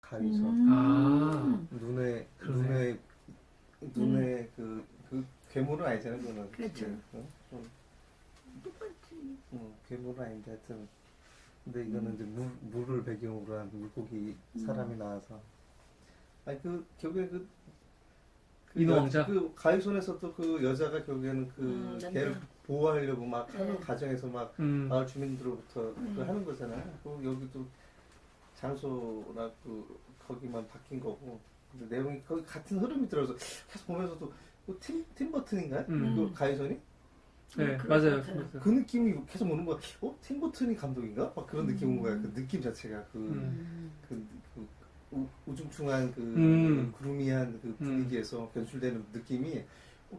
가위손. 눈에 그러네. 눈에 그 괴물은 아니잖아요. 그거는. 그렇죠. 괴물은 아닌데 하여튼. 근데 이거는 이제 물을 배경으로 한 물고기 사람이 나와서. 아니 결국에 인어왕자? 그 가위손에서도 그 여자가 결국에는 그 걔를 보호하려고 막 하는 과정에서 막 마을 주민들로부터 그걸 하는 거잖아요. 그리고 여기도 장소나 거기만 바뀐 거고. 근데 내용이 거기 같은 흐름이 들어서 계속 보면서도 팀 버튼인가요? 그 가위손이? 네, 맞아요. 그 느낌이 계속 오는 거야. 팀 버튼이 감독인가? 막 그런 느낌 온 거야. 그 느낌 자체가 우중충한 구루미한 그 분위기에서 변출되는 느낌이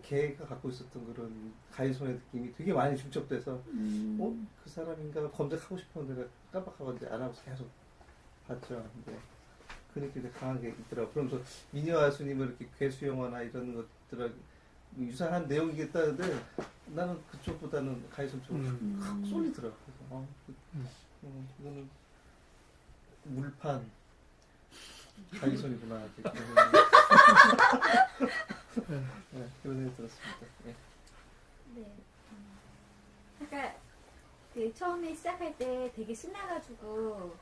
걔가 갖고 있었던 그런 가위손의 느낌이 되게 많이 중첩돼서 그 사람인가 검색하고 싶었는데 내가 깜빡하고 이제 안 하고 계속 봤죠. 근데 그 느낌이 되게 강하게 있더라고. 그러면서 미녀 아수님을 이렇게 괴수 영화나 이런 것들하고 유사한 내용이겠다는데 나는 그쪽보다는 가위손 쪽으로 확 쏠리더라고. 그래서 이거는 물판 가위손이구나. 네, 그런 생각이 들었습니다. 네. 네. 아까 처음에 시작할 때 되게 신나가지고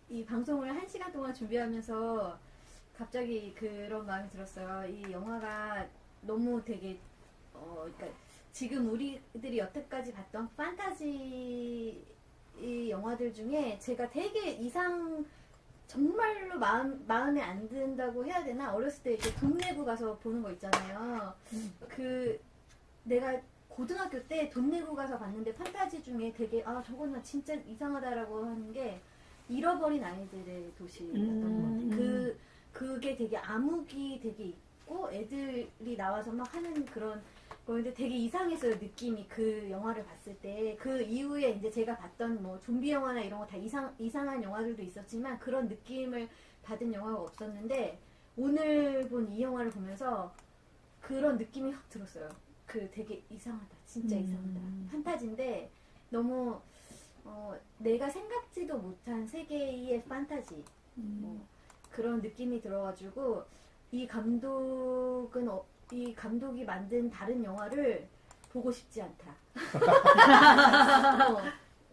이 방송을 1시간 동안 준비하면서 갑자기 그런 마음이 들었어요. 이 영화가 너무 되게 그러니까 지금 우리들이 여태까지 봤던 판타지 이 영화들 중에 제가 되게 정말로 마음에 안 든다고 해야 되나? 어렸을 때 이렇게 돈 내고 가서 보는 거 있잖아요. 내가 고등학교 때 돈 내고 가서 봤는데 판타지 중에 되게 저거는 진짜 이상하다라고 하는 게 잃어버린 아이들의 도시였던 것 같아요. 그게 되게 암흑이 되게 있고 애들이 나와서 막 하는 그런 거인데 되게 이상했어요. 느낌이 그 영화를 봤을 때. 그 이후에 이제 제가 봤던 뭐 좀비 영화나 이런 거 다 이상한 영화들도 있었지만 그런 느낌을 받은 영화가 없었는데 오늘 본 이 영화를 보면서 그런 느낌이 확 들었어요. 되게 이상하다. 진짜 이상하다. 판타지인데 너무 내가 생각지도 못한 세계의 판타지 그런 느낌이 들어가지고 이 감독이 만든 다른 영화를 보고 싶지 않다.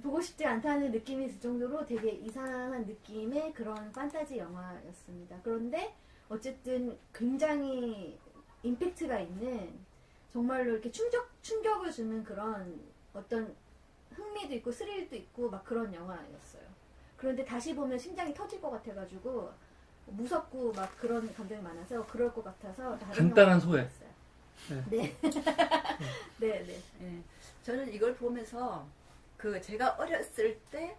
보고 싶지 않다는 느낌이 들 정도로 되게 이상한 느낌의 그런 판타지 영화였습니다. 그런데 어쨌든 굉장히 임팩트가 있는 정말로 이렇게 충격을 주는 그런 어떤 흥미도 있고 스릴도 있고 막 그런 영화였어요. 그런데 다시 보면 심장이 터질 것 같아가지고 무섭고 막 그런 감정이 많아서 그럴 것 같아서 간단한 소회. 네. 네. 네. 저는 이걸 보면서 제가 어렸을 때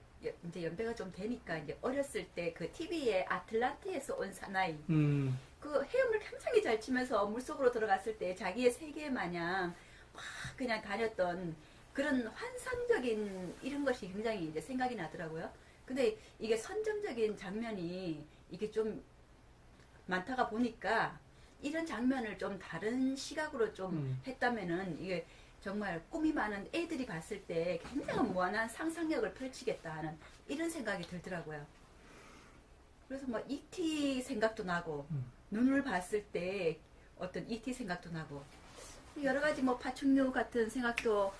이제 연배가 좀 되니까 이제 어렸을 때 그 TV에 아틀란티에서 온 사나이 그 헤엄을 굉장히 잘 치면서 물속으로 들어갔을 때 자기의 세계 마냥 막 그냥 다녔던 그런 환상적인 이런 것이 굉장히 이제 생각이 나더라고요. 근데 이게 선정적인 장면이 이게 좀 많다가 보니까 이런 장면을 좀 다른 시각으로 좀 했다면은 이게 정말 꿈이 많은 애들이 봤을 때 굉장히 무한한 상상력을 펼치겠다 하는 이런 생각이 들더라고요. 그래서 뭐 E.T. 생각도 나고 눈을 봤을 때 어떤 E.T. 생각도 나고 여러 가지 뭐 파충류 같은 생각도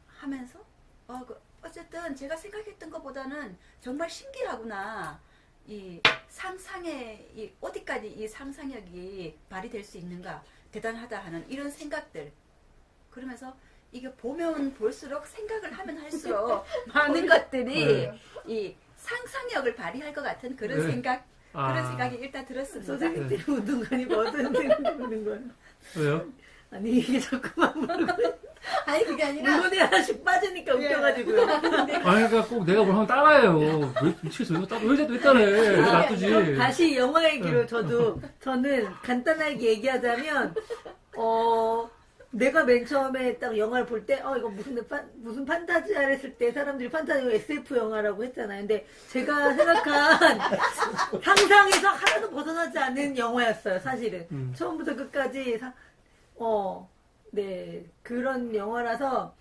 하면서 어쨌든 제가 생각했던 것보다는 정말 신기하구나. 이 상상의 어디까지 이 상상력이 발휘될 수 있는가 대단하다 하는 이런 생각들. 그러면서 이게 보면 볼수록 생각을 하면 할수록 많은 것들이 이 상상력을 발휘할 것 같은 그런 생각 그런 생각이 일단 들었습니다. 선생님 때문에 운동관이 어떤 생각이 드는 거예요? 왜요? 아니 이게 자꾸만 아니 그게 아니라 물건이 하나씩 빠지니까 웃겨가지고요. 그러니까 꼭 내가 뭘 하면 따라해요. 왜 미치겠어? 왜 따라해? 왜 놔두지? 다시 영화 얘기로 저는 간단하게 얘기하자면 내가 맨 처음에 딱 영화를 볼 때 이거 무슨 판타지야 했을 때 사람들이 판타지 SF 영화라고 했잖아요. 근데 제가 생각한 상상에서 하나도 벗어나지 않는 영화였어요. 사실은 처음부터 끝까지 네 그런 영화라서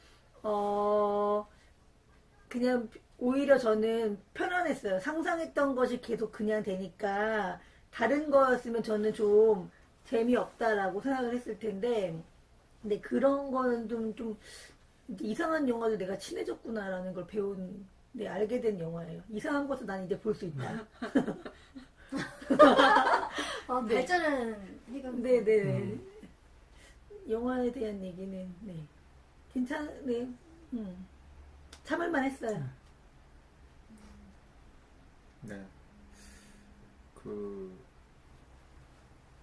그냥 오히려 저는 편안했어요. 상상했던 것이 계속 그냥 되니까 다른 거였으면 저는 좀 재미없다라고 생각을 했을 텐데 근데 그런 거는 좀 이상한 영화도 내가 친해졌구나라는 걸 네, 알게 된 영화예요. 이상한 것도 난 이제 볼 수 있다. 네. 발전은 해가고. 네네. 영화에 대한 얘기는 네 괜찮네. 참을만 했어요. 네. 그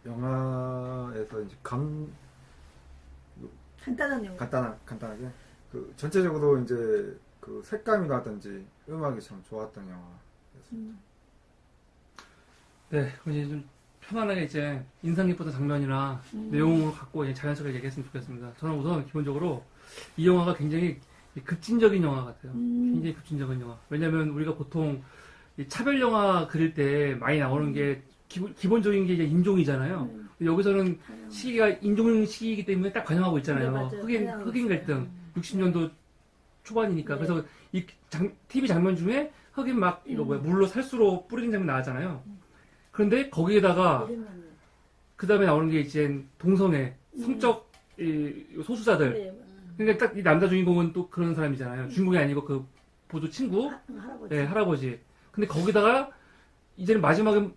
영화에서 이제 간단한 영화. 간단하게 그 전체적으로 이제 그 색감이라든지 음악이 참 좋았던 영화였습니다. 네, 이제 좀 편안하게 이제 인상 깊었던 장면이나 내용을 갖고 이제 자연스럽게 얘기했으면 좋겠습니다. 저는 우선 기본적으로 이 영화가 굉장히 급진적인 영화 같아요. 굉장히 급진적인 영화. 왜냐면 우리가 보통 이 차별 영화 그릴 때 많이 나오는 게 기본적인 게 이제 인종이잖아요. 근데 여기서는 시기가 인종 시기이기 때문에 딱 반영하고 있잖아요. 네, 흑인 갈등. 60년도 초반이니까. 네. 그래서 이 TV 장면 중에 흑인 막 이거 물로 살수로 뿌리는 장면 나왔잖아요. 그런데 거기에다가 그 다음에 나오는 게 이제 동성애, 성적 이 소수자들. 네, 그러니까 딱 이 남자 주인공은 또 그런 사람이잖아요. 주인공이 아니고 그 보조 친구, 할아버지. 네, 할아버지. 근데 거기다가 이제는 마지막에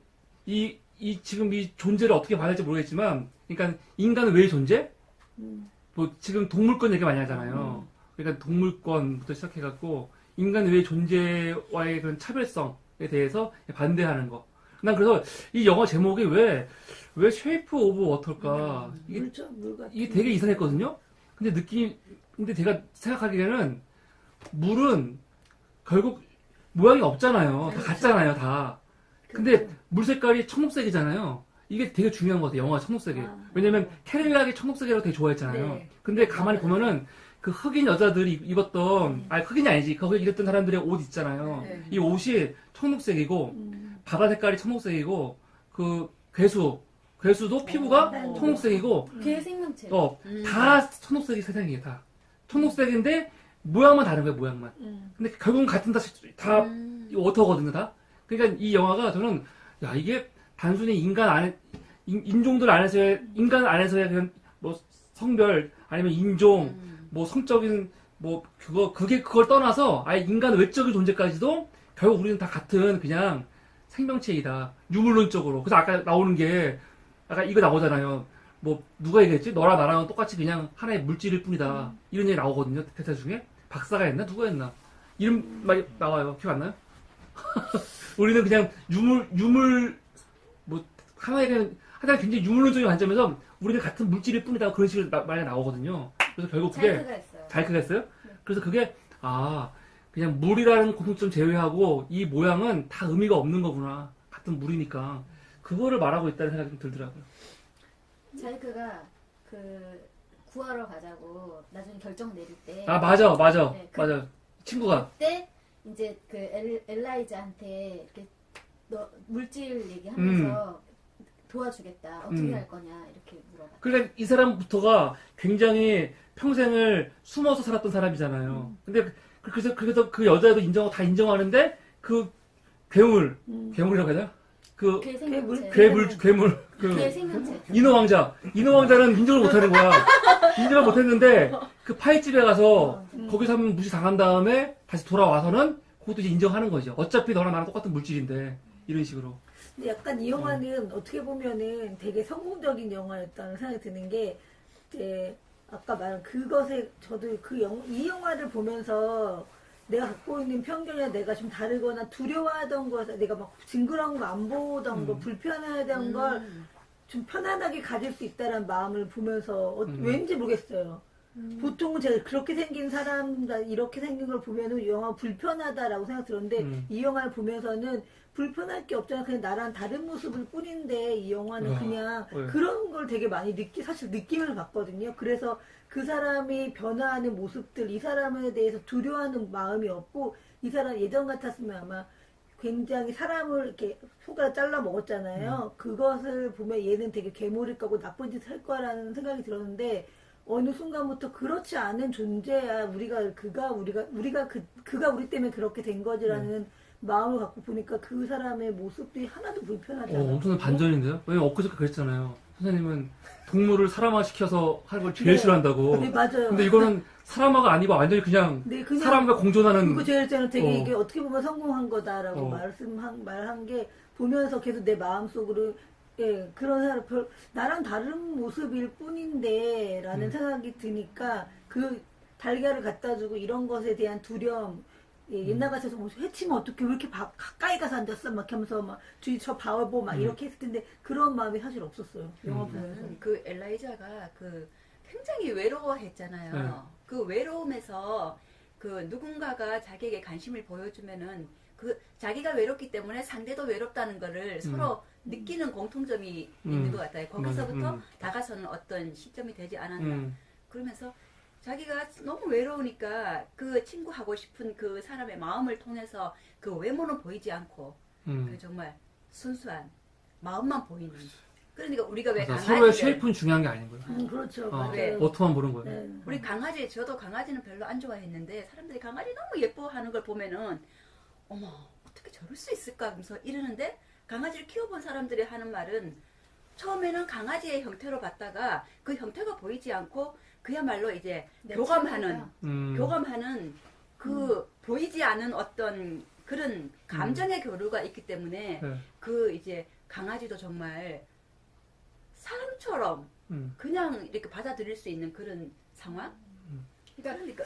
지금 이 존재를 어떻게 봐야 할지 모르겠지만, 그러니까 인간은 왜 존재? 뭐 지금 동물권 얘기 많이 하잖아요. 그러니까 동물권부터 시작해갖고 인간은 왜 존재와의 그런 차별성에 대해서 반대하는 거. 난 그래서 이 영화 제목이 왜 쉐이프 오브 워터일까? 물 같은. 이게 되게 이상했거든요? 근데 제가 생각하기에는 물은 결국 모양이 없잖아요. 다 같잖아요, 다. 근데 물 색깔이 청록색이잖아요. 이게 되게 중요한 것 같아요, 영화 청록색이. 왜냐면 캐릴락이 청록색이라고 되게 좋아했잖아요. 네. 근데 가만히 보면은 그 흑인 여자들이 입었던, 흑인이 아니지. 거기 입었던 사람들의 옷 있잖아요. 네. 이 옷이 청록색이고, 바다 색깔이 청록색이고, 그 괴수도 피부가 청록색이고, 걔 생명체. 다 청록색이 세상이에요, 다. 청록색인데, 모양만 다른 거예요, 모양만. 근데 결국은 같은 다 워터거든요, 다. 그러니까 이 영화가 저는, 야, 이게 단순히 인종들 안에서의, 인간 안에서의 그냥 뭐 성별, 아니면 인종, 뭐 성적인, 뭐, 그걸 떠나서 아예 인간 외적인 존재까지도 결국 우리는 다 같은 그냥 생명체이다. 유물론적으로. 그래서 아까 나오는 게, 아까 이거 나오잖아요. 뭐, 누가 얘기했지? 너랑 나랑은 똑같이 그냥 하나의 물질일 뿐이다. 이런 얘기 나오거든요, 대사 중에. 박사가 했나? 누가 했나? 이름 막 나와요. 기억 안 나요? 우리는 그냥 뭐, 하나의 굉장히 유물론적인 관점에서 우리는 같은 물질일 뿐이다. 그런 식으로 말이 나오거든요. 그래서 결국 그게. 자이크가 했어요. 자이크가 했어요? 네. 그래서 그게, 그냥 물이라는 공통점 제외하고 이 모양은 다 의미가 없는 거구나. 같은 물이니까. 그거를 말하고 있다는 생각이 좀 들더라고요. 자이크가 구하러 가자고 나중에 결정 내릴 때. 맞아. 네, 맞아. 친구가. 그때 이제 그 엘라이자한테 이렇게 너 물질 얘기하면서 도와주겠다. 어떻게 할 거냐 이렇게 물어봐. 그러니까 이 사람부터가 굉장히 평생을 숨어서 살았던 사람이잖아요. 근데 그래서 그 여자도 다 인정하는데 그 괴물이라고 해야 되나? 그 걔 생명체. 괴물 걔 생명체. 인어왕자는 인정을 못하는 거야. 인정을 못했는데 그 파이집에 가서 거기서 한번 무시 당한 다음에 다시 돌아와서는 그것도 이제 인정하는 거죠. 어차피 너랑 나랑 똑같은 물질인데 이런 식으로. 근데 약간 이 영화는 어떻게 보면은 되게 성공적인 영화였다는 생각이 드는 게 이제 아까 말한 그것에 저도 이 영화를 보면서 내가 갖고 있는 편견이나 내가 좀 다르거나 두려워하던 거, 내가 막 징그러운 거 안 보던 거, 불편하던 걸 좀 편안하게 가질 수 있다는 마음을 보면서 왠지 모르겠어요. 보통은 제가 그렇게 생긴 사람, 이렇게 생긴 걸 보면은 영화 불편하다라고 생각 들었는데 이 영화를 보면서는 불편할 게 없잖아. 그냥 나랑 다른 모습을 뿐인데 이 영화는 그냥 그런 걸 되게 많이 사실 느낌을 받거든요. 그래서 그 사람이 변화하는 모습들, 이 사람에 대해서 두려워하는 마음이 없고 이 사람 예전 같았으면 아마 굉장히 사람을 이렇게 손가락 잘라 먹었잖아요. 그것을 보면 얘는 되게 괴물일 거고 나쁜 짓 할 거라는 생각이 들었는데 어느 순간부터 그렇지 않은 존재야. 그가 우리 때문에 그렇게 된 거지라는 마음을 갖고 보니까 그 사람의 모습들이 하나도 불편하지 않아. 엄청난 반전인데요? 왜냐면 엊그저께 그랬잖아요. 선생님은 동물을 사람화시켜서 하는 걸 제일 네. 싫어한다고. 네, 맞아요. 근데 이거는 사람화가 아니고 완전히 그냥 네, 그냥 사람과 공존하는. 그리고 제일 저는 되게 어. 이게 어떻게 보면 성공한 거다라고 말한 게 보면서 계속 내 마음속으로 그런 사람 나랑 다른 모습일 뿐인데라는 생각이 드니까 그 달걀을 갖다 주고 이런 것에 대한 두려움 옛날 같아서 뭐 해치면 어떻게 왜 이렇게 가까이 가서 앉았어 막 하면서 막 주위 저 바라보 막 이렇게 했을 텐데 그런 마음이 사실 없었어요. 영화 보면서. 그 엘라이자가 그 굉장히 외로워했잖아요. 네. 그 외로움에서 그 누군가가 자기에게 관심을 보여주면은 그 자기가 외롭기 때문에 상대도 외롭다는 거를 서로 느끼는 공통점이 있는 것 같아요. 거기서부터 다가서는 어떤 시점이 되지 않았나. 그러면서 자기가 너무 외로우니까 그 친구하고 싶은 그 사람의 마음을 통해서 그 외모는 보이지 않고 그 정말 순수한 마음만 보이는. 그러니까 우리가 왜 서로의 강아지를 쉐이프는 중요한 게 아닌 거예요. 그렇죠. 네. 맞아요. 어토만 보는 거예요. 네. 우리 강아지 저도 강아지는 별로 안 좋아했는데 사람들이 강아지 너무 예뻐하는 걸 보면은 어머 어떻게 저럴 수 있을까 하면서 이러는데 강아지를 키워본 사람들이 하는 말은 처음에는 강아지의 형태로 봤다가 그 형태가 보이지 않고 그야말로 이제 교감하는 그 보이지 않은 어떤 그런 감정의 교류가 있기 때문에 네. 그 이제 강아지도 정말 사람처럼 그냥 이렇게 받아들일 수 있는 그런 상황? 그러니까 그러니까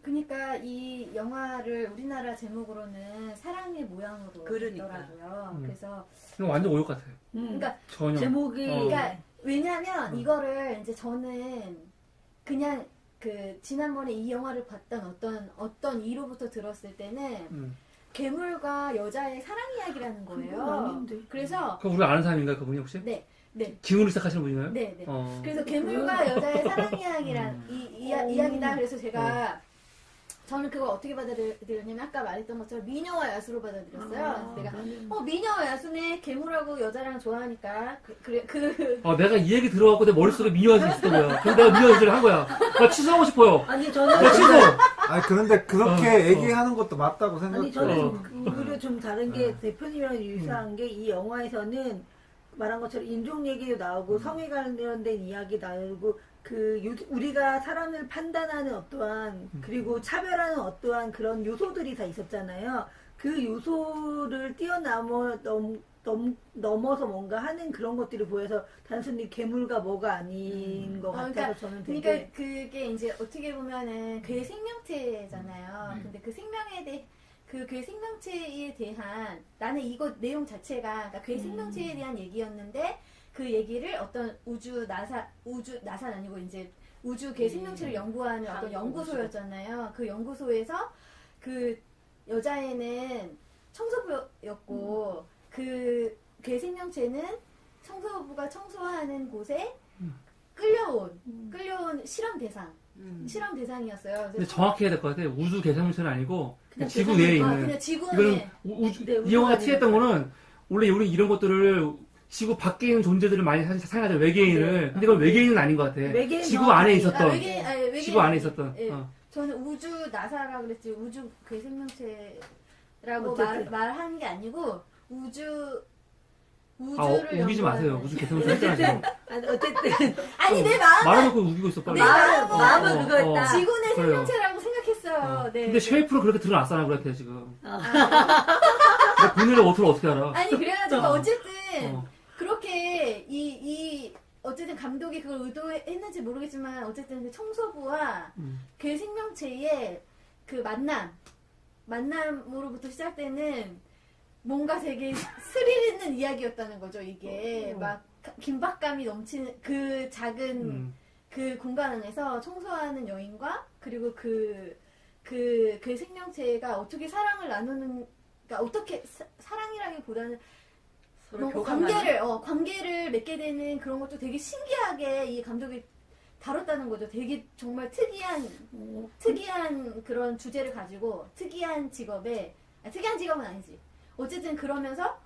그러니까 이 영화를 우리나라 제목으로는 사랑의 모양으로 그러니까. 했더라고요. 그래서 이거 완전 오역 같아요. 그러니까 전혀. 제목이 그러니까 왜냐면 이거를 이제 저는 그냥 그 지난번에 이 영화를 봤던 어떤 이로부터 들었을 때는 괴물과 여자의 사랑 이야기라는 그건 거예요. 아닌데. 그래서 그럼 우리가 아는 사람인가요, 그분이 혹시? 네. 기운을 시작하시는 분인가요? 네, 네. 어. 그래서 괴물과 여자의 사랑 이야기란 이야기다. 그래서 제가 저는 그걸 어떻게 받아들였냐면 아까 말했던 것처럼 미녀와 야수로 받아들였어요. 내가 미녀와 야수네 괴물하고 여자랑 좋아하니까 내가 이 얘기 들어갖고 내 머릿속에 미녀가 있었던 거야. 그래서 내가 미녀 얘기를 한 거야. 나 취소하고 싶어요. 아니 저는 나 취소! 아니 그런데 그렇게 얘기하는 것도 맞다고 아니 생각해요. 저는 오히려 좀 다른 게 대표님이랑 유사한 게 이 영화에서는 말한 것처럼 인종 얘기도 나오고 성에 관련된 이야기 나오고 우리가 사람을 판단하는 어떠한 그리고 차별하는 어떠한 그런 요소들이 다 있었잖아요. 그 요소를 넘어서 뭔가 하는 그런 것들이 보여서 단순히 괴물과 뭐가 아닌 것 같아서 그러니까, 저는 되게 그러니까 그게 이제 어떻게 보면은 괴 생명체잖아요. 근데 그 생명에 대해 괴 생명체에 대한 나는 이거 내용 자체가 그러니까 괴 생명체에 대한 얘기였는데 그 얘기를 어떤 나사는 아니고 이제 우주 괴 생명체를 연구하는 어떤 연구소였잖아요. 그 연구소에서 그 여자애는 청소부였고 그 괴 생명체는 청소부가 청소하는 곳에 끌려온 실험 대상이었어요. 근데 정확히 해야 될 것 같아. 우주 개성체는 아니고 그냥 지구 내에 대상이니까. 있는. 그냥 지구 이거는 내에 이 영화가 티했던 거는 원래 우리 이런 것들을 지구 밖에 있는 존재들을 많이 사용하죠. 외계인을. 근데 이건 외계인은 아닌 것 같아. 외계인 지구 안에 있었던. 외계인 지구 안에 있었던. 예. 저는 우주 나사라 그랬지 우주 괴 생명체라고 어쨌든. 말한 게 아니고 우주를 우기지 마세요. 우주 개성체 했잖아, 지금. 어쨌든 아니 내 마음 말아놓고 우기고 있어, 빨리. 마음은 그거였다. 지구 내 그래요. 생명체라고 생각했어요. 네. 근데 쉐이프로 그렇게 드러났잖아, 그렇게 지금. 내 본인의 워터를 어떻게 알아? 아니 그래가지고 어쨌든 어. 그렇게 어쨌든 감독이 그걸 의도했는지 모르겠지만 어쨌든 그 청소부와 괴 생명체의 그 만남으로부터 시작되는 뭔가 되게 스릴 있는 이야기였다는 거죠. 이게 막 긴박감이 넘치는 그 작은 그 공간 안에서 청소하는 여인과 그리고 그 생명체가 어떻게 사랑을 나누는 그러니까 어떻게 사랑이라기보다는 서로 뭔가 관계를 맺게 되는 그런 것도 되게 신기하게 이 감독이 다뤘다는 거죠. 되게 정말 특이한 그런 주제를 가지고 특이한 직업은 아니지. 어쨌든 그러면서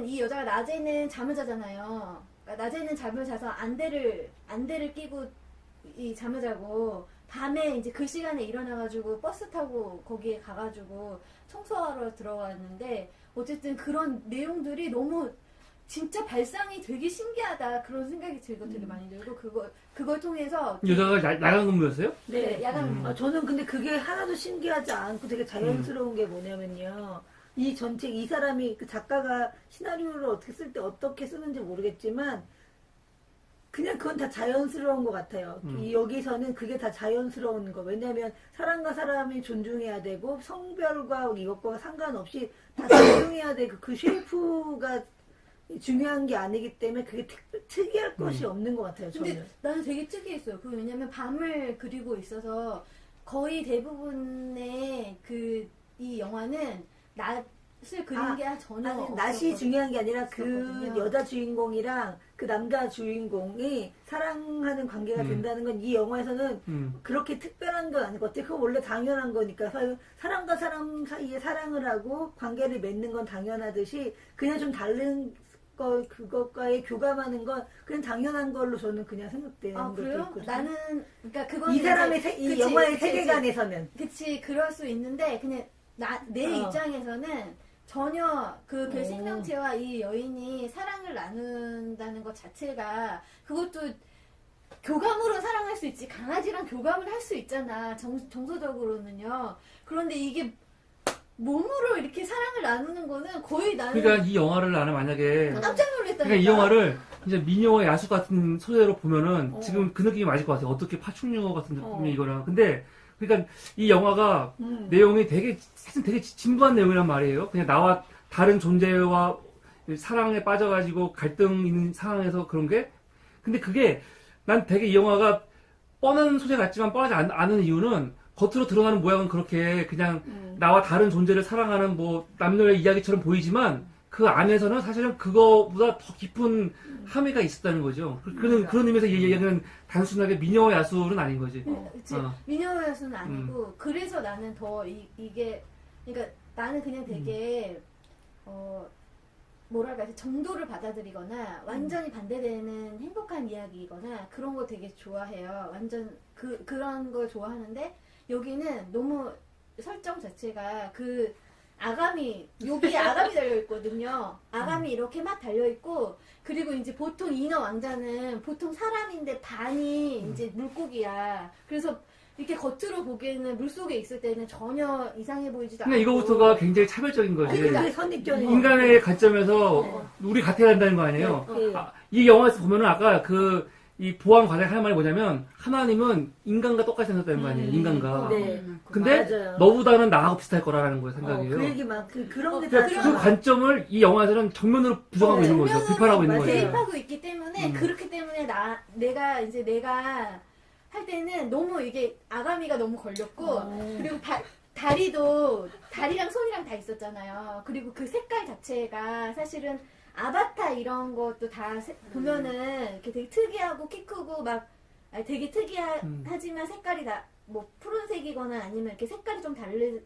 이 여자가 낮에는 잠을 자잖아요. 그러니까 낮에는 잠을 자서 안대를 끼고 이 잠을 자고 밤에 이제 그 시간에 일어나가지고 버스 타고 거기에 가가지고 청소하러 들어갔는데 어쨌든 그런 내용들이 너무 진짜 발상이 되게 신기하다 그런 생각이 들고 되게 많이 들고 그걸 통해서 여자가 야간 근무였어요? 네, 야간 저는 근데 그게 하나도 신기하지 않고 되게 자연스러운 게 뭐냐면요. 이 전체 이 사람이 그 작가가 시나리오를 어떻게 쓸 때 어떻게 쓰는지 모르겠지만 그냥 그건 다 자연스러운 것 같아요. 여기서는 그게 다 자연스러운 거. 왜냐하면 사람과 사람이 존중해야 되고 성별과 이것과 상관없이 다 존중해야 되고 그 쉐이프가 중요한 게 아니기 때문에 그게 특이할 것이 없는 것 같아요. 저는. 근데 나는 되게 특이했어요. 왜냐면 밤을 그리고 있어서 거의 대부분의 이 영화는 낮을 그린 게 전혀 아니, 낮이 중요한 게 아니라 그 없었거든요. 여자 주인공이랑 그 남자 주인공이 사랑하는 관계가 된다는 건 이 영화에서는 그렇게 특별한 건 아닌 것 같아요. 그거 원래 당연한 거니까. 사람과 사람 사이에 사랑을 하고 관계를 맺는 건 당연하듯이 그냥 좀 다른 그것과의 교감하는 건 그냥 당연한 걸로 저는 그냥 생각되는 것도 그래요? 있거든요. 나는 그러니까 그건 이 사람의 이 그치, 영화의 그치, 세계관에서는 그치 그럴 수 있는데 그냥 내 입장에서는 전혀 그 생명체와 이 여인이 사랑을 나눈다는 것 자체가 그것도 교감으로 사랑할 수 있지 강아지랑 교감을 할 수 있잖아 정서적으로는요. 그런데 이게 몸으로 이렇게 사랑을 나누는 거는 거의 나는 그러니까 이 영화를 나는 만약에 깜짝 놀랐다니까. 그러니까 이 영화를 이제 미녀와 야수 같은 소재로 보면은 지금 그 느낌이 맞을 것 같아요. 어떻게 파충류 같은 느낌이 이거랑. 근데 그러니까 이 영화가 내용이 사실 되게 진부한 내용이란 말이에요. 그냥 나와 다른 존재와 사랑에 빠져가지고 갈등 있는 상황에서 그런 게. 근데 그게 난 되게 이 영화가 뻔한 소재 같지만 뻔하지 않은 이유는 겉으로 드러나는 모양은 그렇게 그냥 나와 다른 존재를 사랑하는 뭐 남녀의 이야기처럼 보이지만 그 안에서는 사실은 그거보다 더 깊은 함의가 있었다는 거죠. 그런 의미에서 이 얘기는 단순하게 미녀와 야수는 아닌 거지. 그치. 미녀와 야수는 아니고 그래서 나는 더 이게 그러니까 나는 그냥 되게 뭐랄까 정도를 받아들이거나 완전히 반대되는 행복한 이야기이거나 그런 거 되게 좋아해요. 완전 그런 걸 좋아하는데 여기는 너무 설정 자체가 여기에 아감이 달려있거든요. 아감이 이렇게 막 달려있고, 그리고 이제 보통 인어 왕자는 보통 사람인데 반이 이제 물고기야. 그래서 이렇게 겉으로 보기에는 물속에 있을 때는 전혀 이상해 보이지도 않고. 근데 이거부터가 굉장히 차별적인 거지. 그게 선입견이 인간의 관점에서 우리 같아야 한다는 거 아니에요? 네. 이 영화에서 보면은 아까 이 보안 과장 하는 말이 뭐냐면 하나님은 인간과 똑같이 생겼다는 거 아니에요? 인간과. 네. 근데 맞아요. 너보다는 나하고 비슷할 거라는 거예요, 생각이에요. 그 얘기만 그런 게 그러니까 다 그 관점을 이 영화에서는 정면으로 부정하고 있는 거죠. 비판하고 있는 거죠. 대입하고 있기 때문에 그렇기 때문에 내가 할 때는 너무 이게 아가미가 너무 걸렸고 그리고 다리랑 손이랑 다 있었잖아요. 그리고 그 색깔 자체가 사실은 아바타 이런 것도 다 보면은 이렇게 되게 특이하고 키 크고 막 되게 특이하지만 색깔이 다 뭐 푸른색이거나 아니면 이렇게 색깔이 좀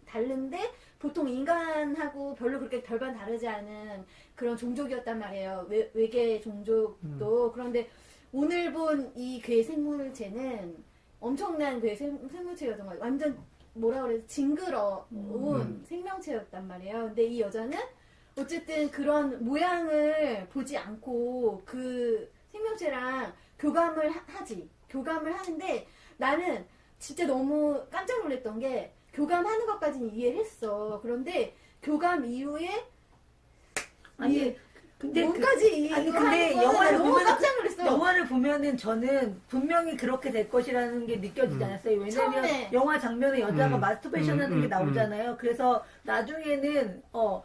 다른데 보통 인간하고 별로 그렇게 별반 다르지 않은 그런 종족이었단 말이에요. 외계 종족도. 그런데 오늘 본 이 괴 생물체는 엄청난 괴 생물체였던 거예요. 완전 뭐라 그래야 지 징그러운 생명체였단 말이에요. 근데 이 여자는 어쨌든 그런 모양을 보지 않고 그 생명체랑 교감을 하는데 나는 진짜 너무 깜짝 놀랐던 게 교감하는 것까지는 이해를 했어. 그런데 교감 이후에 근데 뭔가지 근데 영화를 너무 보면 깜짝 놀랐어. 영화를 보면은 저는 분명히 그렇게 될 것이라는 게 느껴지지 않았어요. 왜냐면 처음에. 영화 장면에 여자가 마스터베이션 하는 게 나오잖아요. 그래서 나중에는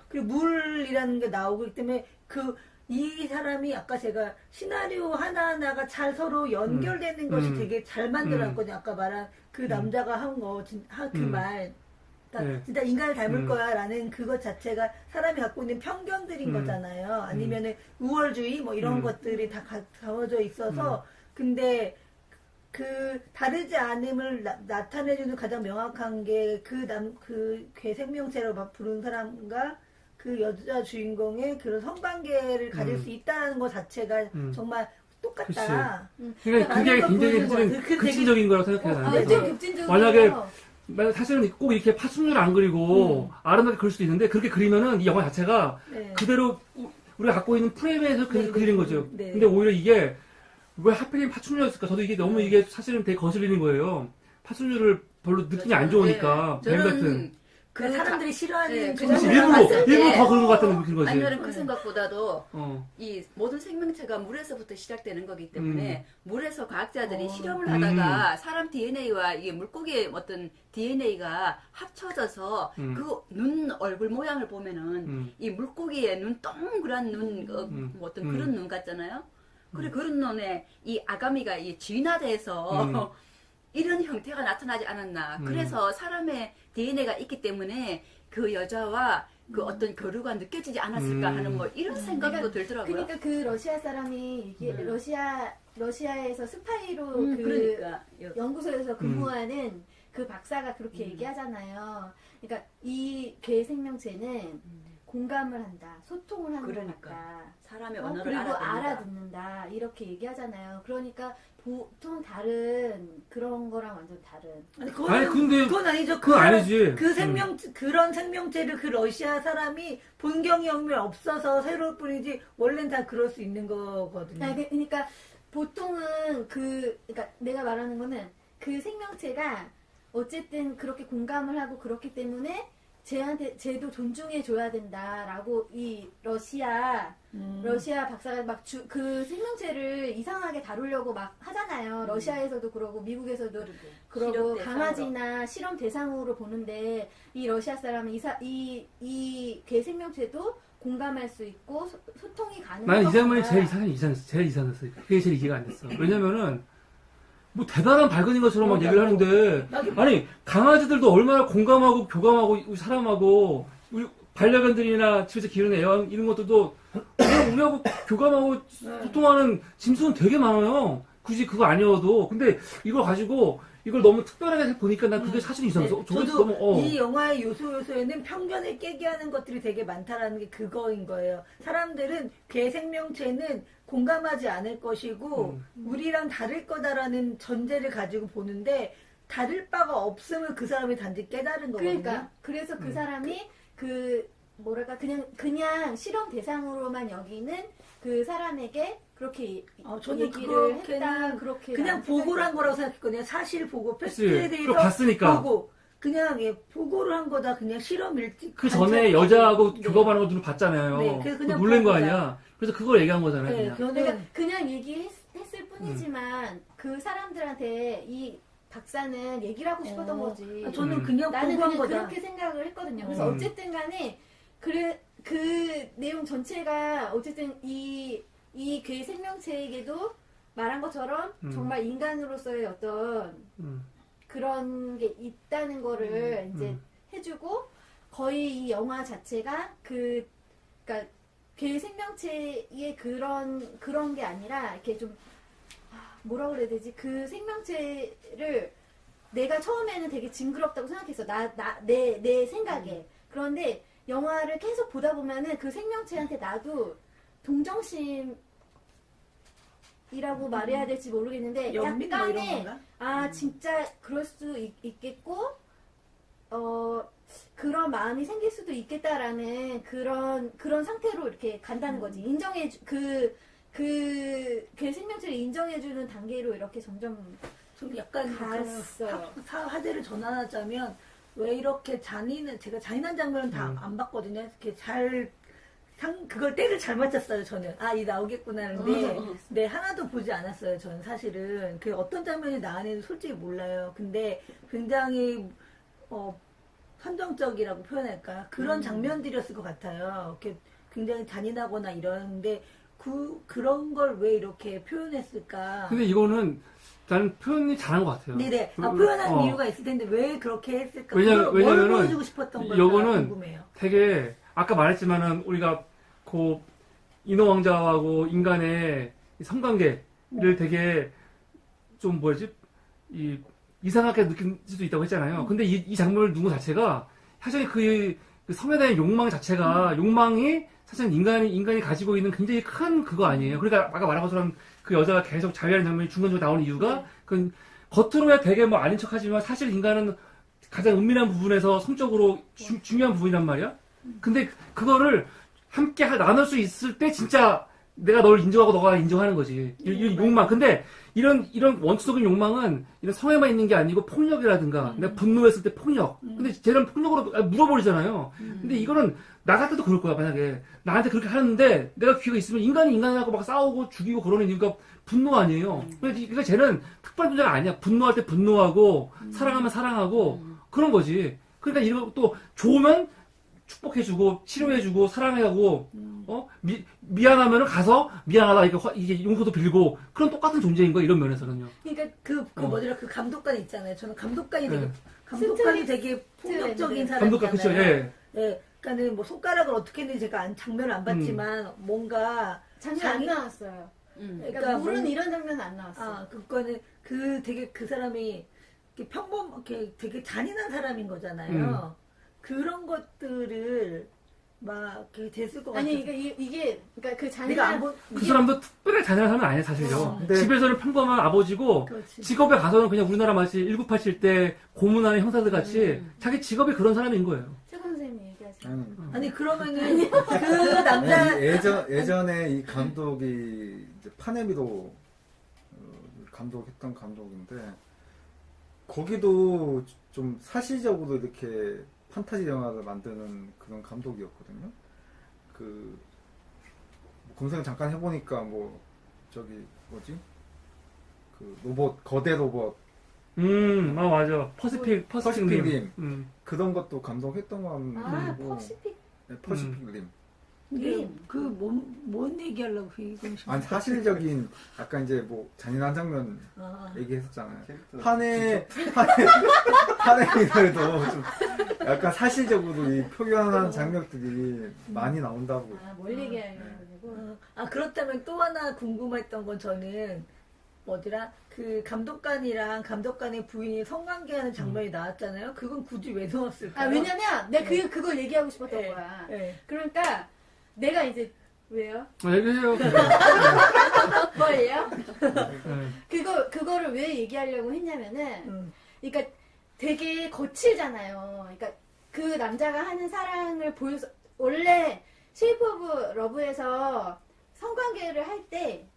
그리고 물이라는 게 나오기 때문에 이 사람이 아까 제가 시나리오 하나하나가 잘 서로 연결되는 것이 되게 잘 만들었거든요. 아까 말한 그 남자가 한 거 그 말. 그러니까 네. 진짜 인간을 닮을 거야라는 그것 자체가 사람이 갖고 있는 편견들인 거잖아요. 아니면은 우월주의 뭐 이런 것들이 다 가워져 있어서 근데 그 다르지 않음을 나타내주는 가장 명확한 게 그 괴 생명체로 막 부른 사람과 그 여자 주인공의 그런 성관계를 가질 수 있다는 것 자체가 정말 똑같다. 그러니까 그게 많은 걸 굉장히 보여준 것 사실은 같아요. 그 극진적인 거라고 생각해요. 나는. 완전 그래서 급진적으로. 만약에 사실은 꼭 이렇게 파충류를 안 그리고 아름답게 그릴 수도 있는데 그렇게 그리면은 이 영화 자체가 네. 그대로 우리가 갖고 있는 프레임에서 네, 그리는 거죠. 네. 근데 오히려 이게 왜 하필이면 파충류였을까? 저도 이게 너무 이게 사실은 되게 거슬리는 거예요. 파충류를 별로 느낌이 안 좋으니까 뱀 같은. 저는 그 사람들이 싫어하는 네, 그 그래서 일부러 봤을 때 더 그런 것 같다는 느낀 거지. 아니면 그 생각보다도 어. 이 모든 생명체가 물에서부터 시작되는 거기 때문에 물에서 과학자들이 어. 실험을 하다가 사람 DNA와 이게 물고기의 어떤 DNA가 합쳐져서 그 눈 얼굴 모양을 보면은 이 물고기의 눈 동그란 눈 뭐 어떤 그런 눈 같잖아요. 그래 그런 눈에 이 아가미가 이 진화돼서 이런 형태가 나타나지 않았나. 그래서 사람의 DNA가 있기 때문에 그 여자와 그 어떤 교류가 느껴지지 않았을까 하는 뭐 이런 생각도 들더라고요. 그러니까 그 러시아 사람이 이게 러시아에서 스파이로 그 그러니까 연구소에서 근무하는 그 박사가 그렇게 얘기하잖아요. 그러니까 이 괴 생명체는 공감을 한다, 소통을 하는 것 그러니까. 같다. 사람의 언어를 그리고 알아듣는다. 알아듣는다 이렇게 얘기하잖아요. 그러니까 보통 다른 그런 거랑 완전 다른. 아니, 아니, 근데 그건 아니죠. 그건 아니지. 그 그런 생명체를 그 러시아 사람이 본 경험이 없어서 새로울 뿐이지 원래는 다 그럴 수 있는 거거든요. 아니, 그러니까 보통은 그러니까 내가 말하는 거는 그 생명체가 어쨌든 그렇게 공감을 하고 그렇기 때문에 쟤도 존중해 줘야 된다라고 이 러시아 박사가 막 그 생명체를 이상하게 다루려고 막 하잖아요. 러시아에서도 그러고 미국에서도 그러고 실험 대상으로. 강아지나 실험 대상으로 보는데 이 러시아 사람은 이괴 생명체도 공감할 수 있고 소통이 가능한 나는 이 장면이 거구나. 제일 이상했어. 그게 제일 이해가 안 됐어. 왜냐면은 뭐 대단한 발견인 것처럼 막 얘기를 하는데 아니 강아지들도 얼마나 공감하고 교감하고 우리 사람하고 우리 반려견들이나 집에서 기르는 애완 이런 것들도 우리하고 교감하고 소통하는 짐승은 되게 많아요. 굳이 그거 아니어도. 근데 이걸 가지고 이걸 너무 특별하게 보니까 난 그게 사실 이상했어. 네, 저게 저도 너무 이 영화의 요소에는 편견을 깨게 하는 것들이 되게 많다라는 게 그거인 거예요. 사람들은 괴 생명체는 공감하지 않을 것이고 우리랑 다를 거다라는 전제를 가지고 보는데 다를 바가 없음을 그 사람이 단지 깨달은 거거든요. 그러니까 그래서 그 사람이 그 뭐랄까 그냥 실험 대상으로만 여기는 그 사람에게 그렇게 저는 얘기를 그렇게는 했다 그렇게 그냥 나는 보고를 한 생각했거든요. 거라고 생각했거든요. 사실 보고 그치. 팩트에 그거 대해서 봤으니까. 보고 그냥 보고를 한 거다. 그냥 실험 일찍 그 전에 여자하고 네. 교감하는 것들은 봤잖아요. 네, 그래서 그냥 놀란 거 본 아니야. 그래서 그걸 얘기한 거잖아요. 네, 그냥. 저는 그러니까 그냥 얘기했을 뿐이지만 그 사람들한테 이 박사는 얘기를 하고 싶었던 거지. 저는 그냥 나는 보고 한 그냥 거다. 그렇게 생각을 했거든요. 그래서 어쨌든 간에 그 내용 전체가 어쨌든 이 괴 생명체에게도 말한 것처럼 정말 인간으로서의 어떤 그런 게 있다는 거를 이제 해주고 거의 이 영화 자체가 그러니까 괴 생명체의 그런 게 아니라 이렇게 좀 뭐라 그래야 되지? 그 생명체를 내가 처음에는 되게 징그럽다고 생각했어. 내 생각에. 그런데 영화를 계속 보다 보면은 그 생명체한테 나도 동정심이라고 말해야 될지 모르겠는데 연민 뭐 이런 약간의 건가? 진짜 그럴 수 있겠고 그런 마음이 생길 수도 있겠다라는 그런 상태로 이렇게 간다는 거지. 그 생명체를 인정해주는 단계로 이렇게 점점 좀 약간 갔어요. 화제를 전환하자면 왜 이렇게 제가 잔인한 장면은 다 안 봤거든요. 이렇게 그걸 때를 잘 맞췄어요, 저는. 이 나오겠구나 하는데, 네, 하나도 보지 않았어요, 저는 사실은. 그 어떤 장면이 나왔는지 솔직히 몰라요. 근데 굉장히, 선정적이라고 표현할까? 그런 장면들이었을 것 같아요. 이렇게 굉장히 잔인하거나 이러는데, 그런 걸 왜 이렇게 표현했을까? 근데 이거는 나는 표현이 잘한 것 같아요. 네네. 표현하는 이유가 있을 텐데 왜 그렇게 했을까? 뭘 왜냐면은 보여주고 싶었던 걸까 이거는 궁금해요. 되게 아까 말했지만은 우리가 그 인어 왕자하고 인간의 이 성관계를 되게 좀 뭐지 이상하게 느낄 수도 있다고 했잖아요. 근데 이 장면을 누구 자체가 사실 그 그 성에 대한 욕망 자체가 욕망이 사실 인간이 가지고 있는 굉장히 큰 그거 아니에요. 그러니까 아까 말한 것처럼 그 여자가 계속 자위하는 장면이 중간중간 나오는 이유가 그 겉으로야 되게 뭐 아닌 척하지만 사실 인간은 가장 은밀한 부분에서 성적으로 중요한 부분이란 말이야. 근데 그거를 함께 나눌 수 있을 때 진짜 내가 널 인정하고 너가 인정하는 거지. 이 욕망. 근데 이런 원초적인 욕망은 이런 성에만 있는 게 아니고 폭력이라든가 내가 분노했을 때 폭력. 근데 쟤는 폭력으로 물어버리잖아요. 근데 이거는 나 같아도 그럴 거야. 만약에 나한테 그렇게 하는데 내가 기회가 있으면 인간이 인간하고 막 싸우고 죽이고 그러는 이유가 분노 아니에요. 그러니까 쟤는 특별한 존재가 아니야. 분노할 때 분노하고 사랑하면 사랑하고 그런 거지. 그러니까 이거 또 좋으면 축복해주고 치료해주고 사랑해하고 미안하면은 가서 미안하다 이게 용서도 빌고 그런 똑같은 존재인 거야 이런 면에서는요. 그러니까 그 뭐더라 그 감독관 있잖아요. 저는 감독관이 네. 되게 감독관이 되게 폭력적인 감독관 그쵸 사람이잖아요. 예. 네, 그러니까는 뭐 손가락을 어떻게 했는지 제가 장면을 안 봤지만 뭔가 장면 안 나왔어요. 그러니까 물은 이런 장면은 안 나왔어요. 그거는 되게 그 사람이 이렇게 이렇게 되게 잔인한 사람인 거잖아요. 그런 것들을 막 이렇게 됐을 것 같아요. 아니 이게 그러니까 그 내가 잔인한 그 사람도 특별히 잔인한 사람은 아니야 사실요. 근데- 집에서는 평범한 아버지고 그렇지. 직업에 가서는 그냥 우리나라 마치 1987 때 고문하는 형사들 같이 자기 직업이 그런 사람인 거예요. 최 선생님이 얘기하세요. 아니 그러면은 그 남자 아니, 예전에 이 감독이 이제 파네미도 감독했던 감독인데 거기도 좀 사실적으로 이렇게 판타지 영화를 만드는 그런 감독이었거든요. 그 검색을 잠깐 해보니까 뭐 저기 뭐지 그 로봇 거대 로봇 맞아. 퍼시픽 림. 림. 그런 것도 감독했던 건 아 아니고 퍼시픽 네, 퍼시픽 림. 뭔 얘기하려고 이건 아니 사실적인 약간 이제 뭐 잔인한 장면 얘기했었잖아요. 캐릭터 판에도 좀 약간 사실적으로 이 표현하는 장면들이 많이 나온다고. 뭘 얘기하려고 그러고 그렇다면 또 하나 궁금했던 건 저는 뭐더라 그 감독관이랑 감독관의 부인이 성관계하는 장면이 나왔잖아요. 그건 굳이 왜 넣었을까요? 왜냐면 내가 그걸 얘기하고 싶었던 거야. 네. 그러니까 내가 이제 왜요? 얘기해요. 뭐예요? 네. 그거를 왜 얘기하려고 했냐면은 그러니까 되게 거칠잖아요. 그러니까 그 남자가 하는 사랑을 보여서 원래 쉐이프 오브 러브에서 성관계를 할 때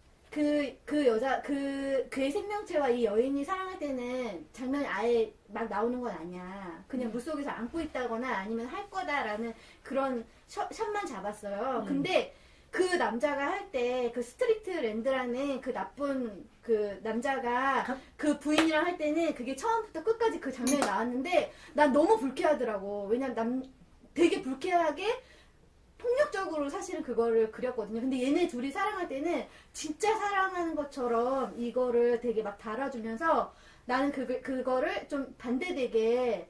그 여자 그의 생명체와 이 여인이 사랑할 때는 장면이 아예 막 나오는 건 아니야. 그냥 물속에서 안고 있다거나 아니면 할 거다라는 그런 샷만 잡았어요. 근데 그 남자가 할 때 그 스트리트 랜드라는 그 나쁜 그 남자가 그 부인이랑 할 때는 그게 처음부터 끝까지 그 장면이 나왔는데 난 너무 불쾌하더라고. 왜냐면 되게 불쾌하게 폭력적으로 사실은 그거를 그렸거든요. 근데 얘네 둘이 사랑할 때는 진짜 사랑하는 것처럼 이거를 되게 막 달아주면서 나는 그거를 좀 반대되게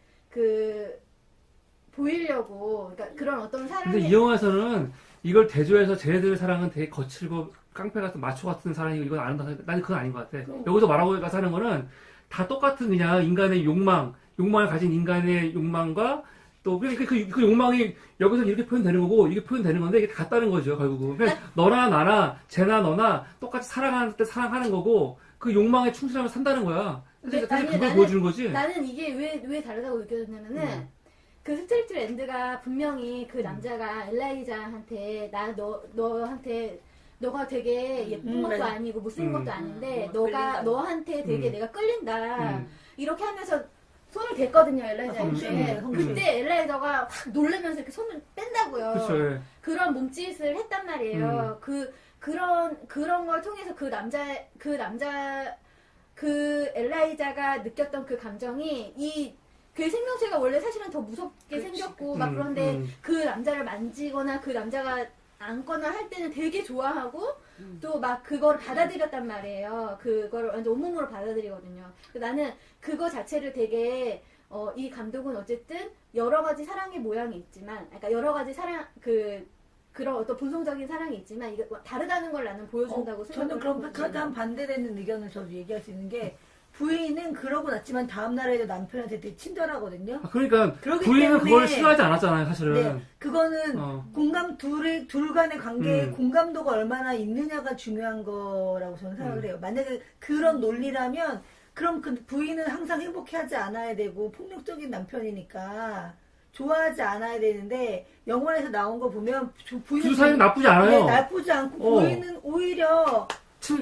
보이려고 그러니까 그런 어떤 사랑의 근데 이 영화에서는 이걸 대조해서 쟤네들의 사랑은 되게 거칠고 깡패 같은 마초 같은 사랑이고 이건 아는다. 나는 그건 아닌 것 같아. 여기서 말하고 가서 하는 거는 다 똑같은 그냥 인간의 욕망을 가진 인간의 욕망과 또 그 욕망이 여기서 이렇게 표현되는 거고 이게 표현되는 건데 이게 같다는 거죠 결국은. 그냥 너나 나나 쟤나 너나 똑같이 사랑하는 때 사랑하는 거고 그 욕망에 충실하면 산다는 거야. 그래서 사실 그걸 보여주는 거지. 나는 이게 왜 다르다고 느껴졌냐면은 그 스트리트 랜드가 분명히 그 남자가 엘라이자한테 너한테 너가 되게 예쁜 것도 아니고 못생긴 것도 아닌데 너한테 되게 내가 끌린다 이렇게 하면서 손을 댔거든요 엘라이자한테. 그때 엘라이자가 확 놀라면서 이렇게 손을 뺀다고요. 그쵸, 예. 그런 몸짓을 했단 말이에요. 그런 걸 통해서 그 엘라이자가 느꼈던 그 감정이 그 생명체가 원래 사실은 더 무섭게 생겼고 막 그런데 그 남자를 만지거나 그 남자가 안거나 할 때는 되게 좋아하고 또 막 그걸 받아들였단 말이에요. 그거를 완전 온몸으로 받아들이거든요. 나는 그거 자체를 되게 이 감독은 어쨌든 여러 가지 사랑의 모양이 있지만, 그러니까 여러 가지 그런 어떤 본성적인 사랑이 있지만 이게 다르다는 걸 나는 보여준다고 생각을 저는 그럼 하거든요. 가장 반대되는 의견을 저도 얘기할 수 있는 게 부인은 그러고 났지만 다음 날에도 남편한테 되게 친절하거든요. 그러니까 그러기 부인은 때문에- 그걸 싫어하지 않았잖아요, 사실은. 네, 그거는 어. 둘 간의 관계에 음. 공감도가 얼마나 있느냐가 중요한 거라고 저는 생각을 해요. 만약에 그런 논리라면 그럼 그 부인은 항상 행복해하지 않아야 되고 폭력적인 남편이니까 좋아하지 않아야 되는데 영화에서 나온 거 보면 부인은 두 사이는 나쁘지 않아요. 네, 나쁘지 않고 어. 부인은 오히려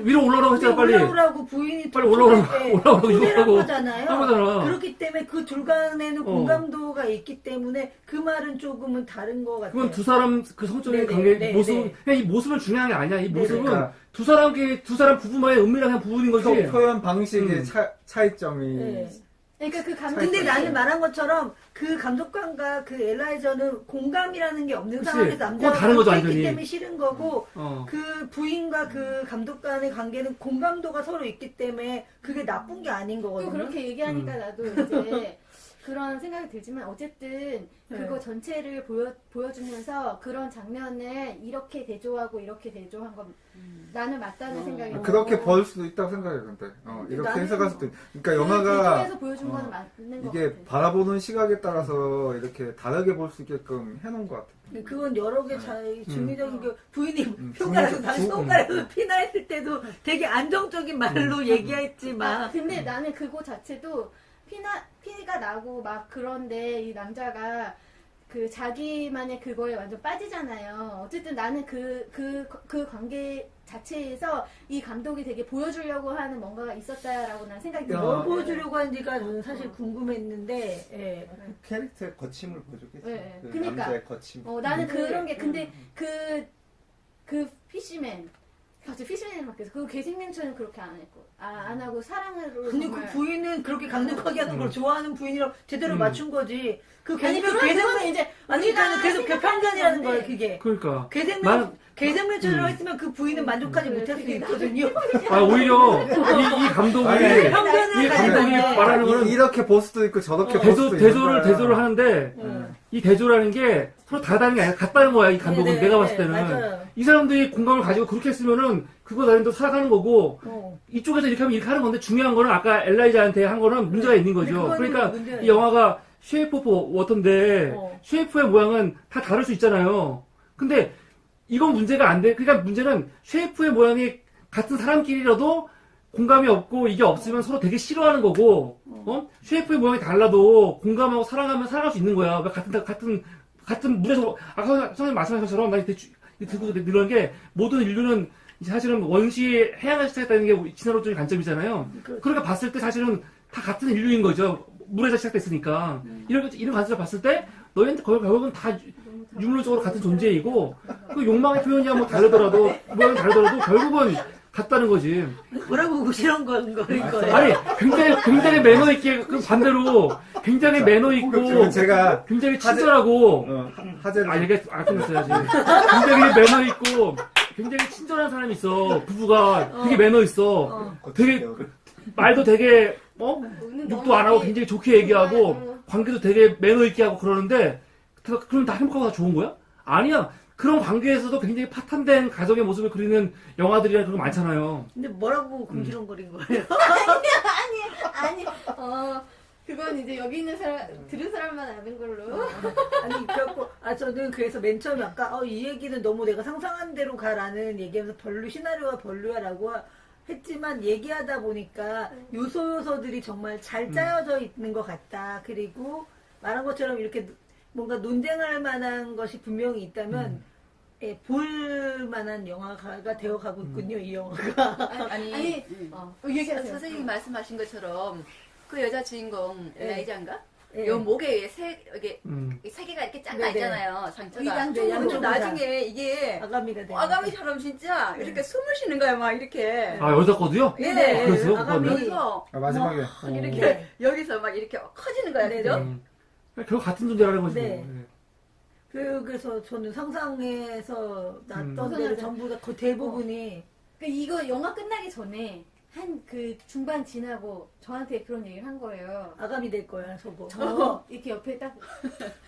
위로 올라오라고 했잖아, 빨리. 올라오라고 부인이 빨리 올라오라고, 할 때 올라오라고 초대를 한 욕하고. 거잖아요. 한 거잖아. 그렇기 때문에 그 둘 간에는 어. 공감도가 있기 때문에 그 말은 조금은 다른 것 같아요. 그건 두 사람 그 성적인 네네, 관계 네, 모습, 네. 그냥 이 모습은 중요한 게 아니야. 이 모습은 그러니까. 두 사람 부부만의 은밀한 부분인 거지. 표현 방식의 음. 차이점이 네. 그러니까 그 감정. 근데 나는 말한 것처럼 그 감독관과 그 엘라이저는 공감이라는 게 없는 그치. 상황에서 그건 남자가 다른 거죠, 그렇게 했기 완전히. 때문에 싫은 거고 어. 그 부인과 그 감독관의 관계는 공감도가 서로 있기 때문에 그게 나쁜 게 아닌 또 거거든요. 그렇게 얘기하니까 나도 이제 그런 생각이 들지만 어쨌든 그거 네. 전체를 보여주면서 그런 장면을 이렇게 대조하고 이렇게 대조한 건 나는 맞다는 생각이 들고 그렇게 볼 수도 있다고 생각해요. 근데 이렇게 나는 해석할 수도 있. 그러니까 그 영화가 대조해서 보여준 건 맞는 것 이게 같아. 바라보는 시각에 따라서 이렇게 다르게 볼 수 있게끔 해놓은 것 같아요. 그건 여러 개 차이 중의적인 게 부인이 중의적- 평가에서 당시 중- 손가락에서 피나 했을 때도 되게 안정적인 말로 얘기했지만 근데 나는 그거 자체도 피가 나고 막 그런데 이 남자가 그 자기만의 그거에 완전 빠지잖아요. 어쨌든 나는 그 관계 자체에서 이 감독이 되게 보여주려고 하는 뭔가가 있었다라고 난 생각이 뭘 들어요. 보여주려고 하는지가 저는 사실 궁금했는데 예. 캐릭터의 거침을 보여줬겠죠. 네, 그 그러니까. 남자의 거침. 나는 그런 게 근데 그 피시맨 갑자기 피시맨을 맡겨서 그 괴생명처는 그렇게 안 했고 안 하고 사랑으로 근데 정말 그 부인은 그렇게 강력하게 하는 걸 좋아하는 부인이랑 제대로 맞춘 거지. 그 아니 그런 그거는 이제 아니 그러니까 그래서 그 편견이라는 거예요 그게. 그러니까. 괴생명 괴생명처럼 했으면 그 부인은 만족하지 못할 수 있거든요. 오히려 이 감독이 아니, 편견을 이 감독이 가지고 말하는 거는 이렇게 볼 수도 있고 저렇게 볼 수도 있는 거야. 대조를 하는데 이 대조라는 게 서로 다르다는 게 아니라 같다는 거야. 이 감독은 내가 봤을 때는 맞아요. 이 사람들이 공감을 가지고 그렇게 했으면은 그거 나름대로 살아가는 거고 어. 이쪽에서 이렇게 하면 이렇게 하는 건데 중요한 거는 아까 엘라이자한테 한 거는 문제가 있는 거죠. 그거는 그러니까 문제가 이 영화가 쉐이프 오브 워터인데 쉐이프의 모양은 다 다를 수 있잖아요. 근데 이건 문제가 안 돼. 그러니까 문제는 쉐이프의 모양이 같은 사람끼리라도 공감이 없고 이게 없으면 서로 되게 싫어하는 거고, 쉐이프의 모양이 달라도 공감하고 사랑하면 살아갈 수 있는 거야. 왜 같은 물에서, 아까 선생님 말씀하신 것처럼 나 이때 듣고 늘어난 게 모든 인류는 사실은 원시 해양을 시작했다는 게 진화론적인 관점이잖아요. 그러니까 봤을 때 사실은 다 같은 인류인 거죠. 물에서 시작됐으니까. 이런 관점을 봤을 때 너희한테 결국은 다 육류적으로 같은 존재이고 그 욕망의 표현이야 뭐 다르더라도 모양이 다르더라도 결국은 같다는 거지. 뭐라고 싫은 거일 거예요. 아니 굉장히 매너 있게 그 반대로 굉장히 매너 있고 그럼 제가 굉장히 친절하고 하재를 이게 끝났어야지. 굉장히 매너 있고 굉장히 친절한 사람이 있어. 부부가 되게 매너 있어. 되게 말도 되게 욕도 안 하고 굉장히 좋게 얘기하고 관계도 되게 매너 있게 하고 그러는데 그럼 다 행복하고 다 좋은 거야? 아니야. 그런 관계에서도 굉장히 파탄된 가정의 모습을 그리는 영화들이나 그런 거 많잖아요. 근데 뭐라고 궁시렁거린 거예요? 아니 그건 이제 여기 있는 사람 들은 사람만 아는 걸로. 아니 그래갖고 저는 그래서 맨 처음에 아까 이 얘기는 너무 내가 상상한 대로 가라는 얘기하면서 시나리오가 별로야라고 했지만 얘기하다 보니까 요소들이 정말 잘 짜여져 있는 것 같다. 그리고 말한 것처럼 이렇게 뭔가 논쟁할 만한 것이 분명히 있다면 볼 만한 영화가 되어가고 있군요. 이 영화가. 아니 얘기하세요. 선생님이 말씀하신 것처럼 그 여자 주인공 엘라이자인가? 예. 요 목에 이게 세 개가 이렇게 쫙 나 네네. 있잖아요. 상처가. 양쪽으로 양쪽으로 다. 나중에 이게 아가미가 돼. 아가미처럼 진짜 이렇게 숨을 쉬는 거야 막 이렇게. 아 여자 거도요? 네. 그래서요? 아가미. 그거는? 여기서 마지막에 이렇게 여기서 막 이렇게 커지는 거야, 그죠? 결국 같은 존재라는 거지. 네. 뭐. 그래서 저는 상상해서 났던 벗어나죠. 데를 전부 다 그 대부분이 이거 영화 끝나기 전에 한 그 중반 지나고 저한테 그런 얘기를 한 거예요. 아감이 될 거야, 저거. 저 이렇게 옆에 딱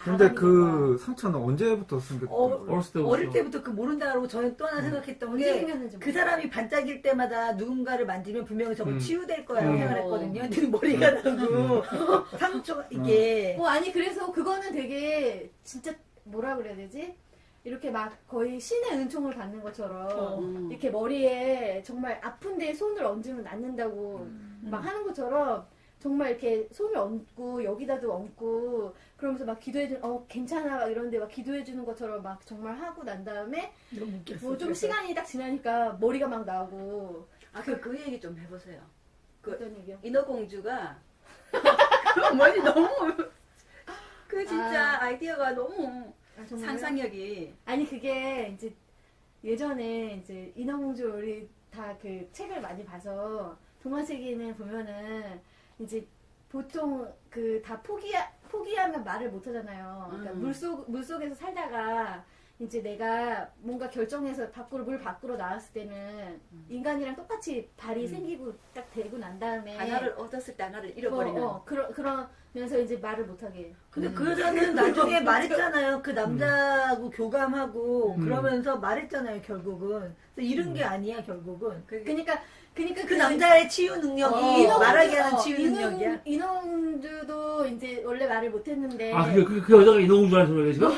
근데 아가미가 그 상처는 언제부터 생겼던 거예요? 어렸을 때부터. 어릴 때부터 그 모른다고 저는 또 하나 생각했던 언제 게 생겼는지 그 사람이 반짝일 때마다 누군가를 만지면 분명히 저거 치유될 거라고 음. 생각했거든요. 근데 머리가 나고 상처가 이게 아니 그래서 그거는 되게 진짜 뭐라 그래야 되지? 이렇게 막 거의 신의 은총을 받는 것처럼 이렇게 머리에 정말 아픈 데에 손을 얹으면 낫는다고 막 하는 것처럼 정말 이렇게 손을 얹고 여기다도 얹고 그러면서 막 기도해주는 괜찮아 막 이런데 막 기도해주는 것처럼 막 정말 하고 난 다음에 너무 웃겼어. 뭐 좀 시간이 딱 지나니까 머리가 막 나오고 그 얘기 좀 해보세요. 어떤 얘기요? 인어공주가 머리 너무 그 진짜 아이디어가 너무 아, 정말요? 상상력이 아니 그게 이제 예전에 이제 인어공주 우리 다 그 책을 많이 봐서 동화책에는 보면은 이제 보통 그 다 포기하면 말을 못 하잖아요. 그러니까 물속에서 살다가 이제 내가 뭔가 결정해서 물 밖으로 나왔을 때는 인간이랑 똑같이 발이 생기고 딱 되고 난 다음에 하나를 얻었을 때 하나를 잃어버리는 그러면서 이제 말을 못 하게. 근데 그 여자는 나중에 말했잖아요. 그 남자하고 교감하고 그러면서 말했잖아요. 결국은 그래서 잃은 게 아니야. 결국은 그러니까 그 남자의 치유 능력이 말하게 하는 치유 능력이야. 인어공주도 이제 원래 말을 못했는데. 아, 그 여자가 인어공주라는 소리예요, 지금?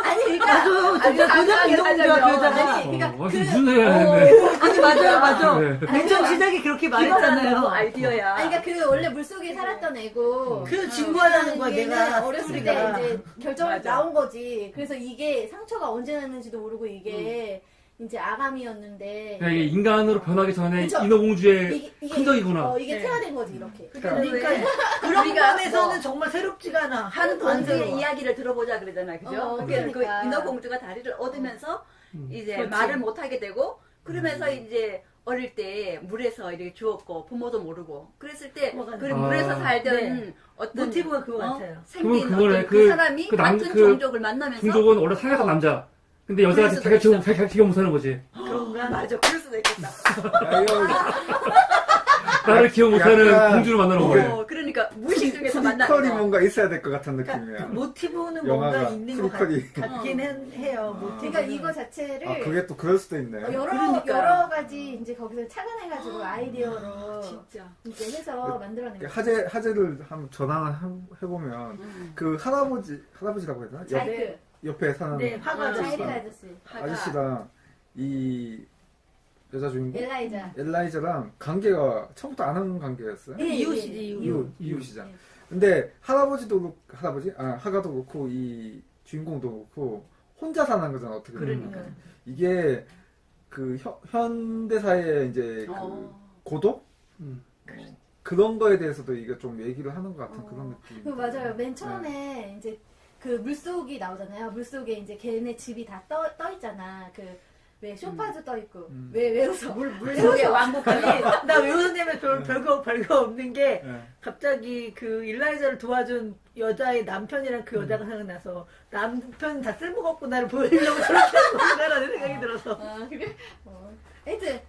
아니 그러니까 맞아요. 진짜 그냥 인어공주야 그 여자가. 아니, 그러니까 무슨 소리야, 근데. 아니 맞아요, 맞아. 네. 맨 처음 시작이 그렇게 말했잖아요. 아이디어야. 아니, 그러니까 그 원래 물속에 살았던 애고. 그 진부하다는 거야, 얘는 내가. 어렸을 스토리가. 때 이제 결정을 맞아. 나온 거지. 그래서 이게 상처가 언제 났는지도 모르고 이게 이제 아감이었는데. 그러니까 이게 인간으로 변하기 전에 그쵸. 인어공주의 흔적이구나. 이게 네. 태화된 거지 이렇게. 그러니까 왜 그런 우리가 면에서는 뭐 정말 새롭지가 않아. 한 하나도 안 공주의 새로워. 이야기를 들어보자 그러잖아, 그죠? 그러니까. 그 인어공주가 다리를 얻으면서 이제 그렇지. 말을 못하게 되고 그러면서 이제 어릴 때 물에서 이렇게 주웠고 부모도 모르고 그랬을 때 뭐가 그 아. 물에서 살던 네. 어떤 모티브가 그거 같아요. 생긴 그러면 그거네. 어떤 그 사람이 그 남- 같은 그 종족을 만나면서 중족은 원래 살았던 남자. 근데 여자가 그럴 자기가 수도 있어. 기억 못하는 거지. 그런가? 맞아, 그럴 수도 있겠다. 야, 이거 나를 기억 못하는 약간- 공주를 만나는 거예요. 그러니까 무의식 중에서 프리퀄이 만나는 거. 뭔가 있어야 될 것 같은 그러니까 느낌이야. 모티브는 영화가 뭔가 있는 것 프리퀄이. 같긴 해요. 그러니까 이거 자체를 아, 그게 또 그럴 수도 있네. 여러 가지 이제 거기서 착안해가지고 아이디어로 진짜. 이제 해서 만들어낸 거. 화제를 한번 전환을 해보면, 그 할아버지라고 해야 되나? 자이크, 옆에 사는 네, 화가 자이크 아저씨. 아저씨, 아저씨랑 이 여자 주인공 엘라이자. 엘라이자랑 관계가 처음부터 아는 관계였어요. 예, 이웃이지, 이웃. 이웃이잖아. 예. 근데 하가도 그렇고 이 주인공도 그렇고 혼자 사는 거잖아, 어떻게 보면. 그러니까. 이게 그 현대사의 이제 그 고독? 음. 그런 거에 대해서도 이게 좀 얘기를 하는 것 같은 그런 느낌. 그 맞아요. 맨 처음에 이제 그 물속이 나오잖아요. 물속에 이제 걔네 집이 다 떠 있잖아. 그 왜 소파도 떠 있고. 왜 웃어? 물속의 왕국까지. 나 외우는데면 별거 없는 게 네. 갑자기 그 일라이자를 도와준 여자의 남편이랑 그 여자가 생각나서 남편 다 쓸모가 없구나를 보여주려고 저렇게 하는 건가라는 생각이 들어서 아, 그래?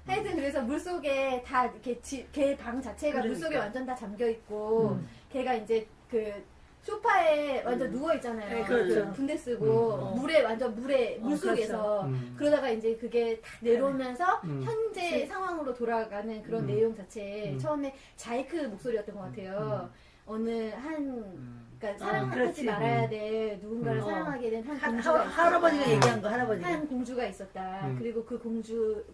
하여튼 그래서 물속에 다 이렇게 걔 방 자체가 그러니까. 물속에 완전 다 잠겨 있고 걔가 이제 그 소파에 완전 누워 있잖아요. 네, 그렇죠. 군대 쓰고 물에 물속에서 그러다가 이제 그게 딱 내려오면서 현재 상황으로 돌아가는 그런 내용 자체에 처음에 자이크 목소리였던 것 같아요. 어느 그러니까 사랑하지 그렇지. 말아야 돼 누군가를 사랑하게 된 한 공주가 할아버지가 있었다. 얘기한 거 할아버지가 한 공주가 있었다. 그리고 그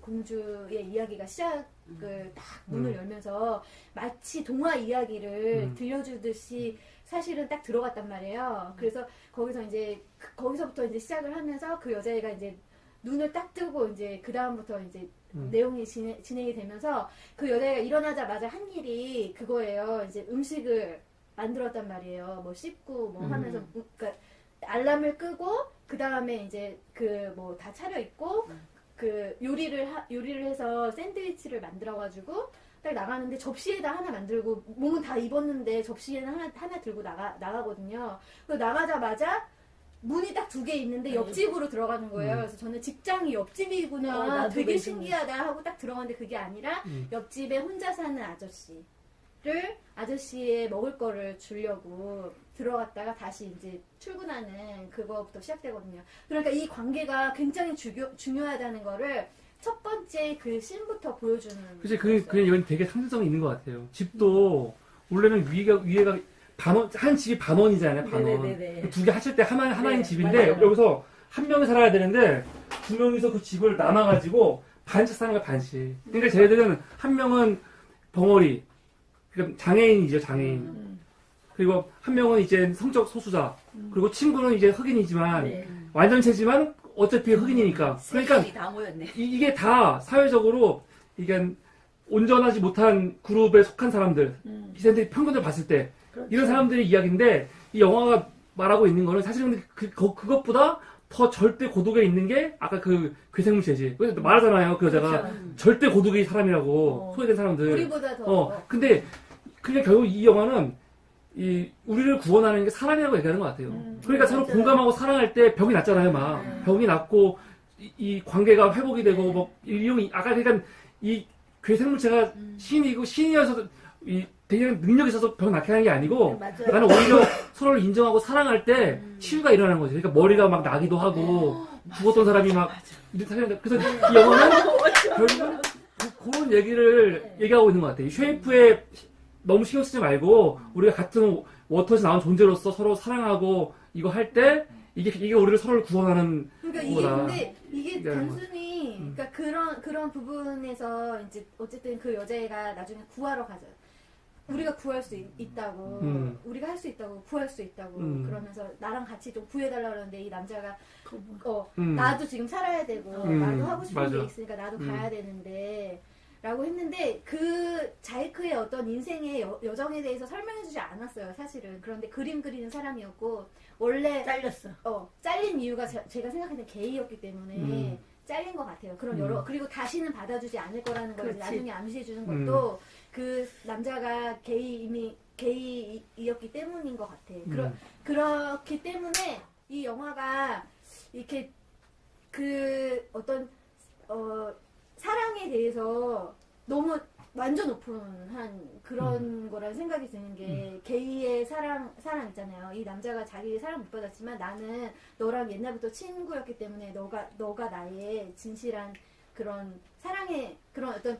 공주의 이야기가 시작을 딱 문을 열면서 마치 동화 이야기를 들려주듯이 사실은 딱 들어갔단 말이에요. 그래서 거기서부터 이제 시작을 하면서 그 여자애가 이제 눈을 딱 뜨고 이제 그 다음부터 이제 내용이 진행이 되면서 그 여자애가 일어나자마자 한 일이 그거예요. 이제 음식을 만들었단 말이에요. 뭐 씹고 뭐 하면서 그러니까 알람을 끄고 그 다음에 이제 그 뭐 다 차려 입고 그 요리를 해서 샌드위치를 만들어가지고 딱 나가는데 접시에다 하나 만들고 몸은 다 입었는데 접시에는 하나 들고 나가거든요. 그 나가자마자 문이 딱 2개 있는데 옆집으로 들어가는 거예요. 그래서 저는 직장이 옆집이구나. 나도 되게 그랬던 신기하다 하고 딱 들어갔는데 그게 아니라 옆집에 혼자 사는 아저씨의 먹을 거를 주려고 들어갔다가 다시 이제 출근하는 그거부터 시작되거든요. 그러니까 이 관계가 굉장히 중요하다는 거를 첫 번째 그 씬부터 보여주는. 그치, 그게 이건 되게 상징성이 있는 것 같아요. 집도, 원래는 위에가 한 집이 반원이잖아요, 반원. 네네네네. 2개 합칠 때 하나인 네, 집인데, 맞아요. 여기서 한 명이 살아야 되는데, 2명이서 그 집을 나눠가지고, 반씩 사는 거야, 반씩. 그러니까 쟤네들은, 한 명은 벙어리, 그러니까 장애인이죠, 장애인. 그리고 한 명은 이제 성적 소수자, 그리고 친구는 이제 흑인이지만, 네. 완전체지만, 어차피 흑인이니까. 그러니까, 세상이 다 모였네. 이게 다 사회적으로, 이게 온전하지 못한 그룹에 속한 사람들, 이 사람들이 평균을 봤을 때, 그렇죠. 이런 사람들의 이야기인데, 이 영화가 말하고 있는 거는 사실은 그것보다 더 절대 고독에 있는 게, 아까 그 괴생물체지. 그래서 말하잖아요, 그 여자가. 그렇죠. 절대 고독의 사람이라고, 소외된 사람들. 우리보다 더. 근데, 그게 결국 이 영화는, 우리를 구원하는 게 사랑이라고 얘기하는 것 같아요. 그러니까 서로 맞아요. 공감하고 사랑할 때 병이 났잖아요, 막. 병이 났고, 이 관계가 회복이 되고, 뭐, 아까 그러니까 이 괴생물체가 신이고, 신이어서, 되게 능력이 있어서 병 낫게 하는 게 아니고, 맞아요. 나는 오히려 서로를 인정하고 사랑할 때 치유가 일어나는 거지. 그러니까 머리가 막 나기도 하고, 죽었던 사람이 막, 그래서 이 영화는 결국은 그런 얘기를 얘기하고 있는 것 같아요. 이 쉐이프에 너무 신경 쓰지 말고, 우리가 같은 워터에서 나온 존재로서 서로 사랑하고, 이거 할 때, 이게 우리를 서로를 구원하는 그러니까 이게 거다. 근데 이게 얘기하는 단순히 그러니까 그런 부분에서 이제 어쨌든 그 여자애가 나중에 구하러 가죠. 우리가 구할 수 있다고, 우리가 할 수 있다고, 구할 수 있다고 그러면서 나랑 같이 좀 구해달라 그러는데 이 남자가 나도 지금 살아야 되고 나도 하고 싶은 맞아. 게 있으니까 나도 가야 되는데 라고 했는데 그 자이크의 어떤 인생의 여정에 대해서 설명해주지 않았어요, 사실은. 그런데 그림 그리는 사람이었고 원래 잘렸어. 잘린 이유가 제가 생각하는 게이였기 때문에 잘린 것 같아요. 그런 그리고 다시는 받아주지 않을 거라는 걸 이제 그렇지. 나중에 암시해 주는 것도 그 남자가 게이였기 때문인 것 같아. 그렇기 때문에 이 영화가 이렇게 그 어떤 사랑에 대해서 너무 완전 오픈한 그런 거라는 생각이 드는 게 게이의 사랑 있잖아요. 이 남자가 자기 사랑 못 받았지만 나는 너랑 옛날부터 친구였기 때문에 너가 나의 진실한 그런 사랑의 그런 어떤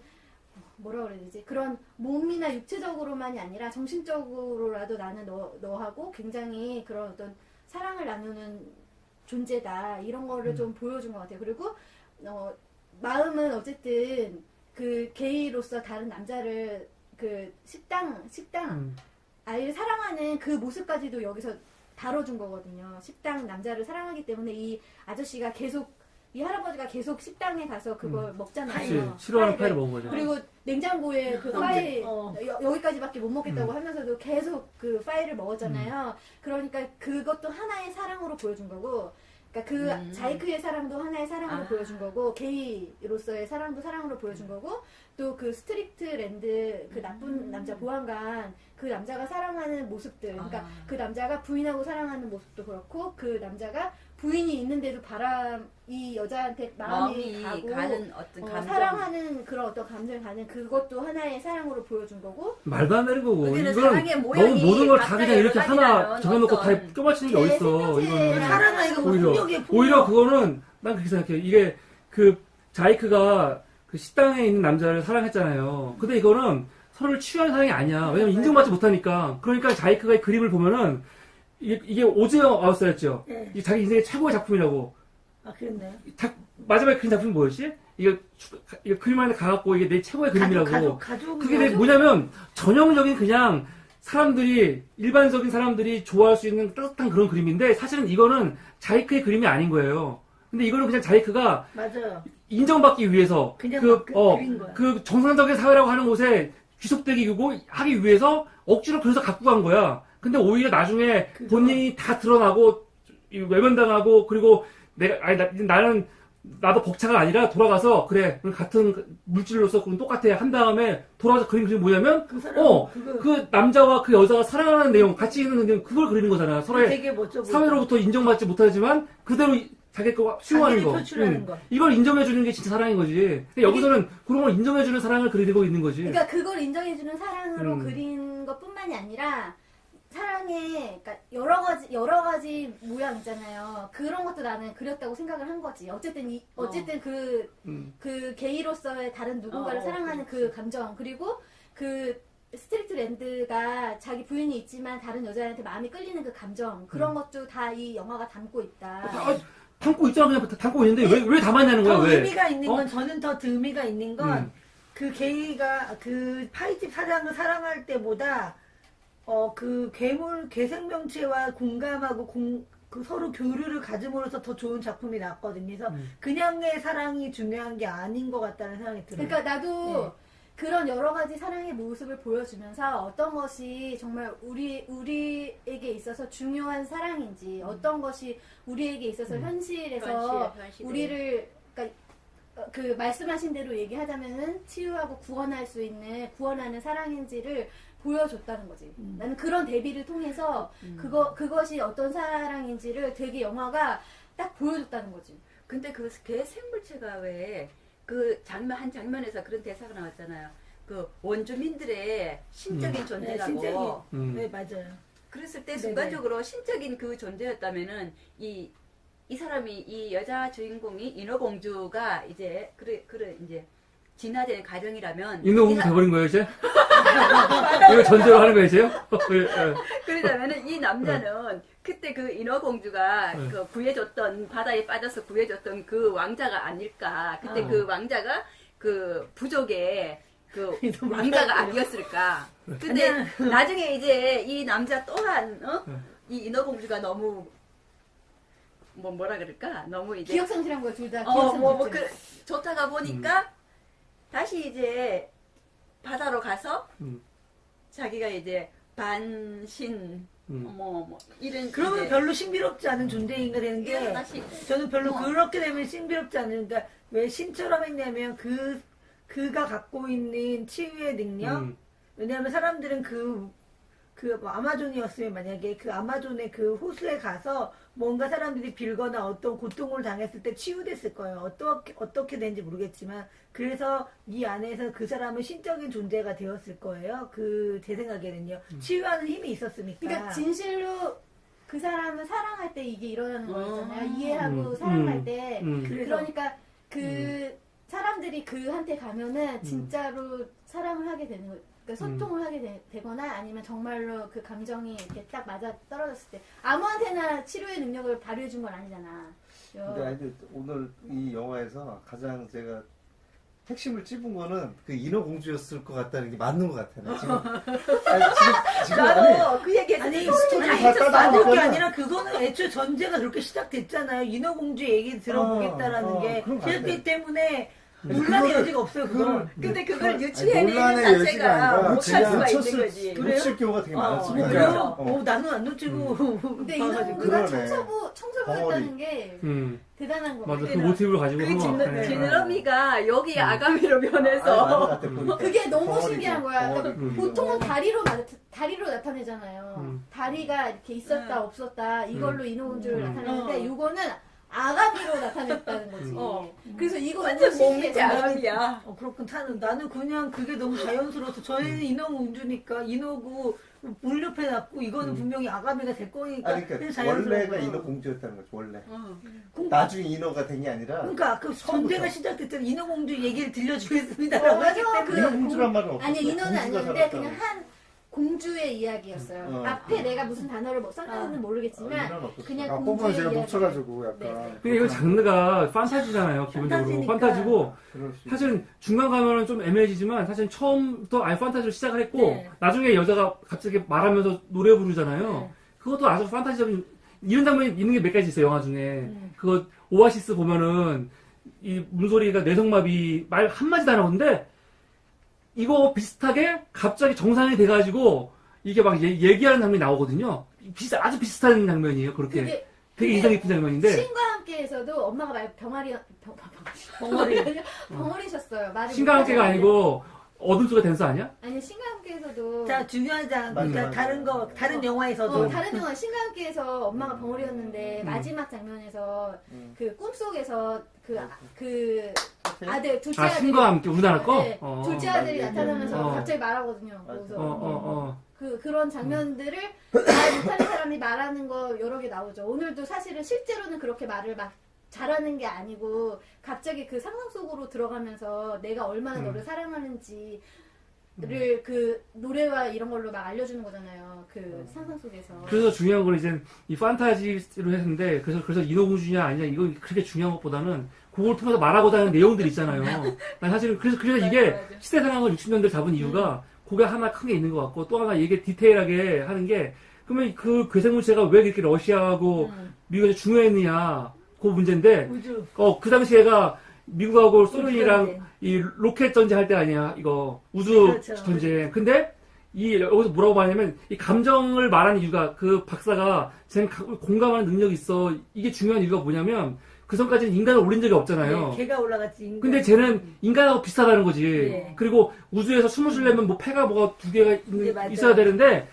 뭐라 그래야 되지? 그런 몸이나 육체적으로만이 아니라 정신적으로라도 나는 너하고 굉장히 그런 어떤 사랑을 나누는 존재다. 이런 거를 좀 보여준 것 같아요. 그리고 마음은 어쨌든 그 게이로서 다른 남자를 그 식당 아이를 사랑하는 그 모습까지도 여기서 다뤄준 거거든요. 식당 남자를 사랑하기 때문에 이 아저씨가 이 할아버지가 계속 식당에 가서 그걸 먹잖아요. 싫어하는 파이를 먹은 거죠. 그리고 냉장고에 그 파일 여기까지밖에 못 먹겠다고 하면서도 계속 그 파일을 먹었잖아요. 그러니까 그것도 하나의 사랑으로 보여준 거고, 그러니까 그 자이크의 사랑도 하나의 사랑으로 보여준 거고, 게이로서의 사랑도 사랑으로 보여준 거고, 또 그 스트리트 랜드 그 나쁜 남자 보안관 그 남자가 사랑하는 모습들, 그러니까 그 남자가 부인하고 사랑하는 모습도 그렇고, 그 남자가 부인이 있는데도 이 여자한테 마음이 가고 가는 어떤 감정. 사랑하는 그런 어떤 감정이 가는 그것도 하나의 사랑으로 보여준 거고. 말도 안 되는 거고. 여기는 이건 사랑의 너무 모양이 모든 걸 다 각자의 그냥 이렇게 여러 하나 가지라면 정해놓고 다 어떤 껴맞추는 게 어딨어. 이거는. 사랑아 이거 오히려 폭력이야, 폭력. 오히려 그거는 난 그렇게 생각해요. 이게 그 자이크가 그 식당에 있는 남자를 사랑했잖아요. 근데 이거는 서로를 취하는 사랑이 아니야. 왜냐면 인정받지 못하니까. 그러니까 자이크가 이 그림을 보면은 이게 오즈영 아웃사였죠. 네. 이게 자기 인생의 최고의 작품이라고. 아 그랬나요? 마지막에 그린 작품이 뭐였지? 이거 그림 안에 가갖고 이게 내 최고의 그림이라고. 가족 그게 뭐냐면 전형적인 그냥 사람들이 일반적인 사람들이 좋아할 수 있는 따뜻한 그런 그림인데 사실은 이거는 자이크의 그림이 아닌 거예요. 근데 이거는 그냥 자이크가 맞아요. 인정받기 위해서 그냥 그린 거야. 그 정상적인 사회라고 하는 곳에 귀속되기 하기 위해서 억지로 그래서 갖고 간 거야. 근데 오히려 나중에 본인이 다 드러나고 외면당하고 그리고 나는 나도 벅차가 아니라 돌아가서 그래 같은 물질로서 그럼 똑같아 한 다음에 돌아가서 그린 그림이 뭐냐면 그 사람 그거 그 남자와 그 여자가 사랑하는 내용 같이 있는 내용 그걸 그리는 거잖아. 서로의 되게 멋져 보여. 사회로부터 인정받지 못하지만 그대로 자기 거 수용하는 자기를 거. 표출하는 거. 이걸 인정해주는 게 진짜 사랑인 거지. 근데 여기서는 그런 걸 인정해주는 사랑을 그리고 있는 거지. 그러니까 그걸 인정해주는 사랑으로 음. 그린 것뿐만이 아니라 사랑의 그러니까 여러 가지 모양 있잖아요. 그런 것도 나는 그렸다고 생각을 한 거지. 어쨌든 그 게이로서의 다른 누군가를 사랑하는 그 감정 그리고 그 스트리트 랜드가 자기 부인이 있지만 다른 여자한테 마음이 끌리는 그 감정 그런 것도 다 이 영화가 담고 있다. 담고 있잖아. 그냥 담고 있는데 왜 담았냐는 거야. 더 왜? 의미가 있는 건 어? 저는 더 의미가 있는 건 그 음. 게이가 그 파이집 사장을 사랑할 때보다 그 괴 생명체와 공감하고 그 서로 교류를 가짐으로써 더 좋은 작품이 나왔거든요. 그래서 그냥의 사랑이 중요한 게 아닌 것 같다는 생각이 들어요. 그러니까 나도 네. 그런 여러 가지 사랑의 모습을 보여주면서 어떤 것이 정말 우리에게 있어서 중요한 사랑인지 어떤 것이 우리에게 있어서 현실에서 현실에. 우리를 그러니까 그 말씀하신 대로 얘기하자면은 치유하고 구원하는 사랑인지를 보여줬다는 거지. 나는 그런 대비를 통해서 그것이 어떤 사랑인지를 되게 영화가 딱 보여줬다는 거지. 근데 그 개 생물체가 왜 그 한 장면에서 그런 대사가 나왔잖아요. 그 원주민들의 신적인 존재라고. 네, 맞아요. 그랬을 때 네네. 순간적으로 신적인 그 존재였다면은 이 사람이 이 여자 주인공이 인어공주가 이제 그래 이제 진화된 가정이라면 인어공주 돼버린 거예요 이제? 이거 전제로 하는 거예요 이제요? 그러자면은 이 남자는 그때 그 인어공주가 네. 그 구해줬던 바다에 빠져서 구해줬던 그 왕자가 아닐까? 그때 그 왕자가 그 부족의 그 왕자가 아니었을까? 근데 나중에 이제 이 남자 또한 이 인어공주가 너무 뭐라 그럴까? 너무 이제 기억상실한 거야 둘 다. 좋다가 보니까 다시 이제 바다로 가서 자기가 이제 반신 이런 그러면 이제 별로 신비롭지 않은 존재인가 되는 게 다시 저는 별로 그렇게 되면 신비롭지 않은 그러니까 왜 신처럼 했냐면 그가 갖고 있는 치유의 능력 왜냐하면 사람들은 뭐 아마존이었으면 만약에 그 아마존의 그 호수에 가서 뭔가 사람들이 빌거나 어떤 고통을 당했을 때 치유됐을 거예요. 어떻게 된지 모르겠지만 그래서 이 안에서 그 사람은 신적인 존재가 되었을 거예요. 제 생각에는요. 치유하는 힘이 있었으니까. 그러니까 진실로 그 사람을 사랑할 때 이게 일어나는 거잖아요. 이해하고 사랑할 때. 그러니까 그 사람들이 그한테 가면은 진짜로 사랑을 하게 되는 거예요. 그러니까 소통을 하게 되거나 아니면 정말로 그 감정이 이렇게 딱 맞아 떨어졌을 때 아무한테나 치료의 능력을 발휘해 준 건 아니잖아. 근데 아니, 오늘 이 영화에서 가장 제가 핵심을 찝은 거는 그 인어공주였을 것 같다는 게 맞는 것 같아. 나 지금 나도 그 얘기 아니, 다 맞을 게 거잖아. 아니라 그거는 애초에 전제가 그렇게 시작됐잖아요. 인어공주 얘기 들어보겠다라는 게 그런 거 같아. 시작됐기 때문에 논란의 여지가 없어요. 그거는. 근데 그걸 아니, 유추해내는 논란의 여지가 자체가 아니라 못할 지금 수가 있는 놓쳤을 거지. 놓칠 경우가 되게 많았어. 그래요? 그래요? 나는 안 놓치고. 근데 봐가지고. 인어공주가 그러네. 청소부 했다는 게 대단한 거 맞아. 같아. 그 모티브를 가지고 그 한 거 같아. 지느러미가 여기 아가미로 맞는 변해서 것 같아, 보니까. 그게 너무 덩어리고, 신기한 거야. 그러니까 덩어리고. 보통은 다리로 나타내잖아요. 다리가 이렇게 있었다 없었다 이걸로 인어공주를 나타내는데 이거는 아가미로 나타냈다는 거지. 그래서 이거 완전 너무 몸이 신기해. 아가미야. 그렇군. 나는 그냥 그게 너무 자연스러워서 저희는 인어공주니까 인어고 물 옆에 놨고 이거는 분명히 아가미가 될 거니까 아니, 그냥 그러니까 자연스러운 원래가 거야. 인어공주였다는 거지, 원래. 그럼- 나중에 인어가 된 게 아니라. 그러니까 그 처음부터. 전제가 시작됐잖아. 인어공주 얘기를 들려주겠습니다라고 했기 맞아. 때문에 인어공주란 말은 없어. 아니 인어는 아니었는데 그냥 한 공주의 이야기였어요. 앞에 내가 무슨 단어를 썼는지는 모르겠지만 그냥 앞부분은 공주의 제가 이야기. 놓쳐가지고 약간. 네. 근데 이거 장르가 판타지잖아요. 기본적으로 판타지니까. 판타지고 그럴 수 있어. 사실 중간 가면은 좀 애매해지지만 사실 처음부터 아예 판타지로 시작을 했고 네. 나중에 여자가 갑자기 말하면서 노래 부르잖아요. 그것도 아주 판타지적인 이런 장면이 있는 게 몇 가지 있어요. 영화 중에 그거 오아시스 보면은 이 문소리가 뇌성마비 말 한마디도 안 하는데 이거 비슷하게 갑자기 정상이 돼가지고 이게 막 얘기하는 장면이 나오거든요. 아주 비슷한 장면이에요. 그렇게 그게 되게 인상 깊은 장면인데 신과 함께에서도 엄마가 말 벙어리. 벙어리셨어요. 말을 신과 함께가 못하잖아요. 아니고 어둠 속의 댄서 아니야? 아니 신과 함께에서도 자, 중요하지 않으니까 맞아. 다른 영화에서도. 다른 영화 신과 함께에서 엄마가 벙어리였는데 마지막 장면에서 그 꿈속에서 그 아들 둘째 아들이 신과 함께 우리나라 거? 네, 둘째 아들이 나타나면서 어. 갑자기 말하거든요. 맞아. 그래서 그런 장면들을 말 못하는 사람이 말하는 거 여러 개 나오죠. 오늘도 사실은 실제로는 그렇게 말을 막 잘하는 게 아니고 갑자기 그 상상 속으로 들어가면서 내가 얼마나 너를 사랑하는지를 그 노래와 이런 걸로 막 알려주는 거잖아요. 그 상상 속에서. 그래서 중요한 건 이제 이 판타지로 했는데 그래서 인어공주냐 아니냐 이건 그렇게 중요한 것보다는 그걸 통해서 말하고자 하는 내용들이 있잖아요. 난 사실은 그래서 이게 맞아. 시대 상황을 60년대 잡은 이유가 그게 하나 큰 게 있는 것 같고 또 하나 이게 디테일하게 하는 게 그러면 그 괴생물체가 왜 그렇게 러시아하고 미국에 중요했느냐 그 문제인데 우주. 그 당시에가 미국하고 소련이랑 전쟁. 이 로켓 전쟁 할 때 아니야 이거 우주 그렇죠. 전쟁 근데 여기서 뭐라고 말하냐면 이 감정을 말하는 이유가 그 박사가 쟤는 공감하는 능력이 있어 이게 중요한 이유가 뭐냐면 그 전까지는 인간을 올린 적이 없잖아요. 네, 걔가 올라갔지. 인간. 근데 쟤는 인간하고 비슷하다는 거지. 네. 그리고 우주에서 숨을 쉬려면 뭐 폐가 뭐가 두 개가 네, 맞아요. 있어야 되는데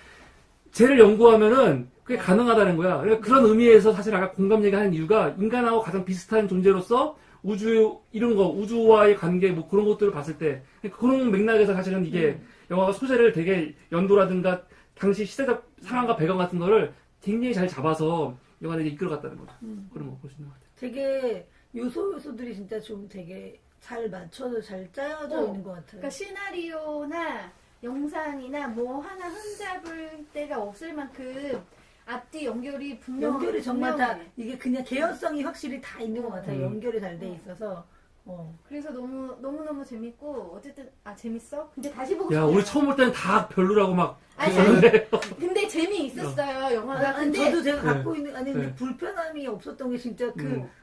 쟤를 연구하면은 그게 가능하다는 거야. 그러니까 그런 의미에서 사실 아까 공감 얘기하는 이유가 인간하고 가장 비슷한 존재로서 우주 이런 거 우주와의 관계 뭐 그런 것들을 봤을 때 그런 맥락에서 사실은 이게 영화가 소재를 되게 연도라든가 당시 시대적 상황과 배경 같은 거를 굉장히 잘 잡아서 영화를 이끌어갔다는 거죠. 그런 거 볼 수 있는 것 같아요. 되게 요소들이 진짜 좀 되게 잘 맞춰서 잘 짜여져 있는 것 같아요. 그러니까 시나리오나 영상이나 뭐 하나 흠잡을 데가 없을 만큼 앞뒤 연결이 연결이 정말 다 분명해. 이게 그냥 개연성이 확실히 다 있는 것 같아요. 연결이 잘 돼 있어서. 그래서 너무 재밌고 어쨌든 재밌어? 근데 다시 보고 야, 싶어요. 우리 처음 볼 때는 다 별로라고 막 아니, 그러는데 근데 재미있었어요 영화가. 아니, 근데 저도 제가 네. 갖고 있는 근데 네. 불편함이 없었던 게 진짜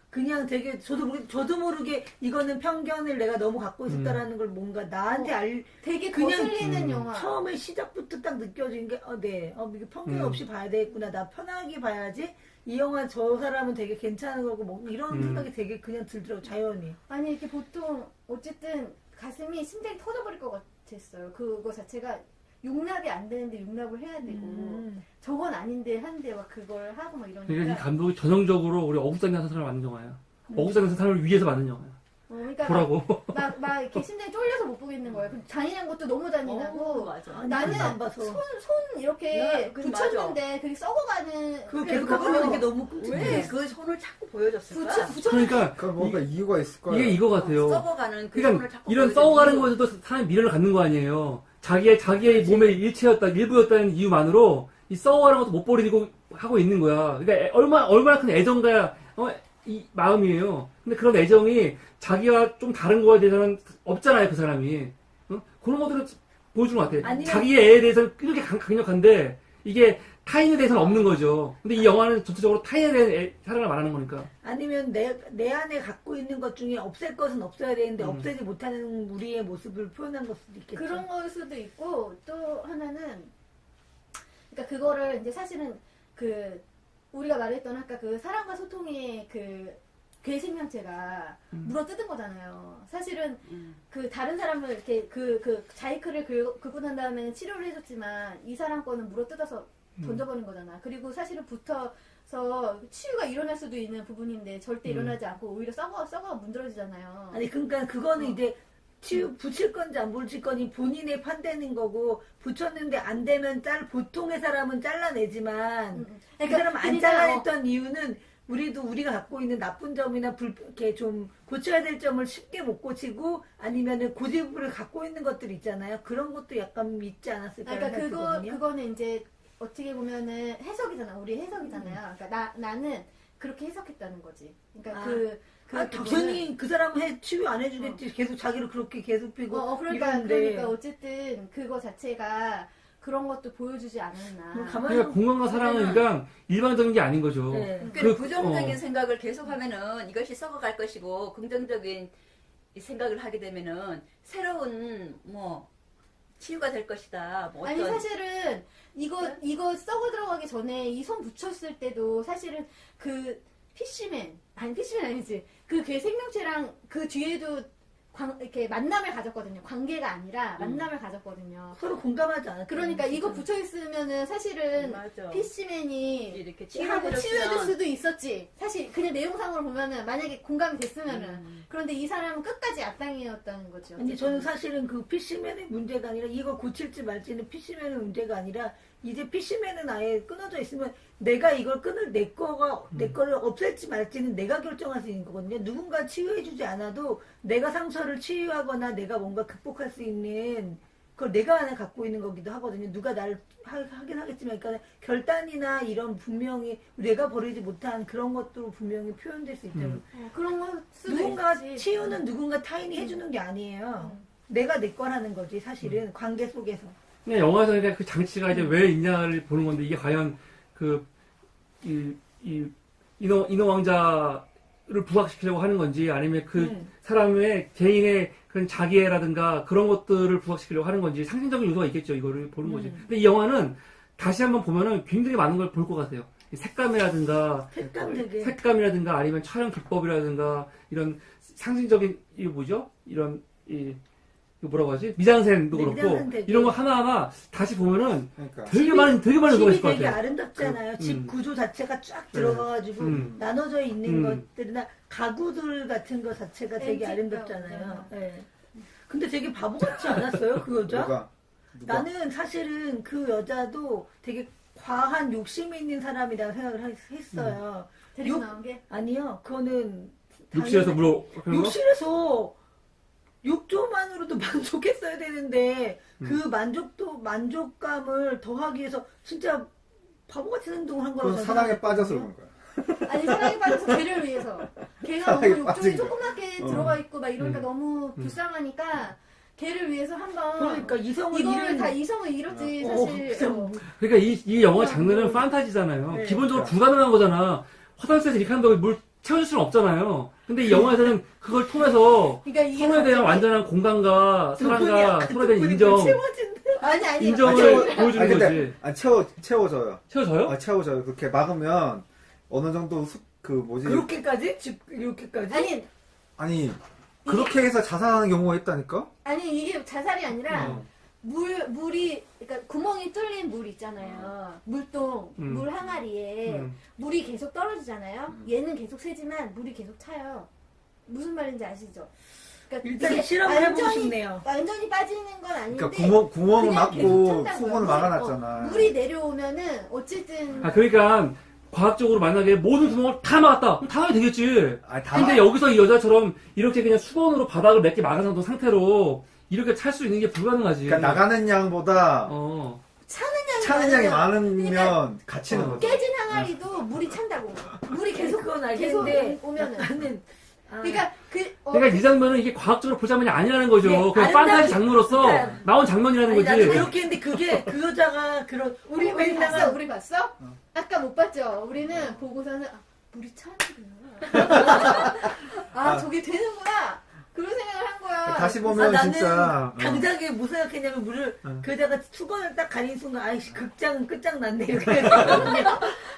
그냥 되게 저도 모르게 이거는 편견을 내가 너무 갖고 있었다라는 걸 뭔가 나한테 되게 그냥, 거슬리는 영화. 처음에 시작부터 딱 느껴진 게 이게 편견 없이 봐야 되겠구나. 나 편하게 봐야지. 이 영화 저 사람은 되게 괜찮은 거고 뭐 이런 생각이 되게 그냥 들더라고 자연히. 아니 이렇게 보통 어쨌든 가슴이 심장이 터져버릴 것 같았어요. 그거 자체가 용납이 안 되는데 용납을 해야 되고 저건 아닌데 하는데 막 그걸 하고 막 그러니까 이 이러니까. 감독이 전형적으로 우리 어국장리 하는 사람을 만든 영화야. 어국장리 하는 사람을 위해서 만든 영화야. 그러니까 보라고. 막 이렇게 심장이 쫄려서 못 보겠는 거예요. 잔인한 것도 너무 잔인하고 맞아. 나는 안 봐서. 손 이렇게 야, 그건 붙였는데 그게 썩어가는 그거 계속 보는 게 너무 왜 그 손을 자꾸 보여줬을까? 그러니까 그러니까 뭔가 이유가 있을 거야. 이게 이거 같아요. 썩어가는 그 손을 그러니까 자꾸 이런 보여주는 썩어가는 이유. 거에서도 사람이 미련을 갖는 거 아니에요. 자기의 몸의 일부였다는 이유만으로 이 썩어가는 것도 못 버리고 하고 있는 거야. 그러니까 얼마나 큰 애정과 이 마음이에요. 근데 그런 애정이 자기와 좀 다른 거에 대해서는 없잖아요, 그 사람이. 그런 것들을 보여주는 것 같아. 아니면- 자기의 애에 대해서는 이렇게 강력한데 이게 타인에 대해서는 없는 거죠. 근데 이 영화는 전체적으로 타인에 대한 사랑을 말하는 거니까. 아니면 내 안에 갖고 있는 것 중에 없앨 것은 없어야 되는데 없애지 못하는 우리의 모습을 표현한 걸 수도 있겠죠. 그런 걸 수도 있고 또 하나는 그러니까 그거를 이제 사실은 그 우리가 말했던 아까 그 사랑과 소통의 그 괴생명체가 물어 뜯은 거잖아요. 사실은 그 다른 사람을 이렇게 그 자이크를 긁고 난 다음에는 치료를 해줬지만 이 사람 거는 물어 뜯어서 던져버린 거잖아. 그리고 사실은 붙어서 치유가 일어날 수도 있는 부분인데 절대 일어나지 않고 오히려 썩어 문드러지잖아요. 아니 그러니까 그거는 이제 붙일 건지 안 붙일 건지 본인의 판단인 거고 붙였는데 안 되면 보통의 사람은 잘라내지만 그 사람 안 잘라냈던 이유는 우리가 갖고 있는 나쁜 점이나 이렇게 좀 고쳐야 될 점을 쉽게 못 고치고 아니면은 고집을 갖고 있는 것들 있잖아요. 그런 것도 약간 믿지 않았을까 그러니까 생각이 그거는 이제 어떻게 보면은 해석이잖아. 우리 해석이잖아요. 그러니까 나는 그렇게 해석했다는 거지. 그러니까 당연히 그 사람은 치유 안 해주겠지. 계속 자기를 그렇게 괴롭히고 그러니까 어쨌든 그거 자체가 그런 것도 보여주지 않았나. 그러니까 공감과 사랑은 그러니까 일반적인 게 아닌 거죠. 네. 그 부정적인 생각을 계속하면은 이것이 썩어갈 것이고 긍정적인 생각을 하게 되면은 새로운 뭐 치유가 될 것이다. 뭐 아니 사실은 이거 썩어 들어가기 전에 이 손 붙였을 때도 사실은 그 피쉬맨 아니지. 그 생명체랑 그 뒤에도 이렇게 만남을 가졌거든요. 관계가 아니라 만남을 가졌거든요. 서로 공감하지 않았어요. 그러니까 이거 붙여 있으면은 사실은 맞아. 피쉬맨이 이렇게 하고 치유해줄 치유해줬으면 수도 있었지. 사실 그냥 내용상으로 보면은 만약에 공감이 됐으면은. 그런데 이 사람은 끝까지 악당이었다는 거죠. 아니 저는 사실은 그 피쉬맨의 문제가 아니라 이거 고칠지 말지는 피쉬맨의 문제가 아니라 이제 피쉬맨은 아예 끊어져 있으면 내가 이걸 끊을 내 거를 없앨지 말지는 내가 결정할 수 있는 거거든요. 누군가 치유해주지 않아도 내가 상처를 치유하거나 내가 뭔가 극복할 수 있는 그걸 내가 하나 갖고 있는 거기도 하거든요. 누가 나를 하긴 하겠지만, 그러니까 결단이나 이런 분명히 내가 버리지 못한 그런 것도 분명히 표현될 수 있죠. 그런 거 수도 누군가 있지. 치유는 누군가 타인이 해주는 게 아니에요. 내가 내 거라는 거지 사실은 관계 속에서. 그냥 영화에서 그냥 그 장치가 이제 왜 있냐를 보는 건데 이게 과연 인어 왕자를 부각시키려고 하는 건지 아니면 그 사람의 개인의 그런 자기애라든가 그런 것들을 부각시키려고 하는 건지 상징적인 요소가 있겠죠. 이거를 보는 거지. 근데 이 영화는 다시 한번 보면은 굉장히 많은 걸 볼 것 같아요. 이 색감이라든가 색감 되게. 색감이라든가 아니면 촬영 기법이라든가 이런 상징적인 이거 뭐죠? 이런 이거 뭐라고 하지? 미장센도 그렇고 미장센 되게. 이런 거 하나하나 다시 보면은 그러니까 되게 많은 요소가 집이 있을 것 되게 같아요. 아름답잖아요. 집 구조 자체가 쫙 들어가가지고 나눠져 있는 것들이나 가구들 같은 거 자체가 되게 앤틱 아름답잖아요. 네. 근데 되게 바보 같지 않았어요, 그 여자? 누가? 나는 사실은 그 여자도 되게 과한 욕심이 있는 사람이라고 생각을 했어요. 데리고 나온 게? 아니요, 그거는 욕실에서 물어 그런 거? 욕실에서 욕조만으로도 만족했어야 되는데 그 만족감을 더하기 위해서 진짜 바보같은 행동을 한 거라고 그건 사랑에 빠져서 그런 거야. 아니 사랑에 빠져서 걔를 위해서 걔가 너무 사랑에 욕조에 빠진 거야. 조그맣게 들어가 있고 막 이러니까 너무 불쌍하니까 걔를 위해서 한번 그러니까 이성을 이거를 잃은 다 이성을 잃었지 사실. 그러니까 이 영화 장르는 판타지잖아요. 네. 기본적으로 불가능한 거잖아. 화장실에서 이렇게 한다고 뭘 채워줄 수는 없잖아요. 근데 이 영화에서는 그걸 통해서 그러니까 이게 서로에 대한 갑자기- 완전한 공감과 사랑과 서로에 대한 인정, 아니 인정을 보여주는 근데 거지. 채워져요. 채워져요? 채워져요. 그렇게 막으면 어느 정도 그렇게까지? 집 이렇게까지? 아니 그렇게 해서 자살하는 경우가 있다니까? 아니 이게 자살이 아니라 물이 그러니까 구멍이 뚫린 물 있잖아요. 물동 물 항아리에 물이 계속 떨어지잖아요. 얘는 계속 새지만 물이 계속 차요. 무슨 말인지 아시죠? 그러니까 일단 이게 실험을 해보고 싶네요. 완전히 빠지는 건 아닌데 그러니까 구멍을 그냥 막고 계속 찬다는 수건을 거야. 막아놨잖아. 물이 내려오면은 어쨌든 그러니까 과학적으로 만약에 모든 구멍을 다 막았다. 그럼 당연히 되겠지. 아니, 다 근데 여기서 이 여자처럼 이렇게 그냥 수건으로 바닥을 몇 개 막아놓은 상태로 이렇게 찰 수 있는 게 불가능하지. 그러니까 나가는 양보다 차는 양이 많으면 갇히는 거죠. 깨진 항아리도 물이 찬다고. 물이 계속 그건 계속 알겠는데 오면은. 나는 그러니까 그러니까 이 장면은 이게 과학적으로 볼 장면이 아니라는 거죠. 네, 그냥 아름다운- 판타지 장르로서 그러니까 나온 장면이라는 아니, 나도 거지. 그렇게 했는데 그게 그 여자가 그런 우리 맨날 봤어? 우리 봤어? 아까 못 봤죠? 우리는 보고서는 물이 차는구나. 저게 되는구나. 그런 생각을 한 거야. 다시 보면 나는 진짜 당장에 뭐 생각했냐면 물을 그 여자가 수건을 딱 가린 순간 아이씨 극장은 끝장났네 이렇게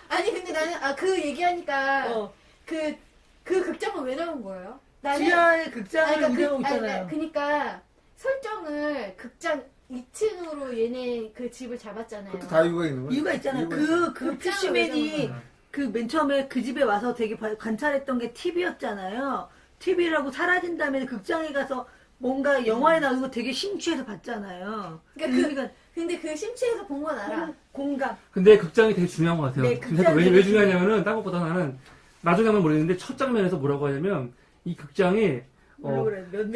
아니 근데 나는 그 얘기하니까 그 극장은 왜 나온 거예요? 나는 지하에 극장을 운영하고 있잖아요. 그러니까 설정을 극장 2층으로 얘네 그 집을 잡았잖아요. 그것도 다 이유가 있는 거야. 이유가 있잖아요. 그 피쉬맨이 그 맨 처음에 그 집에 와서 되게 관찰했던 게 TV였잖아요. TV라고 사라진 다음에 극장에 가서 뭔가 영화에 나오는 거 되게 심취해서 봤잖아요. 그러니까 근데 그 심취해서 본 건 알아. 공감. 근데 극장이 되게 중요한 것 같아요. 네, 근데 극장이 왜 되게 중요하냐면은 딴 것보다 나는 나중에 한번 모르겠는데 첫 장면에서 뭐라고 하냐면 이 극장이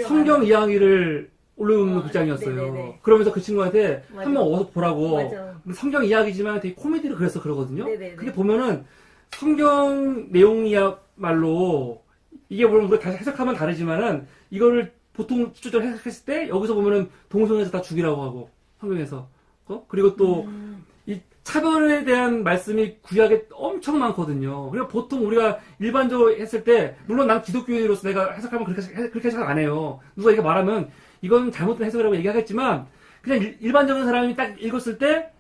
성경 이야기를 올려놓는 극장이었어요. 네네네. 그러면서 그 친구한테 맞아. 한번 어서 보라고. 맞아. 근데 성경 이야기지만 되게 코미디로 그래서 그러거든요. 네네네. 그게 보면은 성경 내용이야말로 이게 물론 우리가 다시 해석하면 다르지만은 이거를 보통 추적을 해석했을 때 여기서 보면은 동성애자 다 죽이라고 하고 성경에서 그리고 또 이 차별에 대한 말씀이 구약에 엄청 많거든요. 그리고 보통 우리가 일반적으로 했을 때 물론 난 기독교인으로서 내가 해석하면 그렇게 해석 안 해요. 누가 이렇게 말하면 이건 잘못된 해석이라고 얘기하겠지만 그냥 일반적인 사람이 딱 읽었을 때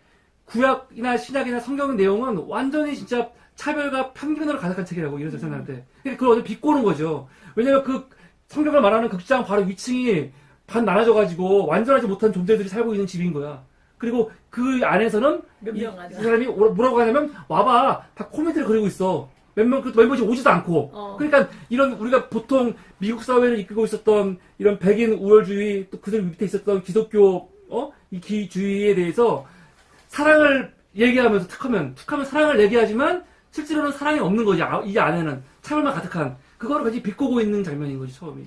구약이나 신약이나 성경 내용은 완전히 진짜 차별과 편견으로 가득한 책이라고 이런 저자한테. 그러니까 그걸 어디 비꼬는 거죠. 왜냐면 그 성경을 말하는 극장 바로 위층이 반 나눠져가지고 완전하지 못한 존재들이 살고 있는 집인 거야. 그리고 그 안에서는 몇 이 명 하나. 사람이 뭐라고 하냐면 와봐 다 코미디를 그리고 있어. 몇 멤버씩 오지도 않고. 그러니까 이런 우리가 보통 미국 사회를 이끌고 있었던 이런 백인 우월주의 또 그들 밑에 있었던 기독교 이 기주의에 대해서 사랑을 얘기하면서 툭하면 사랑을 얘기하지만 실제로는 사랑이 없는 거지. 이 안에는 차별만 가득한 그거를 같이 비꼬고 있는 장면인 거지 처음이.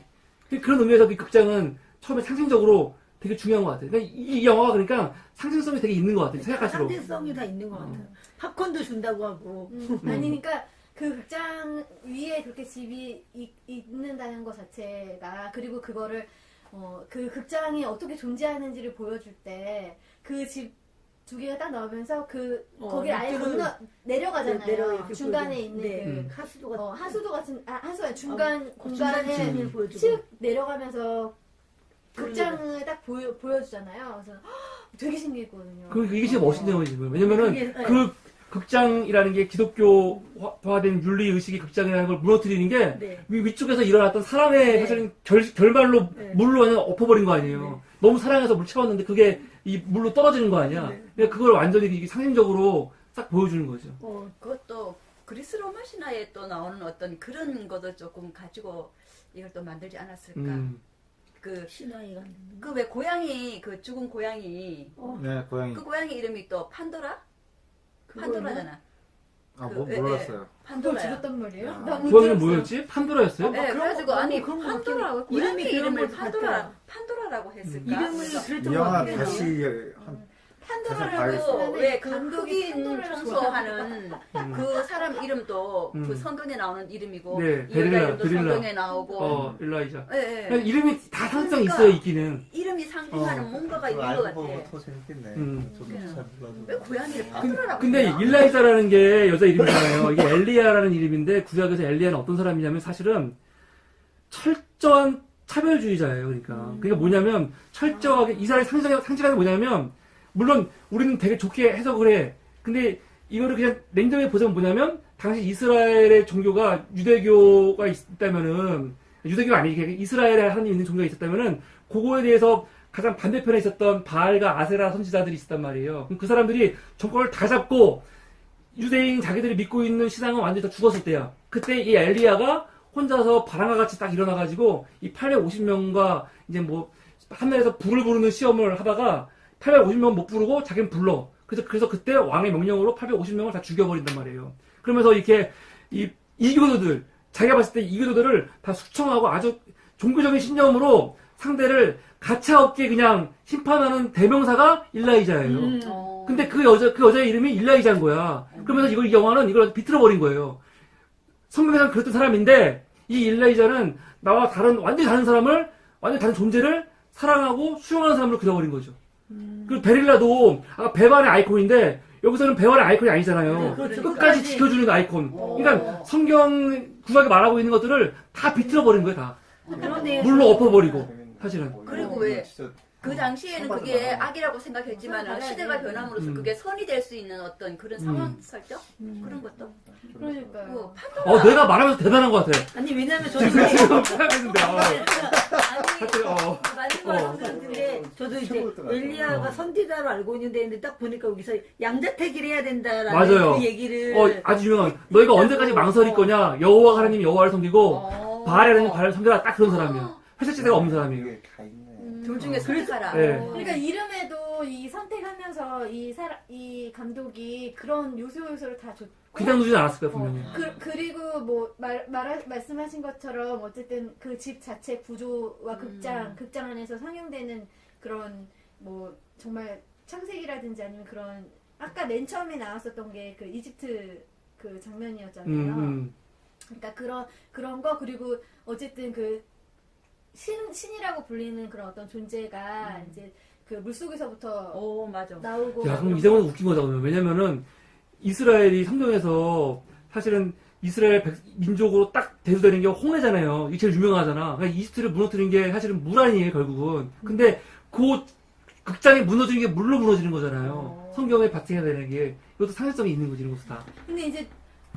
그런 의미에서 이 극장은 처음에 상징적으로 되게 중요한 것 같아요. 그러니까 이 영화가 그러니까 상징성이 되게 있는 것 같아요. 생각할수록. 상대성이 다 있는 것 같아요. 팝콘도 준다고 하고. 아니, 그러니까 그 극장 위에 그렇게 집이 있는다는 것 자체가 그리고 그거를 그 극장이 어떻게 존재하는지를 보여줄 때 그 집 두 개가 딱 나오면서 거기 아예 건너 내려가잖아요. 내려 중간에 있는 네. 그 하수도가 하수도 같은 하수가 중간 중간 공간에 층을 보여주고. 쭉 내려가면서 극장을 딱 보여주잖아요. 그래서 되게 신기했거든요. 이게 진짜 멋있는 거지. 왜냐면은 그게, 네. 그 극장이라는 게 기독교화된 윤리 의식이 극장이라는 걸 무너뜨리는 게 네. 위쪽에서 일어났던 사랑의 네. 사실은 결말로 네. 물로 그냥 엎어버린 거 아니에요. 네. 너무 사랑해서 물 채웠는데 그게 이 물로 떨어지는 거 아니야. 네. 그러니까 그걸 완전히 이게 상징적으로 싹 보여주는 거죠. 그것도 그리스 로마 신화에 또 나오는 어떤 그런 것도 조금 가지고 이걸 또 만들지 않았을까. 그 신화에 가는. 왜 고양이 그 죽은 고양이 네, 고양이. 그 고양이 이름이 또 판도라잖아. 몰랐어요. 그걸 판도라야. 죽었단 말이에요? 아. 나 고양이는 뭐였지? 판도라였어요? 네, 그래가지고 아니 그런 거 판도라고 같긴 해. 고양이 이름이 이름을 그런 것 같아요. 판도라라고 했을까? 이름을 그래서 그랬던 이 것 영화 같아요. 다시 한 판도라라고 왜 그 감독이 흑인 판도라를 청소하는 그 사람 이름도 그 성경에 나오는 이름이고 네, 이 여자 이름도 베릴라. 성경에 나오고 일라이자. 예, 예. 그러니까 이름이 다 상성 그러니까 있어요, 있기는. 이름이 상징하는 뭔가가 있는 것 알고 같아. 보면 더 재밌겠네. 저도 잘 몰라도. 왜 고양이를 판도라라고 근데 해요? 일라이자라는 게 여자 이름이잖아요. 이게 엘리야라는 이름인데 구약에서 엘리야는 어떤 사람이냐면 사실은 철저한 차별주의자예요. 그러니까 뭐냐면 철저하게 이스라엘 상징하는 게 뭐냐면 물론 우리는 되게 좋게 해석을 해. 근데 이거를 그냥 냉정히 보자면 뭐냐면 당시 이스라엘의 종교가 유대교가 있다면은 유대교가 아니게 이스라엘에 하나님 있는 종교가 있었다면은 그거에 대해서 가장 반대편에 있었던 바알과 아세라 선지자들이 있었단 말이에요. 그럼 그 사람들이 정권을 다 잡고 유대인 자기들이 믿고 있는 신앙은 완전히 다 죽었을 때야. 그때 이 엘리야가 혼자서 바람과 같이 딱 일어나가지고 이 850명과 이제 뭐 하늘에서 불을 부르는 시험을 하다가 850명 못 부르고 자기는 불러. 그래서 그때 왕의 명령으로 850명을 다 죽여버린단 말이에요. 그러면서 이렇게 이 이교도들 자기가 봤을 때 이교도들을 다 숙청하고 아주 종교적인 신념으로 상대를 가차없게 그냥 심판하는 대명사가 일라이자예요. 근데 그 여자의 이름이 일라이자인 거야. 그러면서 이 영화는 이걸 비틀어버린 거예요. 성경에서는 그랬던 사람인데 이 일라이자는 나와 완전히 다른 사람을 완전히 다른 존재를 사랑하고 수용하는 사람으로 그려버린 거죠. 그리고 베릴라도 배반의 아이콘인데 여기서는 배반의 아이콘이 아니잖아요. 네, 그렇죠. 끝까지 지켜주는 아이콘. 그러니까 성경 구약에 말하고 있는 것들을 다 비틀어버린 거예요. 다 그러네. 물로 엎어버리고 사실은. 그리고 왜 진짜 그 당시에는 상받아 그게 나가네. 악이라고 생각했지만 시대가 변함으로써 그게 선이 될 수 있는 어떤 그런 상황 설정 그런 것도 그러니까요. 판도라 내가 말하면서 대단한 것 같아. 아니 왜냐면 저도 지금 생각했는데. 맞는 말 같은데 저도 이제 엘리야가 선지자로 알고 있는데 근데 딱 보니까 여기서 양자택일 해야 된다라는 맞아요. 그 얘기를 아주 유명한. 너희가 언제까지 망설일 거냐? 여호와 하나님이 여호와를 섬기고 바알이 하나님 바알을 섬겨라. 딱 그런 사람이야. 회색지대가 없는 사람이에요. 이게 다 있네. 둘 중에 선택하라. 네. 그러니까 이름에도 이 선택하면서 이 감독이 그런 요소를 다 줬고 그냥 두진 않았을 거야 분명히. 그리고 뭐 말씀하신 것처럼 어쨌든 그 집 자체 구조와 극장 안에서 상영되는 그런 뭐 정말 창세기라든지 아니면 그런 아까 맨 처음에 나왔었던 게 그 이집트 그 장면이었잖아요. 그러니까 그런 거 그리고 어쨌든 그 신이라고 불리는 그런 어떤 존재가 이제 그 물속에서부터 오 맞아. 나오고 야, 그럼 이 대목은 웃긴 거다, 그러면. 왜냐면은, 이스라엘이 성경에서 사실은 이스라엘 민족으로 딱 대두되는 게 홍해잖아요. 이게 제일 유명하잖아. 그러니까 이집트를 무너뜨린 게 사실은 물 아니에요, 결국은. 근데 그 극장이 무너지는 게 물로 무너지는 거잖아요. 성경에 바탕이 되는 게. 이것도 상징성이 있는 거지, 이런 것도 다. 근데 이제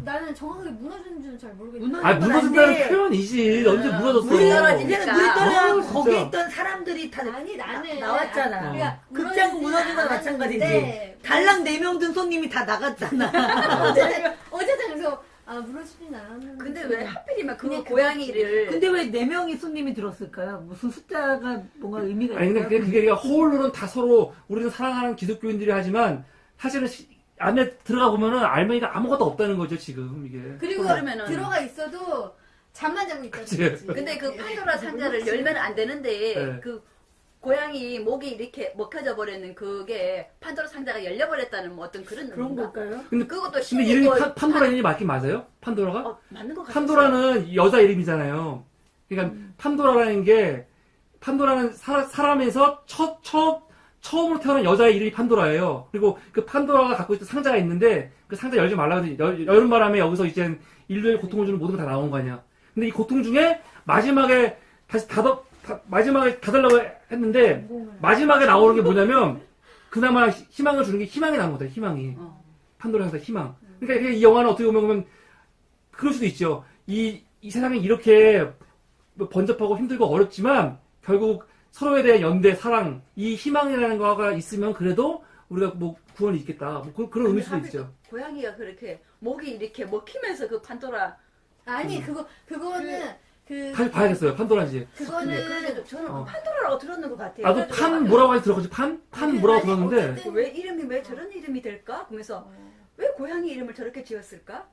나는 정확하게 무너지는지는 잘 모르겠는데. 아, 무너진다는 표현이지. 언제 무너졌어? 물이 떨어지니까. 이제는 물이 떨어져 진짜. 거기에 있던 사람들이 다 아니 나는 나왔잖아. 그러니까 극장 무너진 거나 무너지진 마찬가지지. 않았는데 달랑 4명 든 손님이 다 나갔잖아. 어쨌든 그래서 무너지진 않았는데. 근데 왜 하필이면 그 그냥 고양이를 근데 왜 4명이 손님이 들었을까요? 무슨 숫자가 뭔가 의미가 아니, 근데 있을까요? 그게 허울로는 다 서로 우리는 사랑하는 기독교인들이 하지만 사실은 안에 들어가 보면은 알맹이가 아무것도 없다는 거죠, 지금 이게. 그리고 그러면은- 들어가 있어도 잠만 자고 있다. 그치. 근데 그 판도라 상자를 열면 안 되는데 네. 그 고양이 목이 이렇게 먹혀져 버리는 그게 판도라 상자가 열려버렸다는 뭐 어떤 그런 그런 의미인가? 걸까요? 그것도 근데 신이 이름이 뭐 판도라 이름이 맞긴 맞아요? 판도라가? 맞는 것 같아요. 판도라는 여자 이름이잖아요. 그러니까 판도라라는 게 판도라는 사람에서 처음으로 태어난 여자의 이름이 판도라예요. 그리고 그 판도라가 갖고 있던 상자가 있는데 그 상자 열지 말라고 해서 여름바람에 여기서 이제 인류의 고통을 주는 모든 게 다 나온 거 아니야. 근데 이 고통 중에 마지막에 다시 마지막에 닫으려고 했는데 마지막에 나오는 게 뭐냐면 그나마 희망을 주는 게 희망이 나온 거다. 희망이. 판도라 상자 희망. 그러니까 이 영화는 어떻게 보면 그럴 수도 있죠. 이 세상이 이렇게 번잡하고 힘들고 어렵지만 결국 서로에 대한 연대, 사랑, 이 희망이라는 거가 있으면 그래도 우리가 뭐 구원이 있겠다. 뭐 그런 의미일 수도 있죠. 고양이가 그렇게 목이 이렇게 먹히면서 그 판도라 아니 그거는 다시 봐야겠어요. 판도라인지. 그거는 그래도 저는 어. 판도라라고 들었는 것 같아요. 나도 그래가지고 판 뭐라고 하지 들었거든. 판 뭐라고 아니, 들었는데 어쨌든 왜 이름이 왜 저런 이름이 될까? 그러면서 왜 고양이 이름을 저렇게 지었을까?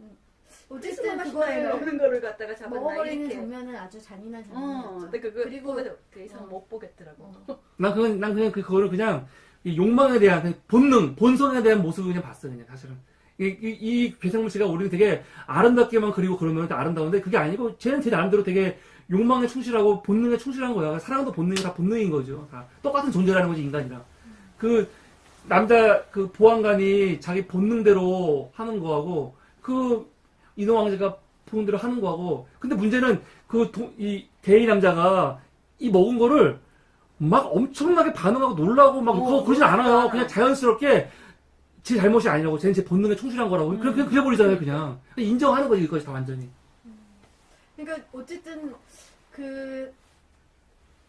어쨌든 크리스마스 그거를 타임에 없는 거를 갖다가 잡았나 먹어버리는 이렇게. 장면은 아주 잔인한 장면이었죠. 근데 그거 그리고 그 이상 어. 못 보겠더라고. 난 그냥 그거를 그냥 이 욕망에 대한 그냥 본능, 본성에 대한 모습을 그냥 봤어 그냥 사실은. 이 괴생물 씨가 우리는 되게 아름답게만 그리고 그러면 아름다운데 그게 아니고 쟤는 제 나름대로 되게 욕망에 충실하고 본능에 충실한 거야. 사랑도 본능이 다 본능인 거죠. 다 똑같은 존재라는 거지 인간이랑. 그 남자 그 보안관이 자기 본능대로 하는 거하고 그 인어 왕자가 본능대로 하는 거하고. 근데 문제는 이 게이 남자가 이 먹은 거를 막 엄청나게 반응하고 놀라고 막 그러진 않아요. 그냥 자연스럽게 제 잘못이 아니라고. 쟤는 제 본능에 충실한 거라고. 그냥 그래버리잖아요, 그냥. 인정하는 거지, 이것이 다 완전히. 그러니까 어쨌든 그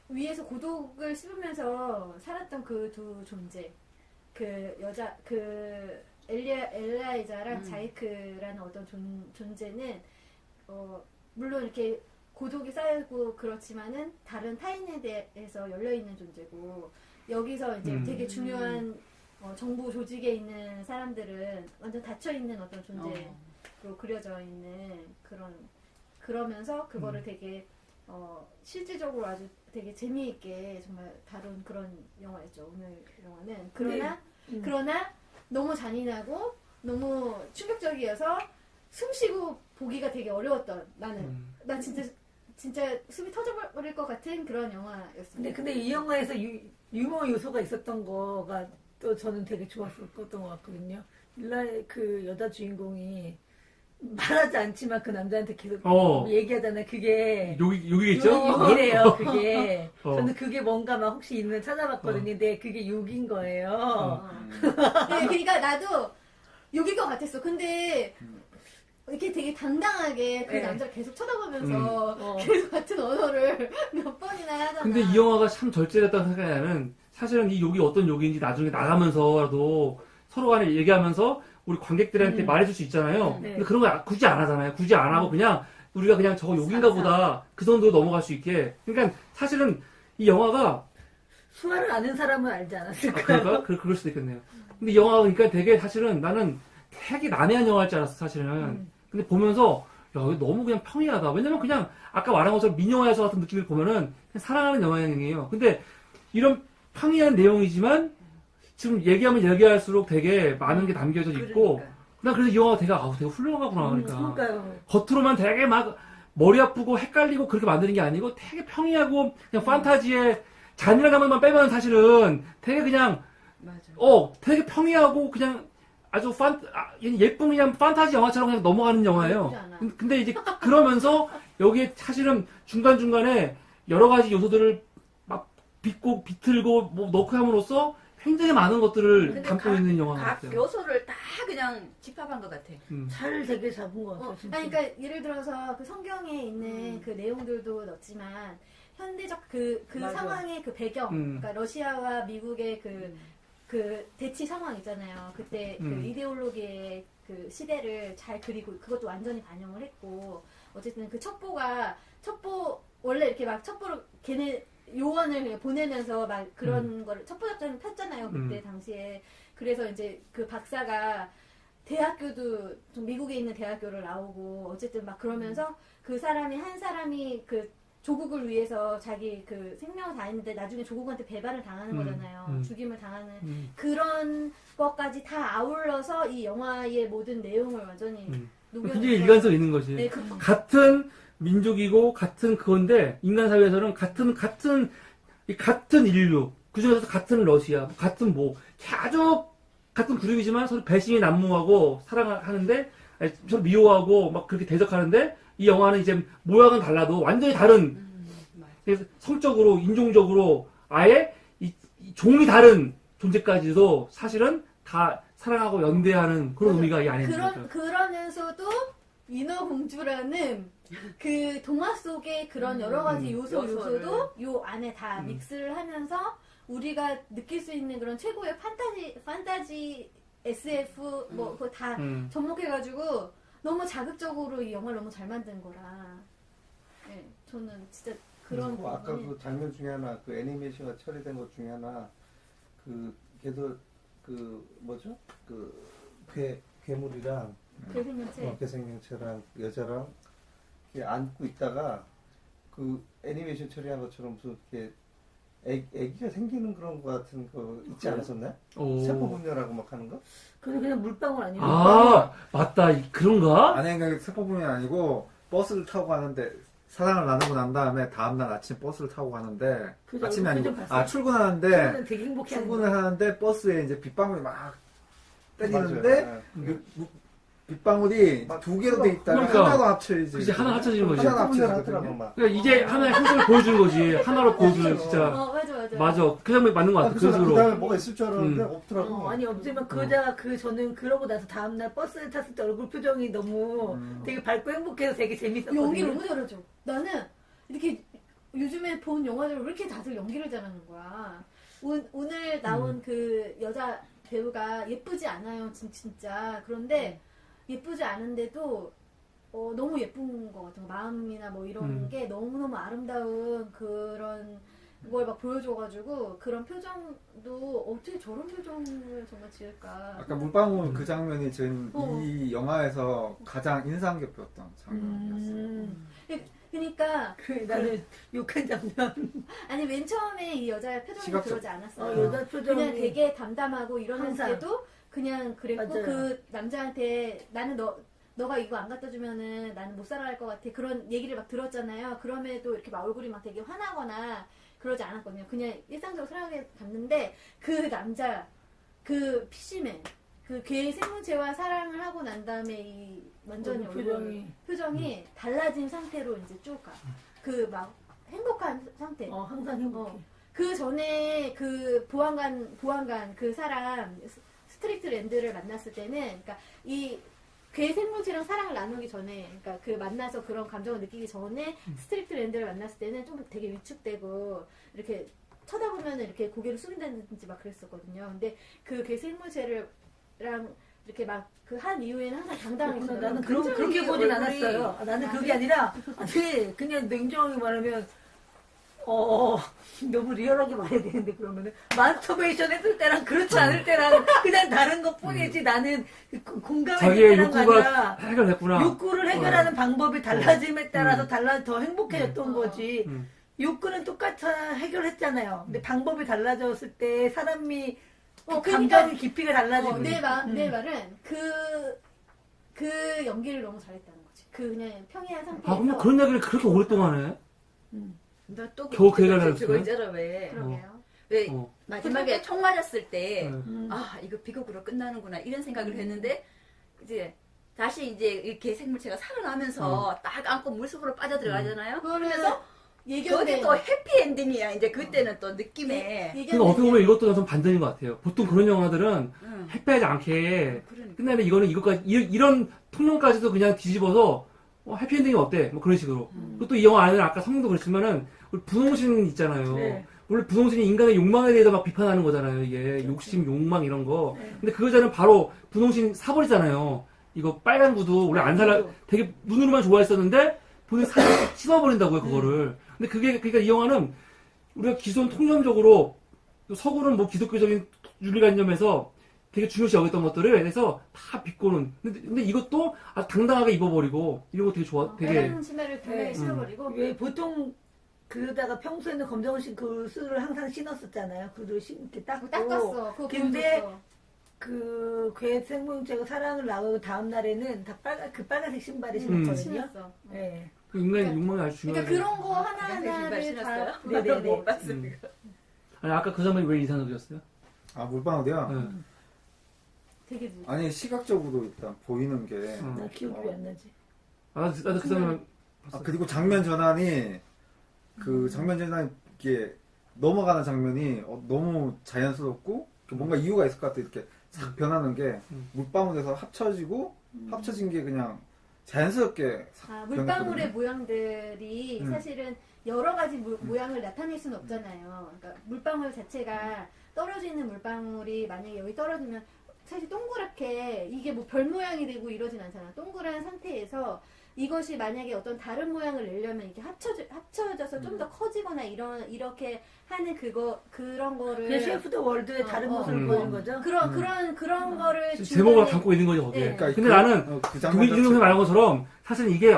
위에서 고독을 씹으면서 살았던 그 두 존재, 그 여자 그 엘라이자랑 자이크라는 어떤 존재는 물론 이렇게 고독이 쌓이고 그렇지만은 다른 타인에 대해서 열려 있는 존재고 여기서 이제 되게 중요한 정부 조직에 있는 사람들은 완전 닫혀 있는 어떤 존재로 그려져 있는 그러면서 그거를 되게 실질적으로 아주 되게 재미있게 정말 다룬 그런 영화였죠. 오늘 영화는 그러나 너무 잔인하고 너무 충격적이어서 숨쉬고 보기가 되게 어려웠던 나는 나 진짜 숨이 터져버릴 것 같은 그런 영화였습니다. 근데 이 영화에서 유머 요소가 있었던 거가 또 저는 되게 좋았었던 것 같거든요. 그 여자 주인공이 말하지 않지만 그 남자한테 계속 얘기하잖아요. 그게 욕이겠죠? 욕이래요. 그게 저는 그게 뭔가 막 혹시 있는 찾아봤거든요. 근데 그게 욕인 거예요. 네, 그러니까 나도 욕일 것 같았어. 근데 이렇게 되게 당당하게 그 남자를 계속 쳐다보면서 계속 같은 언어를 몇 번이나 하잖아. 근데 이 영화가 참 절제됐다고 생각이 나는 사실은 이 욕이 어떤 욕인지 나중에 나가면서라도 서로 간에 얘기하면서 우리 관객들한테 말해줄 수 있잖아요. 네. 근데 그런 거 굳이 안 하잖아요. 굳이 안 하고 그냥 우리가 그냥 저거 욕인가 보다 그 정도로 넘어갈 수 있게. 그러니까 사실은 이 영화가 수화를 아는 사람은 알지 않았을까요? 그럴까? 그럴 수도 있겠네요. 근데 이 영화가 그러니까 되게 사실은 나는 되게 난해한 영화일 줄 알았어 사실은. 근데 보면서 야 이거 너무 그냥 평이하다. 왜냐면 그냥 아까 말한 것처럼 민영화에서 같은 느낌을 보면은 그냥 사랑하는 영화형이에요. 근데 이런 평이한 내용이지만 지금 얘기하면 얘기할수록 되게 많은 게 담겨져 있고 난 그래서 이 영화가 되게 훌륭하구나. 그러니까 그러니까요. 겉으로만 되게 막 머리 아프고 헷갈리고 그렇게 만드는 게 아니고 되게 평이하고 그냥 판타지에 잔인한 장면만 빼면 사실은 되게 그냥 되게 평이하고 그냥 아주 예쁜 그냥 판타지 영화처럼 그냥 넘어가는 영화예요. 근데 이제 그러면서 여기에 사실은 중간중간에 여러 가지 요소들을 막 비틀고 뭐 넣고 함으로써 굉장히 많은 것들을 근데 담고 있는 영화 각 같아요. 요소를 다 그냥 집합한 것 같아. 잘 되게 잡은 것 같아요. 진짜. 아니, 그러니까 예를 들어서 그 성경에 있는 그 내용들도 넣었지만 현대적 그 맞아. 상황의 그 배경, 그러니까 러시아와 미국의 그 대치 상황 있잖아요. 그때 그 이데올로기의 그 시대를 잘 그리고 그것도 완전히 반영을 했고 어쨌든 그 첩보 원래 이렇게 막 첩보로 걔네 요원을 그냥 보내면서 막 그런 거를 첩보 작전을 폈잖아요. 그때 당시에. 그래서 이제 그 박사가 대학교도 좀 미국에 있는 대학교를 나오고 어쨌든 막 그러면서 그 사람이 한 사람이 그 조국을 위해서 자기 그 생명을 다했는데 나중에 조국한테 배반을 당하는 거잖아요. 죽임을 당하는 그런 것까지 다 아울러서 이 영화의 모든 내용을 완전히 녹여내서 굉장히 일관성 있는 거지. 네, 같은 민족이고 같은 그건데 인간 사회에서는 같은 인류 그중에서 같은 러시아 같은 뭐 아주 같은 그룹이지만 서로 배신이 난무하고 사랑하는데 서로 미워하고 막 그렇게 대적하는데 이 영화는 이제 모양은 달라도 완전히 다른 그래서 성적으로 인종적으로 아예 이 종이 다른 존재까지도 사실은 다 사랑하고 연대하는 그런 의미가 이 안에 있는 거죠. 그러면서도 인어공주라는 그 동화 속의 그런 여러 가지 요소도 요 안에 다 믹스를 하면서 우리가 느낄 수 있는 그런 최고의 판타지 SF 뭐 그거 다 접목해가지고 너무 자극적으로 이 영화를 너무 잘 만든 거라. 네, 저는 진짜 그런 아까 부분이 그 장면 중에 하나 그 애니메이션가 처리된 것 중에 하나 그 걔도 그 뭐죠 그 괴물이랑 그 생명체 괴생명체랑 여자랑 이렇게 안고 있다가 그 애니메이션 처리한 것처럼 무슨 이렇게 애기가 생기는 그런 거 같은 거 있지 않았었나요? 세포 분열하고 막 하는 거? 그게 그냥 물방울 아니에요? 아 맞다 그런가? 아니 그러니까 세포분이 아니고 버스를 타고 가는데 사랑을 나누고 난 다음에 다음날 아침 버스를 타고 가는데 그죠, 아침이 아니고 그죠, 봤어요. 출근하는데 되게 행복해. 출근을 하는데 버스에 이제 빗방울이 막 때리는데 맞아요. 그 빗방울이 두 개로 돼 있다가 그러니까. 하나로 합쳐지지. 그치 하나 합쳐지는 거지. 하나 세포 분열 합쳐지거든요. 하더라고 막. 그러니까 이게 하나의 한성을 보여주는 거지. 하나로 보여주는 진짜. 맞아. 그 장면 맞는 것 같아. 그래서 그것으로. 그 다음에 뭐가 있을 줄 알았는데 없더라고. 아니 없지만 그러다가 저는 그러고 나서 다음날 버스를 탔을 때 얼굴 표정이 너무 되게 밝고 행복해서 되게 재밌었거든요. 연기 너무 잘하죠. 나는 이렇게 요즘에 본 영화들 왜 이렇게 다들 연기를 잘하는 거야. 오늘 나온 그 여자 배우가 예쁘지 않아요, 진짜. 그런데 예쁘지 않은데도 너무 예쁜 것 같은 거. 마음이나 뭐 이런 게 너무너무 아름다운 그런 걸 막 보여줘가지고 그런 표정도 어떻게 저런 표정을 정말 지을까. 아까 물방울 그 장면이 지금 이 영화에서 가장 인상 깊었던 장면이었어요. 그러니까 나는 욕한 장면. 아니 맨 처음에 이 여자의 표정이 시각적. 그러지 않았어요. 여자 표정이 그냥 되게 담담하고 이러면서도 그냥 그랬고 맞아요. 그 남자한테 나는 너가 이거 안 갖다 주면은 나는 못 살아갈 것 같아 그런 얘기를 막 들었잖아요. 그럼에도 이렇게 막 얼굴이 막 되게 화나거나 그러지 않았거든요. 그냥 일상적으로 사랑하게 봤는데 그 남자 그 PC맨 그 걔의 생물체와 사랑을 하고 난 다음에 이 완전히 표정이 달라진 상태로 이제 쭉 가. 그 막 행복한 상태. 항상 행복해. 그 전에 그 보안관 그 사람 스트리트 랜드를 만났을 때는 그러니까 이 괴 생물체랑 사랑을 나누기 전에 그러니까 그 만나서 그런 감정을 느끼기 전에 스트리트 랜드를 만났을 때는 좀 되게 위축되고 이렇게 쳐다보면 이렇게 고개를 숙인다든지 막 그랬었거든요. 근데 그 괴 생물체랑 이렇게 막 그 한 이후에는 항상 당당하게 나는 그렇게 보진 않았어요. 나는 그게 아니라 그냥 냉정하게 말하면 너무 리얼하게 말해야 되는데 그러면은 마스터베이션 했을 때랑 그렇지 않을 때랑 그냥 다른 것 뿐이지 나는 공감을 자기의 했다는 거 욕구가 아니라 해결됐구나. 욕구를 해결하는 방법이 달라짐에 따라서 더 행복해졌던 거지. 욕구는 똑같아 해결했잖아요. 근데 방법이 달라졌을 때 사람이 감정의 깊이가 달라지고. 내 말은 그 연기를 너무 잘했다는 거지. 그 그냥 평이한 상태에서. 아, 그럼 그런 얘기를 그렇게 오랫동안 해? 나또 겨우 그 얘기를 그거 했어요? 있잖아 왜 그러게요. 마지막에 총 맞았을 때 네. 이거 비극으로 끝나는구나 이런 생각을 했는데 이제 다시 이제 이렇게 생물체가 살아나면서 딱 안고 물속으로 빠져들어가잖아요. 그러면서 거기 또 해피엔딩이야. 이제 그때는 또 느낌에. 그러니까 어떻게 보면 이것도 좀 반전인 것 같아요. 보통 그런 영화들은 응. 해피하지 않게 그러니까. 끝나는데 이거는 이것까지 이런 통념까지도 그냥 뒤집어서 해피엔딩이 어때? 뭐 그런 식으로. 그리고 또 이 영화 안에는 아까 성도 그렇지만은 우리 분홍신 있잖아요. 네. 원래 분홍신이 인간의 욕망에 대해서 막 비판하는 거잖아요. 이게 욕심, 욕망 이런 거. 근데 그거자는 바로 분홍신 사버리잖아요. 이거 빨간 구두 원래 안 살라 되게 눈으로만 좋아했었는데 본인 씹어버린다고요 그거를. 근데 그게 그러니까 이 영화는 우리가 기존 통념적으로 서구는 뭐 기독교적인 윤리관념에서 되게 중요시 여겼던 것들을 해서 다 비꼬는. 근데 이것도 아주 당당하게 입어버리고 이런 거 되게 좋아. 되게 빨간 치마를 분명히 네. 신어버리고. 왜 보통 그러다가 평소에는 검정을 그 수를 항상 신었었잖아요. 그를 이렇게 닦고. 닦았어. 그거 근데 보여줬어. 그 괴생명체가 사랑을 나가고 다음 날에는 다 빨간색 신발을 신었거든요. 신었어. 네. 그 인간의 욕망이 아주 그러니까 중요하죠. 그런 거 신발 하나하나를 신었어요? 다 네네네. 못 봤습니다. 아니 아까 그 장면이 왜 이상적이었어요? 아 물방울이요? 네. 되게 아니 시각적으로 일단 보이는 게 나 기억이 왜 안 나지? 나도 그 장면 그리고 장면 전환이 그 장면 전환이 이게 넘어가는 장면이 너무 자연스럽고 뭔가 이유가 있을 것 같아. 이렇게 싹 변하는 게 물방울에서 합쳐지고 합쳐진 게 그냥 자연스럽게 싹 물방울의 변했거든요. 모양들이 사실은 여러 가지 모양을 나타낼 수는 없잖아요. 그러니까 물방울 자체가 떨어지는 물방울이 만약에 여기 떨어지면 사실 동그랗게 이게 뭐 별 모양이 되고 이러진 않잖아. 동그란 상태에서 이것이 만약에 어떤 다른 모양을 내려면 이게 합쳐져서 좀 더 커지거나 이렇게 하는 그런 거를 그냥 셰프 더 월드의 다른 모습을 보여준 거죠? 그런 거를 제목을 중간에- 담고 있는 거죠 거기에. 네. 그러니까 근데 나는 그 동일 장면 이름이 말한 것처럼 사실 이게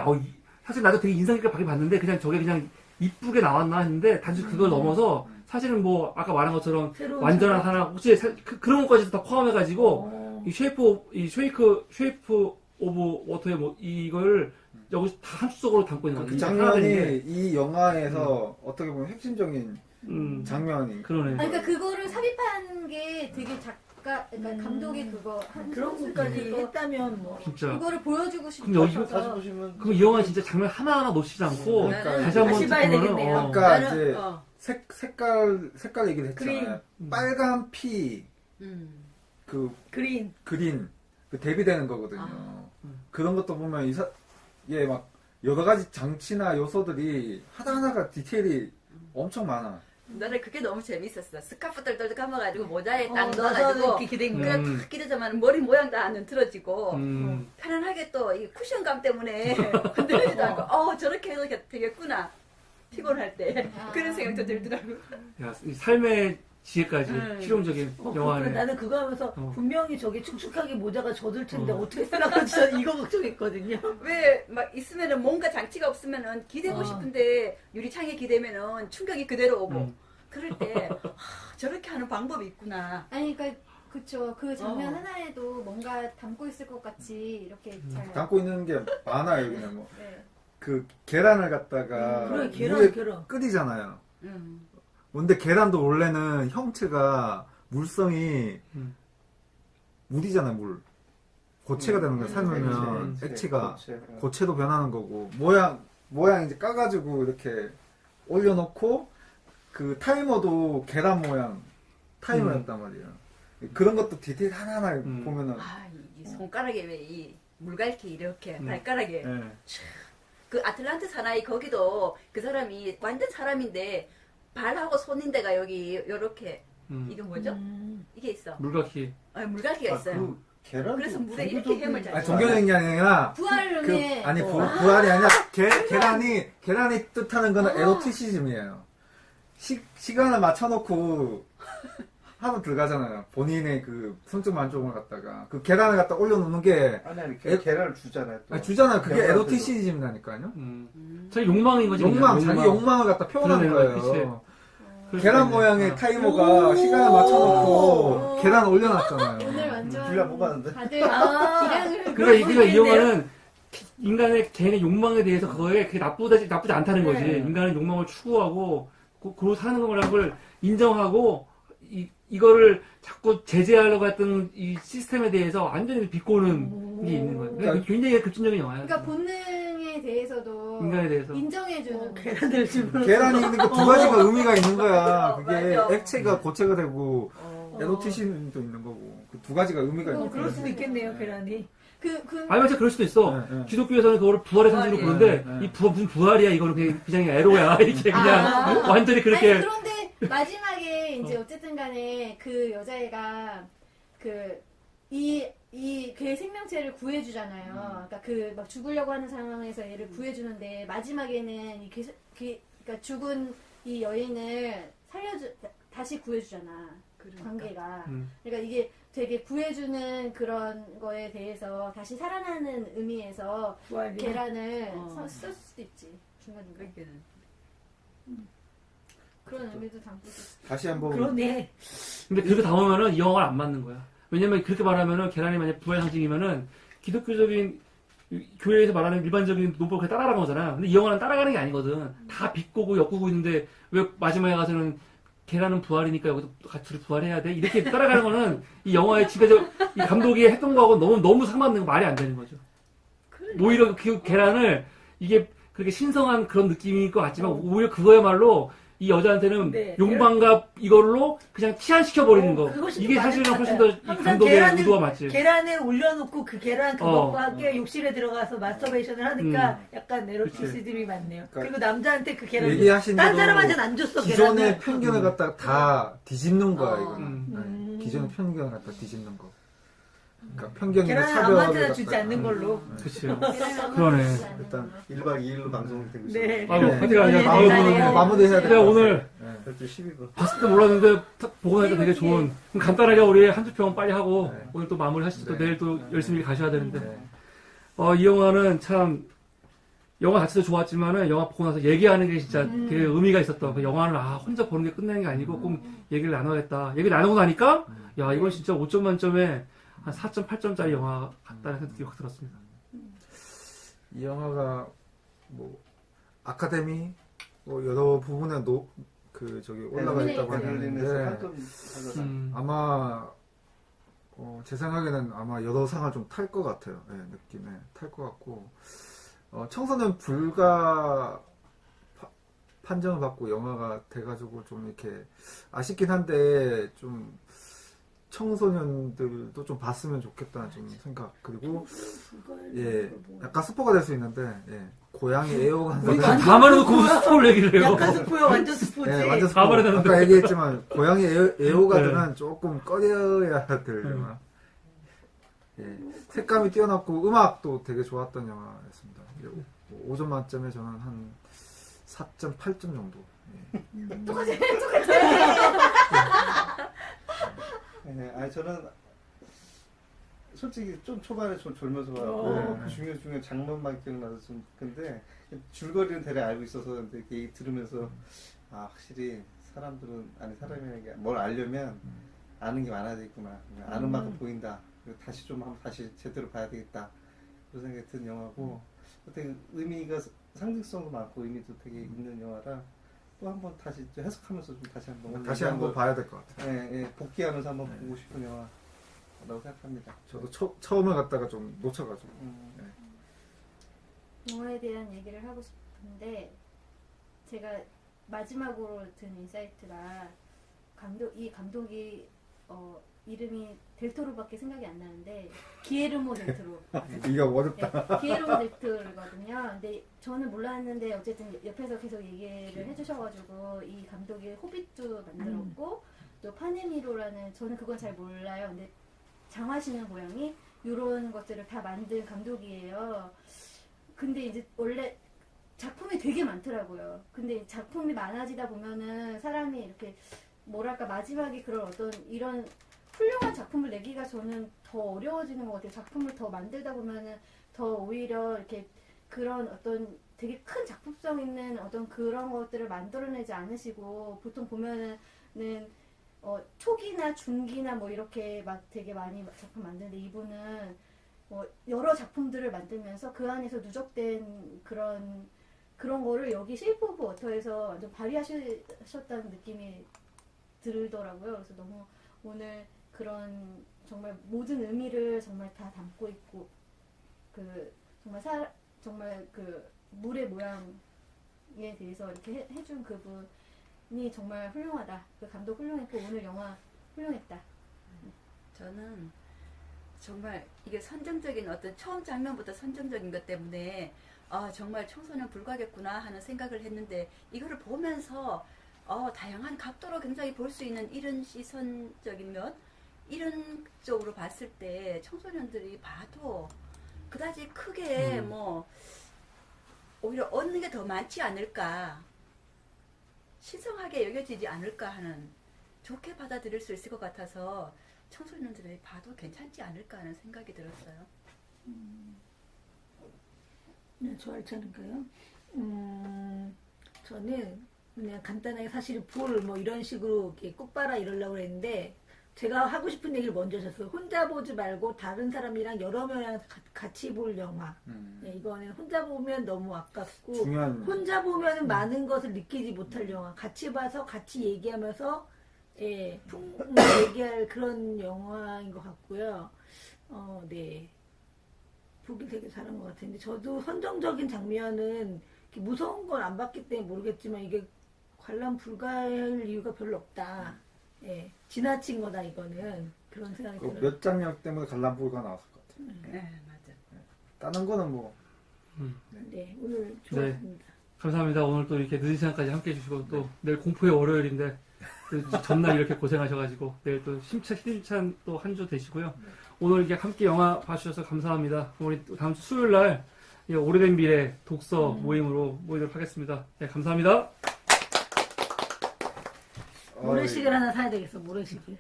사실 나도 되게 인상 깊게 보긴 봤는데 그냥 저게 그냥 이쁘게 나왔나 했는데 단지 그걸 넘어서 사실은 뭐 아까 말한 것처럼 새로운 완전한 생각. 하나 혹시 그런 것까지도 다 포함해가지고 어. 이 쉐이프 오브 워터의 뭐 이걸 여기 다 함축적으로 담고 있는 거예요. 그 이게 장면이 하나인데, 이 영화에서 어떻게 보면 핵심적인 장면이 그러네. 아니, 그러니까 그거를 삽입한 게 되게 그러니까 감독이 그거 한 그런 것까지 그거- 했다면 뭐 진짜. 그거를 보여주고 근데 여기 다시 싶어서 보시면 그럼 이 영화 진짜 장면 하나하나 놓치지 않고 네. 다시 한번 다시 봐야 보면은, 되겠네요. 아까 나는, 이제 어. 색깔 얘기를 했잖아요. 빨간 피 그 그린 그린 그 대비되는 거거든요. 그런 것도 보면 얘 막 여러 가지 장치나 요소들이 하나하나가 디테일이 엄청 많아. 나는 그게 너무 재밌었어. 스카프 떨떨 감아가지고 모자에 딱 나서 넣어가지고 이렇게 기댄 거. 그래 탁 끼려자면 머리 모양 다 안 틀어지고 음. 편안하게 또 이 쿠션감 때문에 흔들리지도 않고 저렇게 해도 되겠구나 피곤할 때 그런 생각도 들더라고. 야, 이 삶의 지혜까지 실용적인 그래, 영화네. 나는 그거 하면서 어. 분명히 저게 축축하게 모자가 젖을 텐데 어떻게 생각하지? 저는 이거 걱정했거든요. 왜 막 있으면은 뭔가 장치가 없으면은 기대고 싶은데 유리창에 기대면은 충격이 그대로 오고 그럴 때 저렇게 하는 방법이 있구나. 아니 그러니까 그쵸 그 장면 하나에도 뭔가 담고 있을 것 같이 이렇게 잘 담고 있는 게 많아요. 그냥 뭐 네. 그 계란을 갖다가 그래, 물에 계란. 끓이잖아요. 음. 근데 계란도 원래는 형체가 물성이 물이잖아요. 물. 고체가 되는 거야. 삶으면 액체가 고체도 변하는 거고 모양 이제 까가지고 이렇게 올려놓고 그 타이머도 계란 모양 타이머였단 말이에요. 그런 것도 디테일 하나하나 보면은 이 손가락에 왜 이 물갈퀴 이렇게 발가락에 예. 그 아틀란트 사나이 거기도 그 사람이 완전 사람인데 발하고 손인데가 여기 요렇게 이게 뭐죠? 이게 있어. 물갈퀴. 물갈퀴가 있어요. 그 계란 그래서 물에 이렇게 햄을 잘 아니 종교적인 게 아니라 부활을 그 위해 아니 부활이 아니라 계란이 뜻하는 거는 에로티시즘이에요. 시간을 맞춰놓고 하루 들어가잖아요. 본인의 그 성적 만족을 갖다가 그 계란을 갖다 올려놓는 게 아니 계란을 주잖아요. 또. 아니, 주잖아요. 그게 계란을 에로티시즘이라니까요. 자기 욕망인 거지. 욕망, 그냥. 자기 욕망을 갖다 표현하는 드러내는 거예요. 그치. 계란 모양의 타이머가 시간을 맞춰놓고 계란 올려놨잖아요. 오늘 완전 분량 뽑았는데. 다들 기량을 그러니까 이 영화는 인간의 개인의 욕망에 대해서 그게 나쁘지 않다는 거지. 인간의 욕망을 추구하고 그러고 사는 거라는 인정하고 이거를 자꾸 제재하려고 했던 이 시스템에 대해서 완전히 비꼬는 게 있는 거예요. 그러니까 굉장히 급진적인 영화야. 그러니까 본능에 대해서도 인간에 대해서. 인정해주는 계란을 집어넣어. 계란이 있는 게 두 가지가 의미가 있는 거야. 그게 맞아. 액체가 고체가 되고 어. 에너티신도 있는 거고 그 두 가지가 의미가 있는 그럴 수도 거야. 있겠네요, 계란이. 아니, 맞아, 그럴 수도 있어. 네, 네. 기독교에서는 그거를 부활의 상징으로 부활이에요. 보는데, 네, 네. 무슨 부활이야, 이거는 그냥 에로야. 이렇게 그냥 완전히 그렇게. 아니, 그런데 마지막에 이제 어쨌든 간에 그 여자애가 걔 생명체를 구해주잖아요. 그러니까 그 막 죽으려고 하는 상황에서 얘를 구해주는데 마지막에는 그러니까 죽은 이 여인을 다시 구해주잖아. 그러니까. 관계가. 그러니까 이게 되게 구해주는 그런 거에 대해서 다시 살아나는 의미에서 부활이야. 계란을 어. 쓸 수도 있지. 중간중간. 그러니까는. 그런 의미도 담고 있어. 다시 한번 그러네. 근데 그렇게 담으면은 이 영화가 안 맞는 거야. 왜냐면 그렇게 말하면은 계란이 만약 부활 상징이면은 기독교적인 교회에서 말하는 일반적인 논법을 그냥 따라가는 거잖아. 근데 이 영화는 따라가는 게 아니거든. 다 비꼬고 엮고 있는데 왜 마지막에 가서는 계란은 부활이니까 여기도 같이 부활해야 돼? 이렇게 따라가는 거는 이 영화의 지배적, 이 감독이 했던 거하고 너무 상맞는 거 말이 안 되는 거죠. 오히려 그 계란을 이게 그렇게 신성한 그런 느낌일 것 같지만 오히려 그거야말로 이 여자한테는 네. 용방과 이걸로 그냥 치안시켜버리는 거. 그것이 이게 더 사실은 맞는 훨씬 것 더 같아요. 이 항상 감독의 계란을- 의도가 맞지. 계란을 올려놓고 그 계란 그것과 어. 함께 욕실에 들어가서 마스터베이션을 하니까 약간 에로티시즘이 많네요. 그러니까 그리고 남자한테 그 계란을 얘기하신 딴 대로 사람한테는 안 줬어. 기존의 계란을. 편견을 갖다가 다 뒤집는 거야 어. 이거는. 네. 기존의 편견을 갖다 뒤집는 거. 그러니까 편견이나 계란을 차별을 아무한테나 주지 갖다가. 않는 걸로. 그치. 그러네. 그러네. 일단 1박 2일로 방송이 되고 있어요. 네. 아이고, 네. 화제가 아니라 네, 아이고, 네, 네. 마무리해야 돼. 내가 오늘 12시 12분. 봤을 때 몰랐는데 딱 보고 나니까 되게 좋은. 그럼 간단하게 우리 한두 평 빨리 하고 네. 오늘 또 마무리 하시죠. 또 네. 내일 또 열심히 가셔야 되는데. 네. 이 영화는 참 영화 자체도 좋았지만은 영화 보고 나서 얘기하는 게 진짜 되게 의미가 있었던. 그 영화를 혼자 보는 게 끝내는 게 아니고 꼭 얘기를 나눠야겠다. 얘기를 나누고 나니까 야 이건 진짜 5점 만점에 한 4.8점짜리 영화 같다는 생각이 확 들었습니다. 이 영화가 뭐 아카데미 뭐 여러 부분에 올라가 있다고 베를린에서 하는데 한점 받아라. 아마 제 생각에는 아마 여러 상을 좀 탈 것 같아요. 네, 느낌에 탈 것 같고 청소년 불가 판정을 받고 영화가 돼가지고 좀 이렇게 아쉽긴 한데 좀 청소년들도 좀 봤으면 좋겠다는 좀 생각. 그리고 예 약간 스포가 될 수 있는데 예 고양이 애호가 다 말해놓고 무슨 스포를 얘기를 해요. 약간 스포야, 완전 스포지. 예, 완전 다 말해놨는데. 아까 얘기했지만 고양이 애호가들은 조금 꺼려야 될 영화. 예, 색감이 뛰어났고 음악도 되게 좋았던 영화였습니다. 5점 만점에 저는 한 4.8점 정도. 예. 네, 아니 저는 솔직히 좀 초반에 좀 졸면서 어. 와고 그 중요한 장면만 기억나서 좀 근데 줄거리는 대략 알고 있어서 근데 이렇게 들으면서 아 확실히 사람들은 아니 사람이라는 게 뭘 알려면 아는 게 많아야 되겠구나 아는 만큼 보인다 그리고 다시 좀 한번 다시 제대로 봐야 되겠다 그런 생각이 든 영화고 되게 의미가 상징성도 많고 의미도 되게 있는 영화라 또 한번 다시 좀 해석하면서 좀 다시 한번 봐야 될 것 같아요. 예, 예, 복귀하면서 한번 보고 싶은 영화라고 생각합니다. 저도 처음에 갔다가 좀 놓쳐가지고. 영화에 대한 얘기를 하고 싶은데 제가 마지막으로 든 인사이트가 이 감독이 이름이 델토로밖에 생각이 안 나는데 기에르모 델토로. 이거 어렵다. 네, 기에르모 델토로거든요. 근데 저는 몰랐는데 어쨌든 옆에서 계속 얘기를 해주셔가지고 이 감독이 호빗도 만들었고 또 파네미로라는 저는 그건 잘 몰라요. 근데 장화신의 고양이 이런 것들을 다 만든 감독이에요. 근데 이제 원래 작품이 되게 많더라고요. 근데 작품이 많아지다 보면은 사람이 이렇게 뭐랄까 마지막에 그런 어떤 이런 훌륭한 작품을 내기가 저는 더 어려워지는 것 같아요. 작품을 더 만들다 보면은 더 오히려 이렇게 그런 어떤 되게 큰 작품성 있는 어떤 그런 것들을 만들어내지 않으시고 보통 보면은 초기나 중기나 뭐 이렇게 막 되게 많이 작품 만드는데 이분은 여러 작품들을 만들면서 그 안에서 누적된 그런 거를 여기 쉐이프 오브 워터에서 완전 발휘하셨다는 느낌이 들더라고요. 그래서 너무 오늘 그런 정말 모든 의미를 정말 다 담고 있고 정말 물의 모양에 대해서 이렇게 해준 그분이 정말 훌륭하다. 그 감독 훌륭했고 오늘 영화 훌륭했다. 저는 정말 이게 선정적인 어떤 처음 장면부터 선정적인 것 때문에 정말 청소년 불가겠구나 하는 생각을 했는데 이거를 보면서 다양한 각도로 굉장히 볼 수 있는 이런 시선적인 면 이런 쪽으로 봤을 때 청소년들이 봐도 그다지 크게 뭐 오히려 얻는 게 더 많지 않을까 신성하게 여겨지지 않을까 하는 좋게 받아들일 수 있을 것 같아서 청소년들이 봐도 괜찮지 않을까 하는 생각이 들었어요. 네, 좋아할지 않을까요? 저는 그냥 간단하게 사실 볼 이런 식으로 이렇게 꼭 봐라 이러려고 했는데 제가 하고 싶은 얘기를 먼저 하셨어요. 혼자 보지 말고 다른 사람이랑 여러 명이랑 같이 볼 영화. 네, 이거는 혼자 보면 너무 아깝고 중요한 혼자 보면 많은 것을 느끼지 못할 영화. 같이 봐서 같이 얘기하면서 얘기할 그런 영화인 것 같고요. 네. 보기 되게 잘한 것 같은데 저도 선정적인 장면은 이렇게 무서운 걸 안 봤기 때문에 모르겠지만 이게 관람 불가할 이유가 별로 없다. 예, 지나친 거다 이거는 그런 생각이 들어요. 몇 장면 때문에 관람불가 나왔을 것 같아요. 네, 맞아. 다른 거는 뭐 네, 오늘 좋았습니다. 감사합니다. 오늘 또 이렇게 늦은 시간까지 함께 해주시고 또 내일 공포의 월요일인데 또 전날 이렇게 고생하셔가지고 내일 또 힘찬 또 한 주 되시고요. 오늘 이렇게 함께 영화 봐주셔서 감사합니다. 우리 또 다음 주 수요일 날 오래된 미래 독서 모임으로 모이도록 하겠습니다. 네, 감사합니다. 모래시계를 하나 사야 되겠어. 모래시계.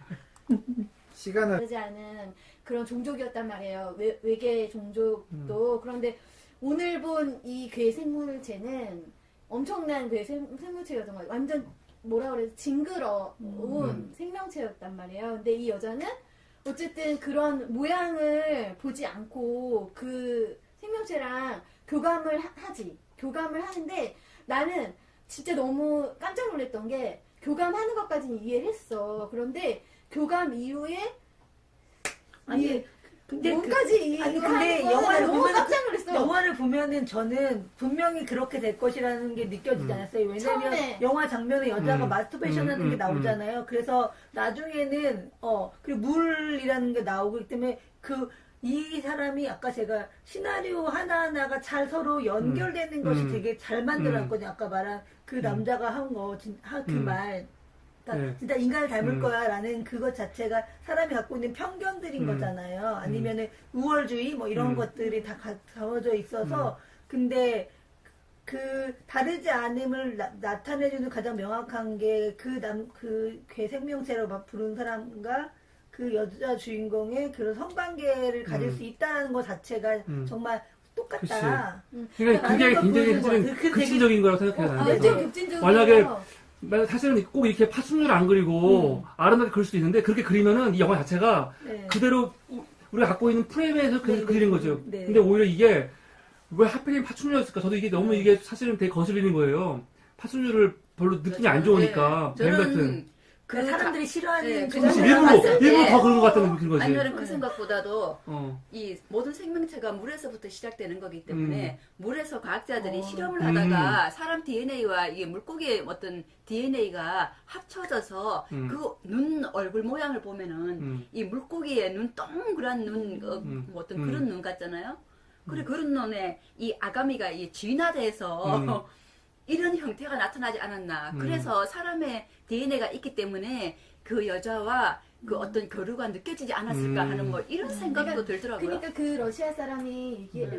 시간을 다르지 않은 그런 종족이었단 말이에요. 외계 종족도. 그런데 오늘 본 이 괴 생물체는 엄청난 괴 생물체였던 거예요. 완전 뭐라 그래서 징그러운 생명체였단 말이에요. 근데 이 여자는 어쨌든 그런 모양을 보지 않고 그 생명체랑 교감을 교감을 하는데 나는 진짜 너무 깜짝 놀랐던 게 교감하는 것까지는 이해를 했어. 그런데 교감 이후에 근데 뭔가지 근데 영화를 너무 보면 깜짝 놀랐어. 영화를 보면은 저는 분명히 그렇게 될 것이라는 게 느껴지지 않았어요. 왜냐면 처음에. 영화 장면에 여자가 마스터베이션 하는 게 음. 나오잖아요. 그래서 나중에는 그리고 물이라는 게 나오기 때문에 이 사람이 아까 제가 시나리오 하나하나가 잘 서로 연결되는 것이 되게 잘 만들었거든요. 아까 말한 그 남자가 한 거, 그 말. 그러니까 네. 진짜 인간을 닮을 거야 라는 그것 자체가 사람이 갖고 있는 편견들인 거잖아요. 아니면은 우월주의 이런 것들이 다 가워져 있어서 근데 그 다르지 않음을 나타내주는 가장 명확한 게 그 괴 생명체로 부른 사람과 그 여자 주인공의 그런 성관계를 가질 수 있다는 것 자체가 정말 똑같다. 그러니까 그게 많은 걸 굉장히 보여준 사실은 것 같아요. 급진적인 거라고 생각해요. 나는. 완전 네. 급진적이에요. 만약에 사실은 꼭 이렇게 파충류를 안 그리고 아름답게 그릴 수도 있는데 그렇게 그리면은 이 영화 자체가 네. 그대로 우리가 갖고 있는 프레임에서 그리는 거죠. 네. 근데 오히려 이게 왜 하필이면 파충류였을까? 저도 이게 너무 이게 사실은 되게 거슬리는 거예요. 파충류를 별로 느낌이 안 좋으니까 뱀 같은. 그 사람들이 싫어하는 그 그치, 장면을 봤을 때 일부러 더 그런 것 같다는 느낀 거지. 아니면 그 생각보다도 어. 이 모든 생명체가 물에서부터 시작되는 거기 때문에 물에서 과학자들이 실험을 음. 하다가 사람 DNA와 이게 물고기의 어떤 DNA가 합쳐져서 그 눈 얼굴 모양을 보면은 이 물고기의 눈 동그란 눈 뭐 어떤 그런 눈 같잖아요. 그리고 그런 눈에 이 아가미가 이 진화돼서 이런 형태가 나타나지 않았나. 그래서 사람의 DNA가 있기 때문에 그 여자와 그 어떤 교류가 느껴지지 않았을까 하는 뭐 이런 생각도 들더라고요. 그러니까 그 러시아 사람이 이게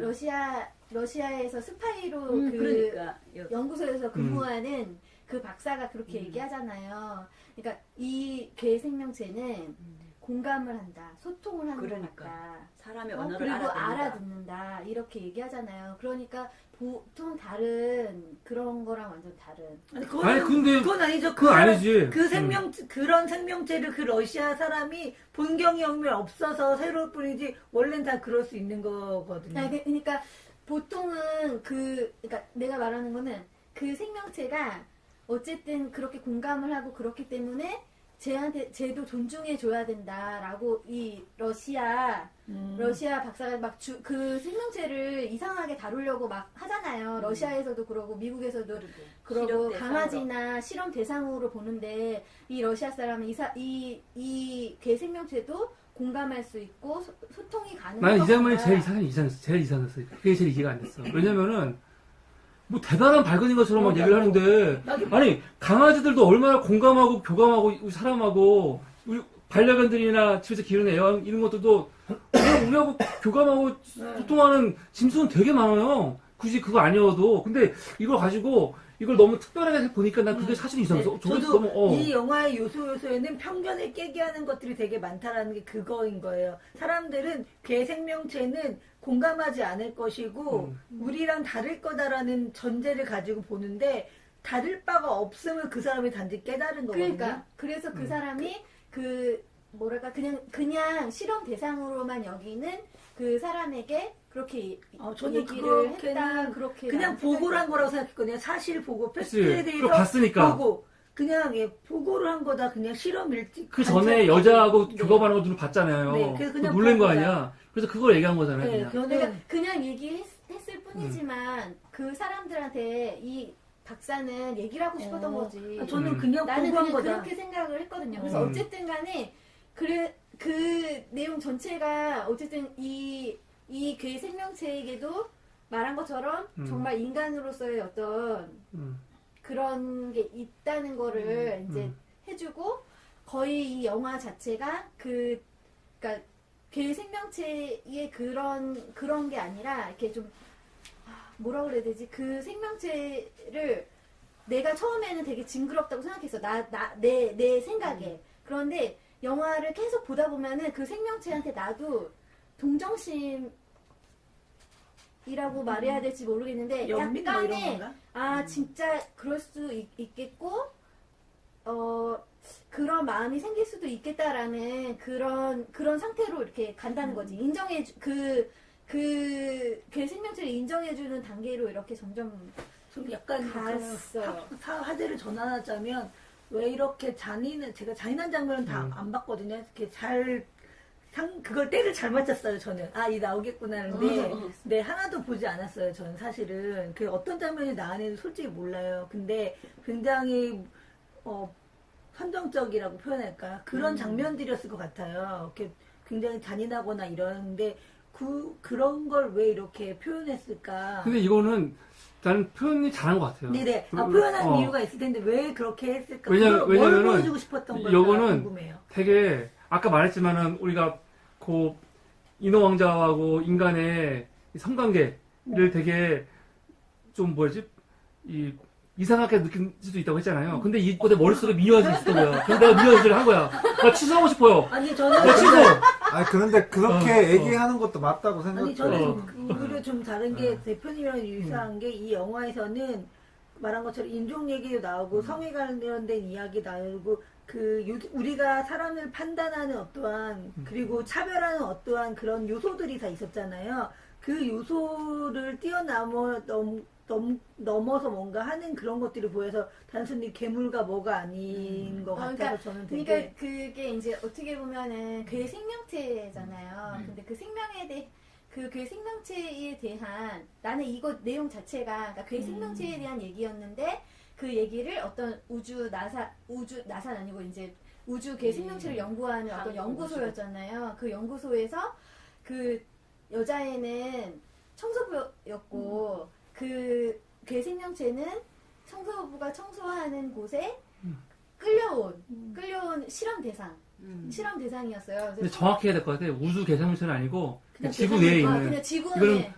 러시아에서 스파이로 그러니까 연구소에서 근무하는 그 박사가 그렇게 얘기하잖아요. 그러니까 이 괴 생명체는 공감을 한다, 소통을 하는 것 같다. 사람의 언어를 그리고 알아듣는다. 알아듣는다 이렇게 얘기하잖아요. 그러니까 보통 다른 그런 거랑 완전 다른. 아니, 근데 그건 아니죠. 그건 아니지. 그런 생명체를 그 러시아 사람이 본 경험이 없어서 새로울 뿐이지 원래는 다 그럴 수 있는 거거든요. 아니, 그러니까 보통은 그러니까 내가 말하는 거는 그 생명체가 어쨌든 그렇게 공감을 하고 그렇기 때문에 쟤도 존중해 줘야 된다라고 이 러시아 박사가 막 그 생명체를 이상하게 다루려고 막 하잖아요. 러시아에서도 그러고 미국에서도 그러고 실험 대상으로. 강아지나 실험 대상으로 보는데 이 러시아 사람은 이개 생명체도 공감할 수 있고 소통이 가능한 나는 이 장면이 것보다 제일 이상했어. 그게 제일 이해가 안 됐어. 왜냐면은 뭐 대단한 발견인 것처럼 막 얘기를 하는데 아니 강아지들도 얼마나 공감하고 교감하고 우리 사람하고 우리 반려견들이나 집에서 기르는 애완 이런 것들도 우리하고 교감하고 소통하는 짐승은 되게 많아요. 굳이 그거 아니어도. 근데 이걸 가지고 이걸 너무 특별하게 보니까 난 그게 사실 이상했어. 저도 너무 이 영화의 요소에는 편견을 깨게 하는 것들이 되게 많다라는 게 그거인 거예요. 사람들은 괴 생명체는 공감하지 않을 것이고 우리랑 다를 거다라는 전제를 가지고 보는데 다를 바가 없음을 그 사람이 단지 깨달은 거거든요. 그러니까 그래서 그 사람이 그 뭐랄까 그냥 실험 대상으로만 여기는 그 사람에게 그렇게 저는 얘기를 했다. 그렇게는 그렇게 그냥 나는 보고를 한 생각했거든요. 거라고 생각했거든요. 사실 보고 그치. 팩트에 그걸 대해서 봤으니까. 보고 그냥 보고를 한 거다. 그냥 실험 일찍 그 전에 여자하고 네. 교감하는 거 눈을 봤잖아요. 네, 그래서 그냥 놀란 거 본 아니야. 그래서 그걸 얘기한 거잖아요. 네, 그냥. 저는 그러니까 그냥 얘기했을 뿐이지만 그 사람들한테 이 박사는 얘기를 하고 싶었던 거지. 저는 그냥 나는 보고 한 그냥 거다. 그렇게 생각을 했거든요. 그래서 음. 어쨌든 간에 그 내용 전체가 어쨌든 이 괴 생명체에게도 말한 것처럼 정말 인간으로서의 어떤 그런 게 있다는 거를 이제 해주고 거의 이 영화 자체가 그러니까 괴 생명체의 그런 게 아니라 이렇게 좀 뭐라 그래야 되지? 그 생명체를 내가 처음에는 되게 징그럽다고 생각했어. 내 생각에. 그런데 영화를 계속 보다 보면은 그 생명체한테 나도 동정심이라고 말해야 될지 모르겠는데 연민 뭐 이런 약간의 건가? 진짜 그럴 수 있겠고 그런 마음이 생길 수도 있겠다라는 그런 상태로 이렇게 간다는 거지. 인정해 그 생명체를 인정해주는 단계로 이렇게 점점 좀 약간 갔어요. 화제를 전환하자면 왜 이렇게 제가 잔인한 장면은 다 안 봤거든요. 이렇게 그걸 때를 잘 맞췄어요, 저는. 이 나오겠구나 하는데, 네, 하나도 보지 않았어요, 저는 사실은. 그 어떤 장면이 나왔는지 솔직히 몰라요. 근데 굉장히, 선정적이라고 표현할까? 그런 장면들이었을 것 같아요. 이렇게 굉장히 잔인하거나 이러는데, 그런 걸 왜 이렇게 표현했을까? 근데 이거는 나는 표현이 잘한 것 같아요. 네네. 표현하는 이유가 있을 텐데 왜 그렇게 했을까? 뭘 왜냐면은 보여주고 싶었던 걸까 요거는 궁금해요. 되게 아까 말했지만은 우리가 그 인어 왕자하고 인간의 이 성관계를 되게 좀 뭐지 이상하게 느낄 수도 있다고 했잖아요. 근데 이보다 머릿속에 미워질 수 있었던 거야. 그래서 내가 미워질 한 거야. 나 취소하고 싶어요. 아니 저는 나 취소. 그런데 그렇게 얘기하는 것도 맞다고 아니 생각해요. 저는 오히려 좀 다른 게 대표님이랑 유사한 게 이 영화에서는 말한 것처럼 인종 얘기도 나오고 성에 관련된 이야기 나오고 우리가 사람을 판단하는 어떠한 그리고 차별하는 어떠한 그런 요소들이 다 있었잖아요. 그 요소를 넘어서 뭔가 하는 그런 것들이 보여서 단순히 괴물과 뭐가 아닌 것 같아서 그러니까, 저는 되게 그러니까 그게 이제 어떻게 보면은 괴 생명체잖아요. 근데 그 괴 생명체에 대한 나는 이거 내용 자체가 그러니까 괴 생명체에 대한 얘기였는데 그 얘기를 어떤 나사는 아니고 이제 우주 괴 생명체를 연구하는 어떤 연구소였잖아요. 그 연구소에서 그 여자애는 청소부였고 그 괴 생명체는 청소부가 청소하는 곳에 끌려온 실험 대상이었어요. 근데 정확히 해야 될 것 같아. 우주 개성체는 아니고 그냥 지구 내에 있는. 그냥 지구 이거는 내에.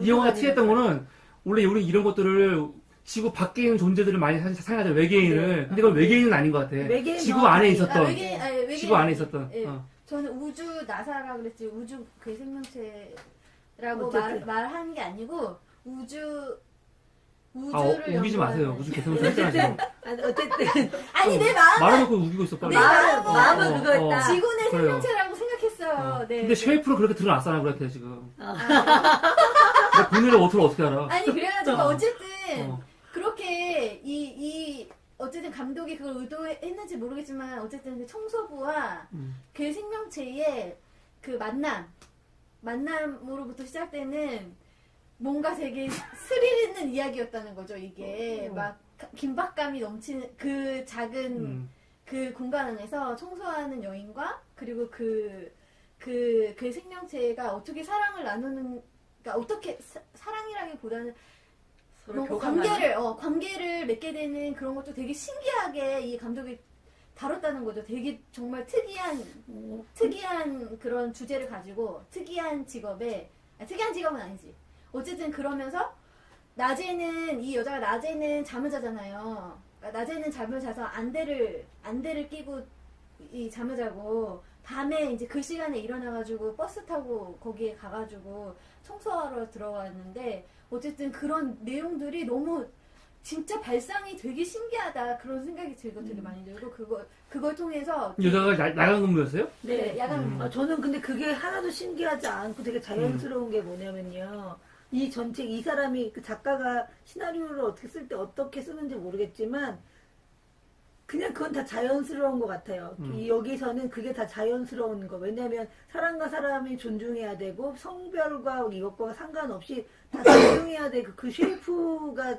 이 영화가 티했던 거는 원래 우리 이런 것들을 지구 밖에 있는 존재들을 많이 사용하죠. 외계인을. 근데 이건 외계인은 아닌 것 같아. 외계인 지구 안에 정확하게- 있었던. 외계인 지구 안에 있었던. 예. 저는 우주 나사라 그랬지 우주 괴 생명체라고 어쨌든. 말한 게 아니고 우주를 우기지 마세요. 우주 개성체 어쨌든 하지 어쨌든 아니 내 마음 말아놓고 우기고 있어, 빨리. 내 마음은 마음은 그거였다. 지구 내 그래요. 생명체라고 생각했어요. 네. 근데 쉐이프로 그렇게 드러났잖아, 그렇대, 지금. 내 본인의 워터를 어떻게 알아? 아니 그래가지고 어쨌든 어. 그렇게 어쨌든 감독이 그걸 의도했는지 모르겠지만 어쨌든 그 청소부와 그 생명체의 그 만남으로부터 시작되는 뭔가 되게 스릴 있는 이야기였다는 거죠. 이게 막 긴박감이 넘치는 그 작은 그 공간 안에서 청소하는 여인과 그리고 그 생명체가 어떻게 사랑을 나누는, 그러니까 어떻게 사랑이라기보다는 서로 뭔가 교감하는? 관계를 맺게 되는 그런 것도 되게 신기하게 이 감독이 다뤘다는 거죠. 되게 정말 특이한 그런 주제를 가지고 특이한 특이한 직업은 아니지. 어쨌든 그러면서 낮에는 이 여자가 낮에는 잠을 자잖아요. 그러니까 낮에는 잠을 자서 안대를 끼고 이 잠을 자고 밤에 이제 그 시간에 일어나가지고 버스 타고 거기에 가가지고 청소하러 들어갔는데 어쨌든 그런 내용들이 너무 진짜 발상이 되게 신기하다 그런 생각이 되게 많이 들고 그걸 통해서 여자가 야간 근무였어요? 네, 야간 저는 근데 그게 하나도 신기하지 않고 되게 자연스러운 게 뭐냐면요. 이 전체 이 사람이 그 작가가 시나리오를 어떻게 쓸 때 어떻게 쓰는지 모르겠지만 그냥 그건 다 자연스러운 것 같아요. 여기서는 그게 다 자연스러운 거. 왜냐하면 사람과 사람이 존중해야 되고 성별과 이것과 상관없이 다 존중해야 되고 그 쉐이프가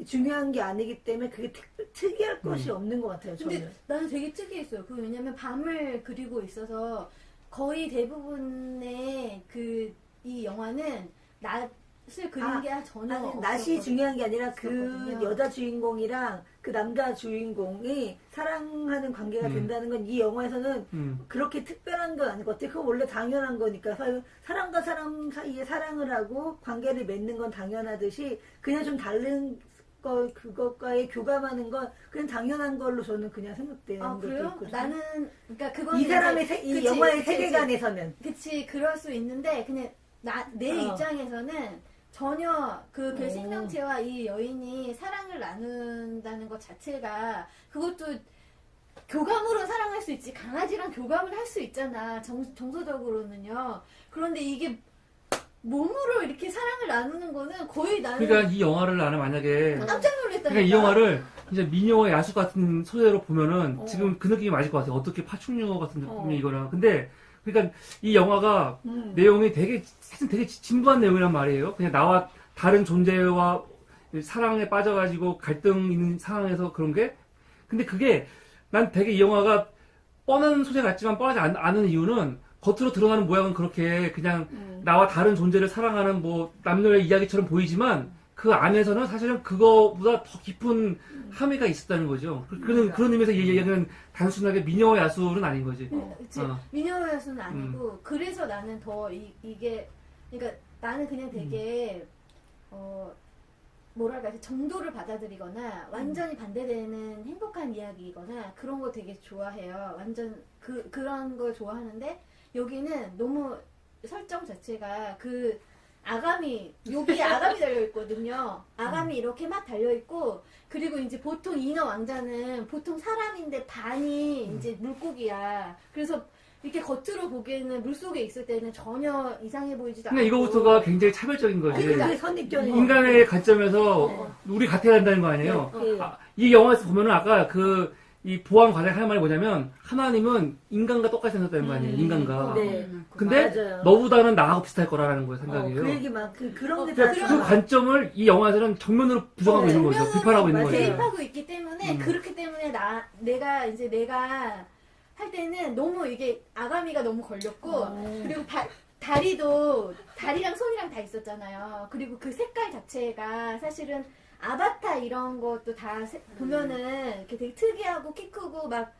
중요한 게 아니기 때문에 그게 특이할 것이 없는 것 같아요. 저는. 근데 나는 되게 특이했어요. 왜냐면 밤을 그리고 있어서 거의 대부분의 이 영화는 낮을 그린 게 전혀 아니, 낮이 없었거든요. 중요한 게 아니라 그 없었거든요. 여자 주인공이랑 그 남자 주인공이 사랑하는 관계가 된다는 건 이 영화에서는 그렇게 특별한 건 아닌 것 같아요. 그건 원래 당연한 거니까. 사람과 사람 사이에 사랑을 하고 관계를 맺는 건 당연하듯이 그냥 좀 다른 그것과의 교감하는 건 그냥 당연한 걸로 저는 그냥 생각되는 아, 것도 그래요? 있거든요. 나는 그러니까 그건 이 사람의 이 그치, 영화의 그치, 세계관에서는 그치 그럴 수 있는데 그냥 내 입장에서는 전혀 그 생명체와 이 여인이 사랑을 나눈다는 것 자체가 그것도 교감으로 사랑할 수 있지 강아지랑 교감을 할 수 있잖아 정서적으로는요. 그런데 이게 몸으로 이렇게 사랑을 나누는 거는 거의 나는 그러니까 이 영화를 나는 만약에 깜짝 놀랐다니까. 그러니까 이 영화를 이제 미녀와 야수 같은 소재로 보면은 지금 그 느낌이 맞을 것 같아요. 어떻게 파충류 같은 느낌이 이거나. 근데 그러니까 이 영화가 내용이 사실 되게 진부한 내용이란 말이에요. 그냥 나와 다른 존재와 사랑에 빠져가지고 갈등 있는 상황에서 그런 게. 근데 그게 난 되게 이 영화가 뻔한 소재 같지만 뻔하지 않은 이유는 겉으로 드러나는 모양은 그렇게 그냥 나와 다른 존재를 사랑하는 뭐 남녀의 이야기처럼 보이지만 그 안에서는 사실은 그거보다 더 깊은 함의가 있었다는 거죠. 그런 의미에서 이 얘기는 단순하게 미녀와 야수는 아닌 거지. 그치. 미녀와 야수는 아니고 그래서 나는 더 이게 그러니까 나는 그냥 되게 뭐랄까 정도를 받아들이거나 완전히 반대되는 행복한 이야기이거나 그런 거 되게 좋아해요. 완전 그런 걸 좋아하는데 여기는 너무 설정 자체가 여기에 아감이 달려있거든요. 아감이 이렇게 막 달려있고, 그리고 이제 보통 인어 왕자는 보통 사람인데 반이 이제 물고기야. 그래서 이렇게 겉으로 보기에는 물속에 있을 때는 전혀 이상해 보이지도 않고. 근데 이거부터가 굉장히 차별적인 거지. 그게 선입견이 인간의 관점에서 우리 같아야 한다는 거 아니에요? 네. 이 영화에서 보면은 아까 이 보안 과장이 하는 말이 뭐냐면 하나님은 인간과 똑같이 생겼다는 거 아니에요? 인간과. 네. 근데 맞아요. 너보다는 나하고 비슷할 거라는 거예요, 생각이에요. 그 얘기만 그런 게 그 다 관점을 이 영화에서는 정면으로 부정하고 있는 거죠. 비판하고 있는 거죠. 대입하고 있기 때문에 그렇기 때문에 내가 할 때는 너무 이게 아가미가 너무 걸렸고 그리고 다리랑 손이랑 다 있었잖아요. 그리고 그 색깔 자체가 사실은 아바타 이런 것도 다 보면은 이렇게 되게 특이하고 키 크고 막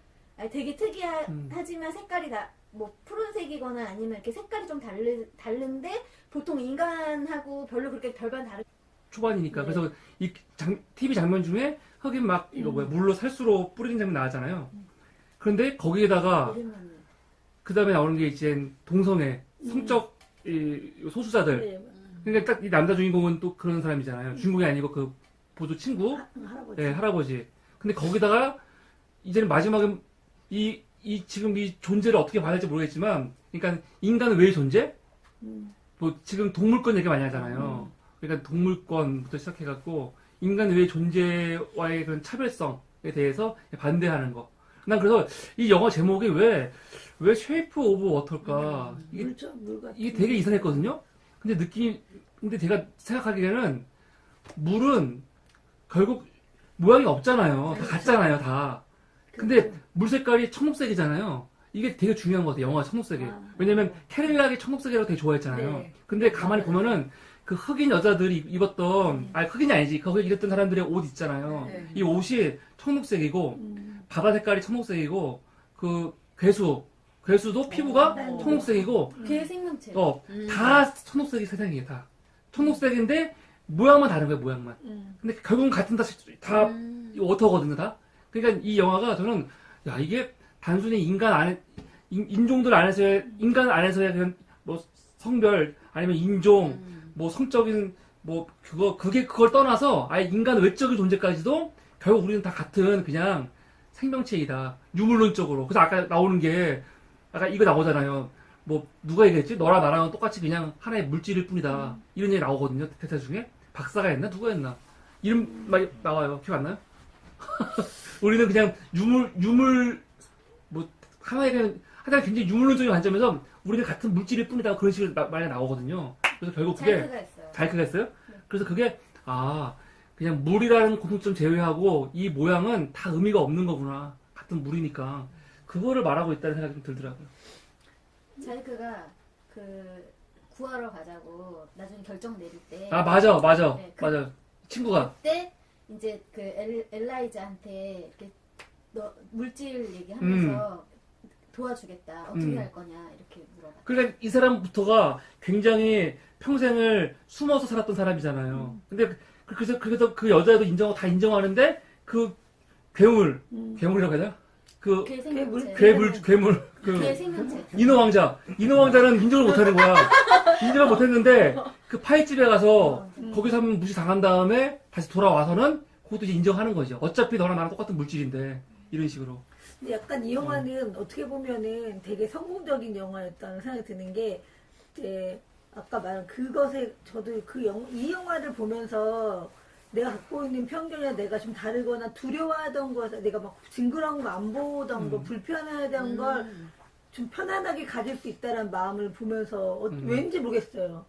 되게 특이하지만 색깔이 다 뭐 푸른색이거나 아니면 이렇게 색깔이 좀 다른데 보통 인간하고 별로 그렇게 별반 다르. 초반이니까. 그래서 이 TV 장면 중에 흑인 막 이거 물로 살수로 뿌리는 장면 나왔잖아요. 그런데 거기에다가 그 다음에 나오는 게 이제 동성애, 성적 소수자들. 네. 그러니까 딱 이 남자 주인공은 또 그런 사람이잖아요. 주인공이 아니고 그 보조 친구, 할아버지. 네, 할아버지. 근데 거기다가 이제는 마지막에 지금 이 존재를 어떻게 봐야 할지 모르겠지만, 그러니까 인간은 왜 존재? 뭐 지금 동물권 얘기 많이 하잖아요. 그러니까 동물권부터 시작해갖고 인간은 왜 존재와의 그런 차별성에 대해서 반대하는 거. 난 그래서 이 영화 제목이 왜 쉐이프 오브 워터일까? 물 같은. 이게 되게 이상했거든요? 근데 제가 생각하기에는 물은 결국 모양이 없잖아요. 다 같잖아요, 다. 근데 물 색깔이 청록색이잖아요. 이게 되게 중요한 것 같아요, 영화 청록색이. 왜냐면 캐릴락이 청록색이라고 되게 좋아했잖아요. 네. 근데 가만히 보면은 그 흑인 여자들이 입었던, 아니, 흑인이 아니지. 거기 입었던 사람들의 옷 있잖아요. 네. 이 옷이 청록색이고, 바다 색깔이 청록색이고, 그 괴수도 피부가 청록색이고, 걔 생명체. 다 청록색이 세상이에요, 다. 청록색인데, 모양만 다른 거예요, 모양만. 근데 결국은 같은 다 워터거든요, 다. 그러니까 이 영화가 저는, 야, 이게 단순히 인종들 안에서의, 인간 안에서의 그냥 뭐 성별, 아니면 인종, 뭐 성적인, 뭐, 그걸 떠나서 아예 인간 외적인 존재까지도 결국 우리는 다 같은 그냥 생명체이다. 유물론적으로. 그래서 아까 나오는 게, 아까 이거 나오잖아요. 뭐, 누가 얘기했지? 너랑 나랑은 똑같이 그냥 하나의 물질일 뿐이다. 이런 얘기 나오거든요, 대사 중에. 박사가 했나? 누가 했나? 이름 막 나와요. 기억 안 나요? 우리는 그냥 뭐, 하나의 굉장히 유물론적인 관점에서 우리는 같은 물질일 뿐이다. 그런 식으로 말이 나오거든요. 그래서 결국 그게. 자이크가 했어요. 자이크가 했어요? 네. 그래서 그게, 그냥 물이라는 공통점 제외하고 이 모양은 다 의미가 없는 거구나. 같은 물이니까. 그거를 말하고 있다는 생각이 좀 들더라고요. 자이크가 그 구하러 가자고 나중에 결정 내릴 때. 맞아. 네, 맞아. 친구가. 그때 이제 그 엘라이자한테 이렇게 너 물질 얘기하면서 도와주겠다. 어떻게 할 거냐 이렇게 물어봐. 그러니까 이 사람부터가 굉장히 평생을 숨어서 살았던 사람이잖아요. 근데 그래서 그 여자도 다 인정하는데 그 괴물이라고 해야 되나? 그 걔 생명체. 괴물 걔 생명체. 인어왕자는 인정을 못하는 거야. 인정을 못했는데 그 파이집에 가서 거기서 한번 무시 당한 다음에 다시 돌아와서는 그것도 이제 인정하는 거죠. 어차피 너랑 나랑 똑같은 물질인데 이런 식으로. 근데 약간 이 영화는 어떻게 보면은 되게 성공적인 영화였다는 생각이 드는 게, 이제 아까 말한 그것에 저도 이 영화를 보면서 내가 갖고 있는 편견이나 내가 좀 다르거나 두려워하던 거, 내가 막 징그러운 거 안 보던 거, 불편하던 걸 좀 편안하게 가질 수 있다는 마음을 보면서 왠지 모르겠어요.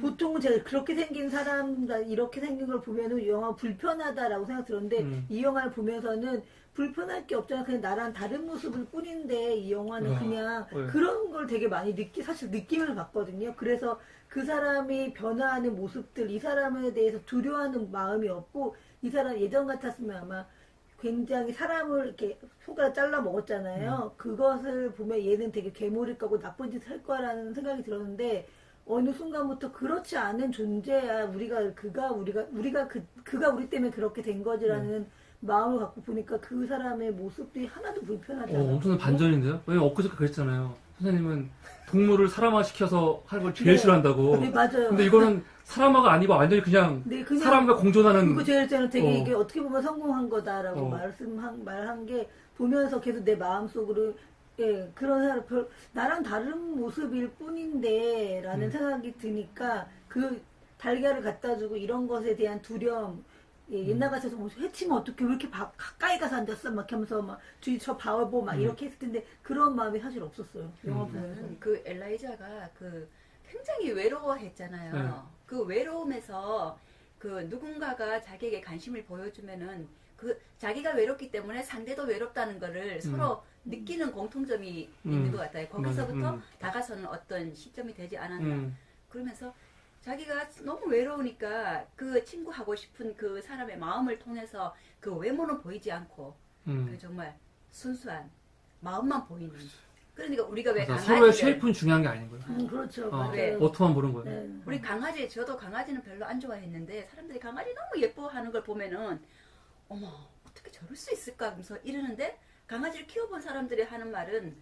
보통은 제가 그렇게 생긴 사람, 이렇게 생긴 걸 보면은 영화 불편하다라고 생각 들었는데, 이 영화를 보면서는 불편할 게 없잖아. 그냥 나랑 다른 모습을 뿐인데, 이 영화는 그냥 그런 걸 되게 많이 사실 느낌을 받거든요. 그래서 그 사람이 변화하는 모습들, 이 사람에 대해서 두려워하는 마음이 없고, 이 사람 예전 같았으면 아마 굉장히 사람을 이렇게 손가락 잘라 먹었잖아요. 그것을 보면 얘는 되게 괴물일 거고 나쁜 짓 할 거라는 생각이 들었는데, 어느 순간부터 그렇지 않은 존재야. 그가 우리 때문에 그렇게 된 거지라는 마음을 갖고 보니까 그 사람의 모습들이 하나도 불편하지 않아요. 엄청난 반전인데요? 왜냐면 엊그저께 그랬잖아요. 선생님은 동물을 사람화시켜서 하는 걸 제일 네. 싫어한다고. 네, 맞아요. 근데 이거는 사람화가 아니고 완전히 그냥 사람과 공존하는. 그거 제일 저는 되게 이게 어떻게 보면 성공한 거다라고 말한 게, 보면서 계속 내 마음속으로 그런 사람 나랑 다른 모습일 뿐인데 라는 생각이 드니까, 그 달걀을 갖다 주고 이런 것에 대한 두려움, 옛날 같아서 해치면 어떻게 왜 이렇게 가까이 가서 앉았어 막 하면서 막 주위 저 바보 막 이렇게 했을 텐데, 그런 마음이 사실 없었어요. 영화 보면서. 그 엘라이자가 굉장히 외로워했잖아요. 네. 그 외로움에서 그 누군가가 자기에게 관심을 보여주면은 자기가 외롭기 때문에 상대도 외롭다는 거를 서로 느끼는 공통점이 있는 것 같아요. 거기서부터 다가서는 어떤 시점이 되지 않았나. 그러면서 자기가 너무 외로우니까 그 친구하고 싶은 그 사람의 마음을 통해서 그 외모는 보이지 않고 그 정말 순수한 마음만 보이는. 그러니까 우리가 왜 서로의 쉐이프는 중요한 게 아닌 거예요. 그렇죠. 맞아요. 워터만 보는 거예요. 네. 우리 강아지, 저도 강아지는 별로 안 좋아했는데 사람들이 강아지 너무 예뻐하는 걸 보면은 어머 어떻게 저럴 수 있을까 하면서 이러는데, 강아지를 키워본 사람들이 하는 말은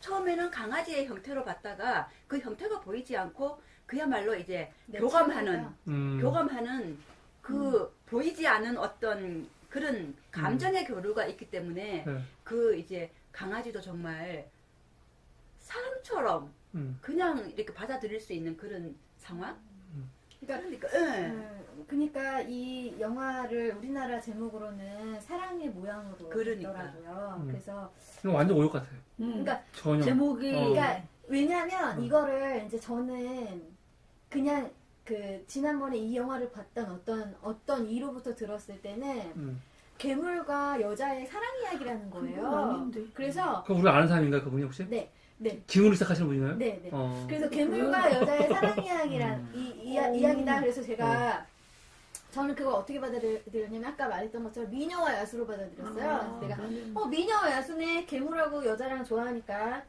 처음에는 강아지의 형태로 봤다가 그 형태가 보이지 않고 그야말로 이제 교감하는 그 보이지 않은 어떤 그런 감정의 교류가 있기 때문에 그 이제 강아지도 정말 사람처럼 그냥 이렇게 받아들일 수 있는 그런 상황? 그러니까 그러니까 이 영화를 우리나라 제목으로는 사랑의 모양으로 그러니까. 했더라고요. 그래서 이거 완전 오역 같아요. 그러니까 전혀. 제목이 그러니까 왜냐하면 이거를 이제 저는 그냥 그 지난번에 이 영화를 봤던 어떤 이로부터 들었을 때는 괴물과 여자의 사랑 이야기라는 그건 거예요. 아닌데. 그래서 그럼 우리가 아는 사람인가 그분이 혹시? 네. 김으로 시작하시는 분인가요? 네. 어. 그래서 괴물과 여자의 사랑 이야기란 이야기다. 그래서 제가 저는 그걸 어떻게 받아들였냐면 아까 말했던 것처럼 미녀와 야수로 받아들였어요. 그래서 내가 미녀와 야수네 괴물하고 여자랑 좋아하니까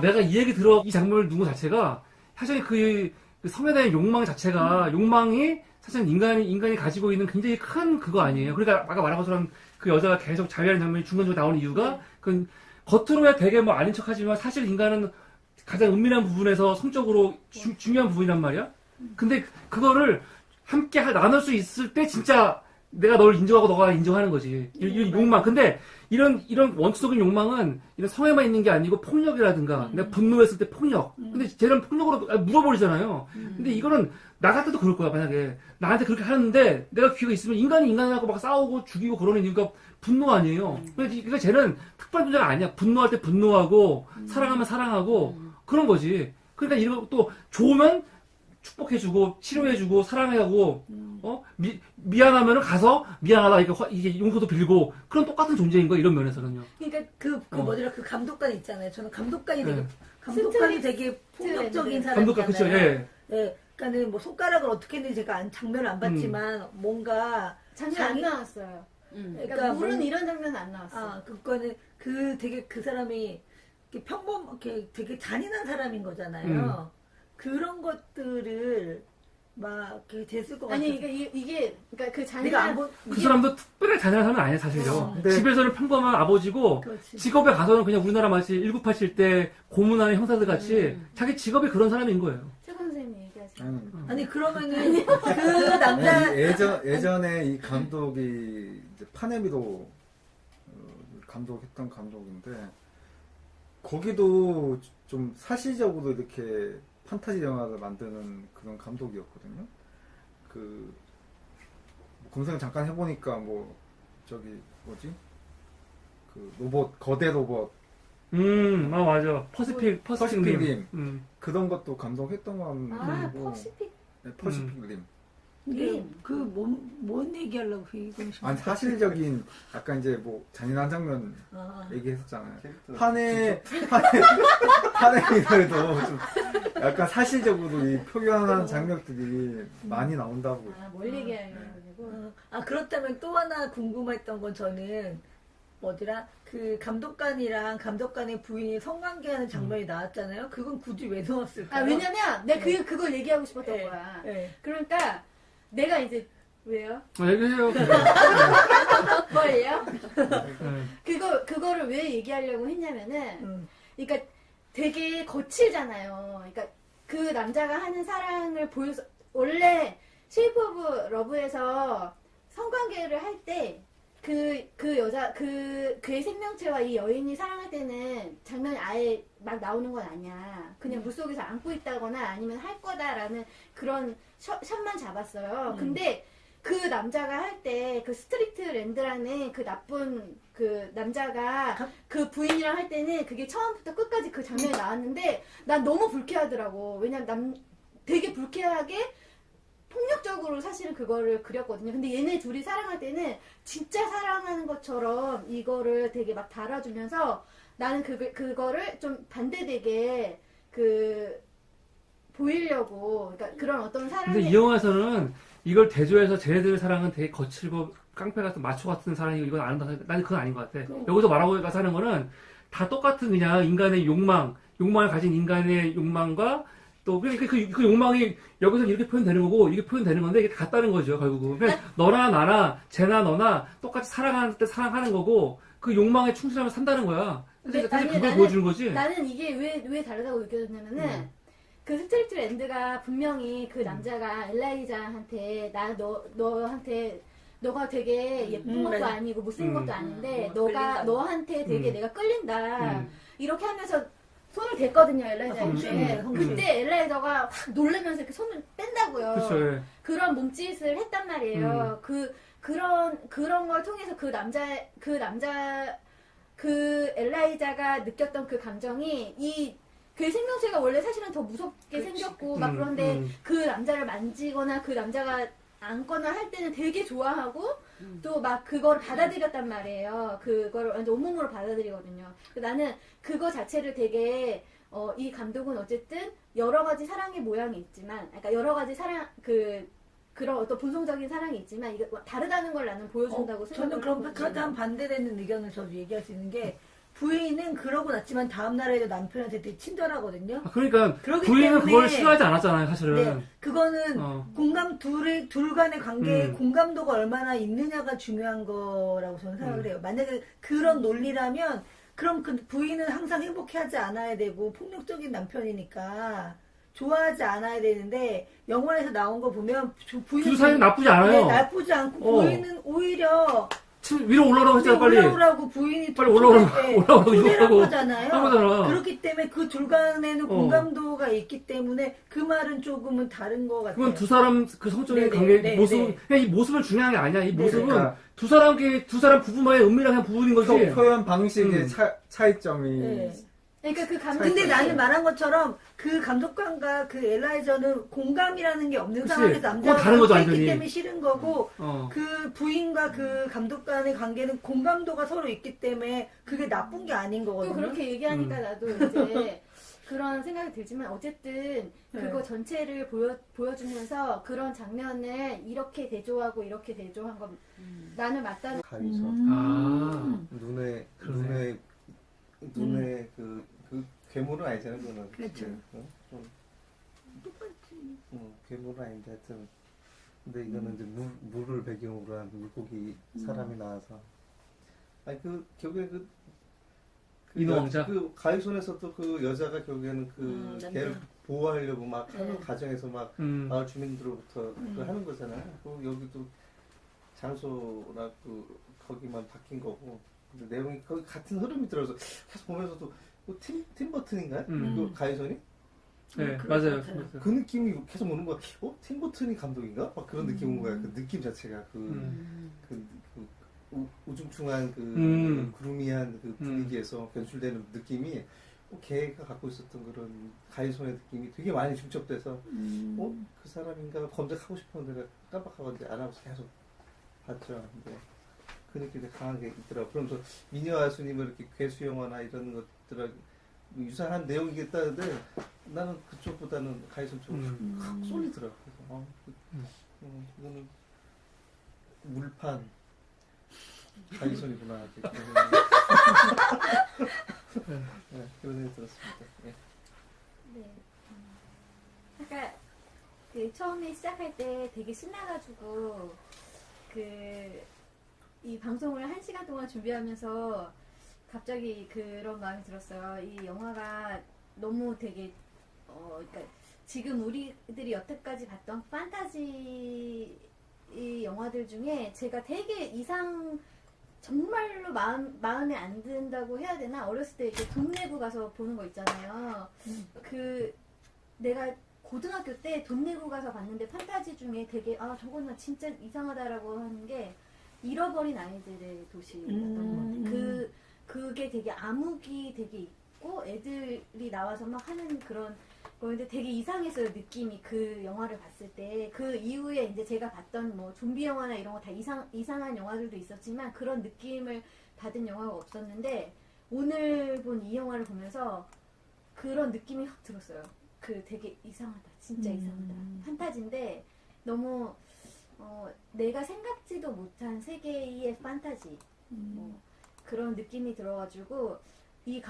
내가 이 얘기 들어 이 장면을 누구 자체가 사실 그 성에 대한 욕망 자체가 욕망이 사실 인간이 가지고 있는 굉장히 큰 그거 아니에요. 그러니까 아까 말한 것처럼 그 여자가 계속 자위하는 장면이 중간중간 나오는 이유가 그 겉으로야 되게 뭐 아닌 척하지만 사실 인간은 가장 은밀한 부분에서 성적으로 중요한 부분이란 말이야. 근데 그거를 함께 나눌 수 있을 때 진짜 내가 널 인정하고 너가 인정하는 거지. 이 욕망. 근데 이런 원초적인 욕망은 이런 성에만 있는 게 아니고 폭력이라든가 내가 분노했을 때 폭력. 근데 쟤는 폭력으로 물어버리잖아요. 근데 이거는 나 같아도 그럴 거야. 만약에 나한테 그렇게 하는데 내가 기회가 있으면 인간이 인간하고 막 싸우고 죽이고 그러는 이유가 분노 아니에요. 그러니까 쟤는 특별한 존재가 아니야. 분노할 때 분노하고 사랑하면 사랑하고 그런 거지. 그러니까 이거 또 좋으면 축복해주고 치료해주고 사랑하고 미안하면은 가서 미안하다 이게 용서도 빌고 그런 똑같은 존재인 거야 이런 면에서는요. 그러니까 그 감독관 있잖아요. 저는 감독관이 네. 되게 폭력적인 감독관 그쵸. 사람이잖아요. 예. 네, 그러니까는 뭐 손가락을 어떻게 했는지 제가 장면을 안 봤지만 뭔가 장면 안 나왔어요. 그러니까 물은 이런 장면은 안 나왔어요. 그거는 되게 그 사람이 이렇게 이렇게 되게 잔인한 사람인 거잖아요. 그런 것들을 막 이렇게 됐을 것 같아요. 아니 이게 그러니까 그 내가 잔인한 안 본. 그 사람도 특별히 잔인한 사람은 아니야 사실요. 근데- 집에서는 평범한 아버지고 그렇지. 직업에 가서는 그냥 우리나라 마치 1987 때 고문하는 형사들 같이 자기 직업이 그런 사람인 거예요. 최 선생님 얘기하세요. 아니 그러면은 그 남자 아니, 예전에 이 감독이 이제 파네미도 감독했던 감독인데 거기도 좀 사실적으로 이렇게 판타지 영화를 만드는 그런 감독이었거든요. 그 검색을 잠깐 해보니까 뭐지 그 로봇 거대 로봇 맞아. 퍼시픽 림. 그런 것도 감독했던 건 아 아니고 퍼시픽 네, 퍼시픽 림. 뭔 얘기하려고 이건 아니 사실적인 약간 이제 뭐 잔인한 장면 얘기했었잖아요. 캐릭터 파네미들도 좀 약간 사실적으로 이 표현하는 장면들이 많이 나온다고. 뭘 얘기하려는 거고. 그렇다면 또 하나 궁금했던 건 저는 그 감독관이랑 감독관의 부인이 성관계하는 장면이 나왔잖아요. 그건 굳이 왜 넣었을까요? 왜냐면 내가 그걸 얘기하고 싶었던 네. 거야. 네. 그러니까 내가 이제 왜요? 얘기해요. 뭐예요? 네. 그거를 왜 얘기하려고 했냐면은, 그러니까 되게 거칠잖아요. 그러니까 그 남자가 하는 사랑을 원래 쉐이프 오브 러브에서 성관계를 할 때 그 여자, 그의 생명체와 이 여인이 사랑할 때는 장면이 아예 막 나오는 건 아니야. 그냥 물속에서 안고 있다거나 아니면 할 거다라는 그런 샷만 잡았어요. 근데 그 남자가 할 때 그 스트리트 랜드라는 그 나쁜 그 남자가 그 부인이랑 할 때는 그게 처음부터 끝까지 그 장면이 나왔는데 난 너무 불쾌하더라고. 왜냐면 되게 불쾌하게 폭력적으로 사실은 그거를 그렸거든요. 근데 얘네 둘이 사랑할 때는 진짜 사랑하는 것처럼 이거를 되게 막 달아주면서 나는 그거를 좀 반대되게 보이려고, 그러니까 그런 어떤 사랑의. 근데 이 영화에서는 이걸 대조해서 쟤네들의 사랑은 되게 거칠고 깡패 같은 마초 같은 사랑이고 이건 아는다. 나는 그건 아닌 것 같아. 여기서 말하고 가서 하는 거는 다 똑같은 그냥 인간의 욕망을 가진 인간의 욕망과 또 그 욕망이 여기서 이렇게 표현되는 거고 이게 표현되는 건데 이게 같다는 거죠 결국은. 그냥 너나 나나 쟤나 너나 똑같이 사랑하는 때 사랑하는 거고 그 욕망에 충실하면 산다는 거야. 사실 그걸 보여주는 거지. 나는 이게 왜 다르다고 느껴졌냐면은 그 스트리트 랜드가 분명히 그 남자가 엘라이자한테 너한테 너가 되게 예쁜 것도 아니고 못생긴 것도 아닌데 너한테 되게 내가 끌린다 이렇게 하면서 손을 댔거든요, 엘라이자에게. 성추행, 성추행. 그때 엘라이자가 확 놀라면서 이렇게 손을 뺀다고요. 그렇죠. 예. 그런 몸짓을 했단 말이에요. 그런 걸 통해서 그 엘라이자가 느꼈던 그 감정이 그 생명체가 원래 사실은 더 무섭게 생겼고 막 그런데 그 남자를 만지거나 그 남자가 안거나 할 때는 되게 좋아하고 또 막 그걸 받아들였단 말이에요. 그거를 완전 온몸으로 받아들이거든요. 나는 그거 자체를 되게 이 감독은 어쨌든 여러 가지 사랑의 모양이 있지만, 그러니까 여러 가지 그런 어떤 본성적인 사랑이 있지만 이게 다르다는 걸 나는 보여준다고 생각을 저는 그럼 하거든요. 가장 반대되는 의견을 저도 얘기할 수 있는 게 부인은 그러고 났지만 다음 날에도 남편한테 되게 친절하거든요. 그러니까 그러기 부인은 때문에- 그걸 싫어하지 않았잖아요, 사실은. 네, 그거는 둘 간의 관계에 공감도가 얼마나 있느냐가 중요한 거라고 저는 생각을 해요. 만약에 그런 논리라면 그럼 그 부인은 항상 행복해하지 않아야 되고 폭력적인 남편이니까 좋아하지 않아야 되는데 영화에서 나온 거 보면 부인은 두 사이는 나쁘지 않아요. 네, 나쁘지 않고 부인은 오히려 위로 올라오라고 했잖아, 빨리. 올라오라고 부인이 빨리 올라오라고 초대를 한 유혹하고 거잖아요. 한 거잖아. 그렇기 때문에 그 둘 간에는 공감도가 있기 때문에 그 말은 조금은 다른 것 같아요. 그건 두 사람 그 성적인 네네, 관계 네, 모습, 네. 그냥 이 모습은 중요한 게 아니야. 이 모습은 그러니까. 두 사람 부부만의 은밀한 부분인 거지. 표현 방식의 차이점이 네. 그러니까 그 감독이 근데 나는 말한 것처럼 그 감독관과 그 엘라이저는 공감이라는 게 없는 그치. 상황에서 그건 남자가 다른 거죠, 그렇기 완전히. 때문에 싫은 거고 어. 그 부인과 그 감독 간의 관계는 공감도가 서로 있기 때문에 그게 나쁜 게 아닌 또 거거든요. 그렇게 얘기하니까 나도 이제 그런 생각이 들지만 어쨌든 그거 네. 전체를 보여주면서 그런 장면을 이렇게 대조하고 이렇게 대조한 건 나는 맞다는 가위서 아. 눈에 그러네. 눈에 그 괴물은 아니잖아요, 그거는. 그렇죠. 좀 똑같이. 괴물은 아닌데 하여튼 근데 이거는 이제 물을 배경으로 한 물고기 사람이 나와서 아니 그 결국에 인어왕자? 그 가위손에서도 그 여자가 결국에는 그 걔를 보호하려고 막 하는 과정에서 막 마을 주민들로부터 그걸 하는 거잖아요. 그리고 여기도 장소나 거기만 바뀐 거고 근데 내용이 거의 같은 흐름이 들어서 계속 보면서도 팀 버튼인가요? 그 가위손이? 네, 그럴 맞아요. 것 같아요. 그 느낌이 계속 오는 거야. 팀 버튼이 감독인가? 막 그런 느낌 온 거야. 그 느낌 자체가 우중충한 그루미한 그 분위기에서 변출되는 느낌이 걔가 갖고 있었던 그런 가위손의 느낌이 되게 많이 중첩돼서 그 사람인가 검색하고 싶었는데 내가 깜빡하고 이제 안 하고 계속 봤죠. 근데 그 느낌이 되게 강하게 있더라고. 그러면서 미녀 아수님을 이렇게 괴수 영화나 이런 것들하고 유사한 내용이겠다는데 나는 그쪽보다는 가이손 쪽으로 확 쏠리더라고. 그래서 이거는 물판 가이손이구나. 네, 그런 생각이 들었습니다. 예. 네. 아까 그 처음에 시작할 때 되게 신나가지고 이 방송을 1시간 동안 준비하면서 갑자기 그런 마음이 들었어요. 이 영화가 너무 되게 그러니까 지금 우리들이 여태까지 봤던 판타지 이 영화들 중에 제가 되게 정말로 마음에 안 든다고 해야 되나? 어렸을 때 이렇게 돈 내고 가서 보는 거 있잖아요. 내가 고등학교 때 돈 내고 가서 봤는데 판타지 중에 되게 저거는 진짜 이상하다라고 하는 게 잃어버린 아이들의 도시였던 것 같아요. 그게 되게 암흑이 되게 있고 애들이 나와서 막 하는 그런 거인데 되게 이상했어요. 느낌이 그 영화를 봤을 때. 그 이후에 이제 제가 봤던 뭐 좀비 영화나 이런 거 다 이상한 영화들도 있었지만 그런 느낌을 받은 영화가 없었는데 오늘 본 이 영화를 보면서 그런 느낌이 확 들었어요. 되게 이상하다. 진짜 이상하다. 판타지인데 너무 내가 생각지도 못한 세계의 판타지 그런 느낌이 들어가지고 이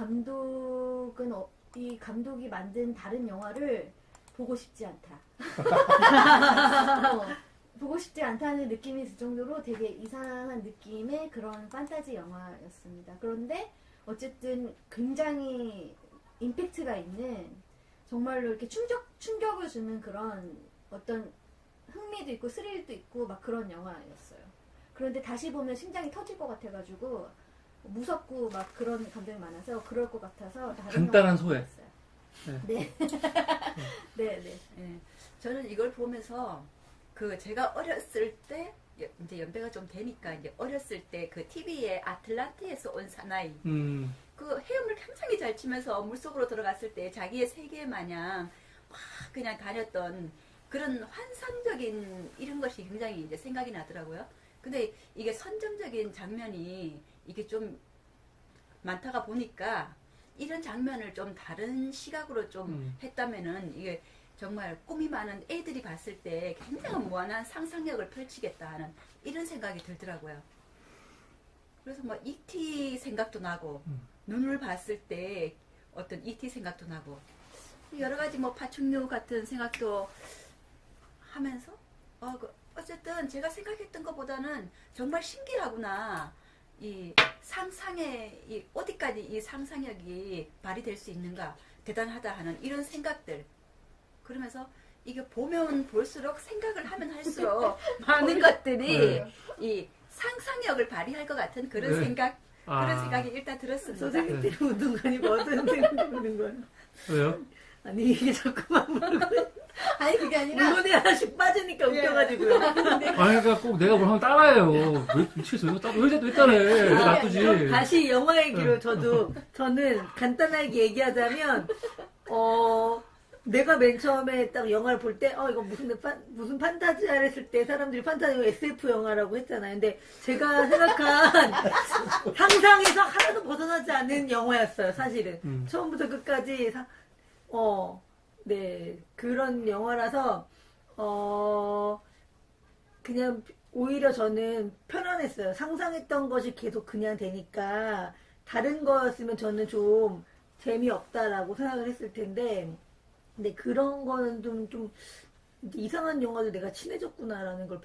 감독이 만든 다른 영화를 보고 싶지 않다. 보고 싶지 않다는 느낌이 들 정도로 되게 이상한 느낌의 그런 판타지 영화였습니다. 그런데 어쨌든 굉장히 임팩트가 있는 정말로 이렇게 충격을 주는 그런 어떤 흥미도 있고 스릴도 있고 막 그런 영화였어요. 그런데 다시 보면 심장이 터질 것 같아가지고 무섭고 막 그런 감정이 많아서 그럴 것 같아서 다른 간단한 영화를 소외. 봤어요. 네. 네, 네. 예. 저는 이걸 보면서 그 제가 어렸을 때 이제 연배가 좀 되니까 이제 어렸을 때 그 TV에 아틀란티에서 온 사나이 그 헤엄을 굉장히 잘 치면서 물속으로 들어갔을 때 자기의 세계 마냥 막 그냥 다녔던 그런 환상적인 이런 것이 굉장히 이제 생각이 나더라고요. 근데 이게 선정적인 장면이 이게 좀 많다가 보니까 이런 장면을 좀 다른 시각으로 좀 했다면은 이게 정말 꿈이 많은 애들이 봤을 때 굉장히 무한한 상상력을 펼치겠다 하는 이런 생각이 들더라고요. 그래서 뭐 E.T. 생각도 나고 눈을 봤을 때 어떤 E.T. 생각도 나고 여러 가지 뭐 파충류 같은 생각도 하면서 어쨌든 제가 생각했던 것보다는 정말 신기하구나. 이 상상의 이 어디까지 이 상상력이 발휘될 수 있는가 대단하다 하는 이런 생각들. 그러면서 이게 보면 볼수록 생각을 하면 할수록 많은 것들이 이 상상력을 발휘할 것 같은 그런 생각 그런 생각이 일단 들었습니다. 선생님 때문에 운동하니 뭐 어떤 생각이 드는 거예요? 왜요? 아니 이게 자꾸만 아니 그게 아니라 물건에 하나씩 빠지니까 웃겨가지고요. 아니, 그러니까 꼭 내가 뭘 하면 따라해요. 왜 미치겠어? 왜 따라해? 왜 놔두지? 다시 영화 얘기로 저는 간단하게 얘기하자면 내가 맨 처음에 딱 영화를 볼 때 이거 무슨 판타지를 했을 때 사람들이 판타지 SF 영화라고 했잖아요. 근데 제가 생각한 상상에서 하나도 벗어나지 않은 영화였어요. 사실은 처음부터 끝까지 네 그런 영화라서 그냥 오히려 저는 편안했어요. 상상했던 것이 계속 그냥 되니까 다른 거였으면 저는 좀 재미없다라고 생각을 했을 텐데 근데 그런 거는 좀 이상한 영화도 내가 친해졌구나라는 걸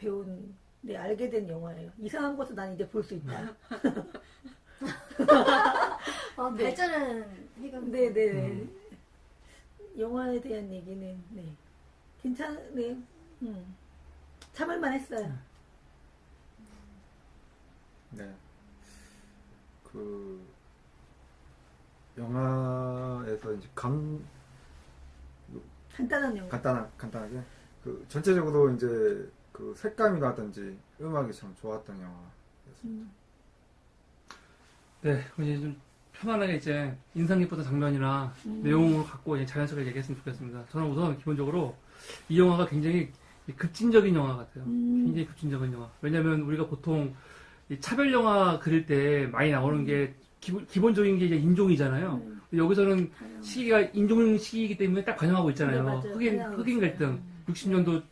알게 된 영화예요. 이상한 것도 난 이제 볼 수 있다. 네. 발전은 해가고 네네. 영화에 대한 얘기는 괜찮네요. 참을만 했어요. 네. 그 영화에서 이제 간단한 영화. 간단하게 그 전체적으로 이제 그 색감이라든지 음악이 참 좋았던 영화였습니다. 네, 이제 좀 편안하게 이제 인상 깊었던 장면이나 내용을 갖고 이제 자연스럽게 얘기했으면 좋겠습니다. 저는 우선 기본적으로 이 영화가 굉장히 급진적인 영화 같아요. 굉장히 급진적인 영화. 왜냐면 우리가 보통 이 차별 영화 그릴 때 많이 나오는 게 기본적인 게 이제 인종이잖아요. 여기서는 시기가 인종 시기이기 때문에 딱 반영하고 있잖아요. 네, 맞아요. 흑인 갈등. 60년도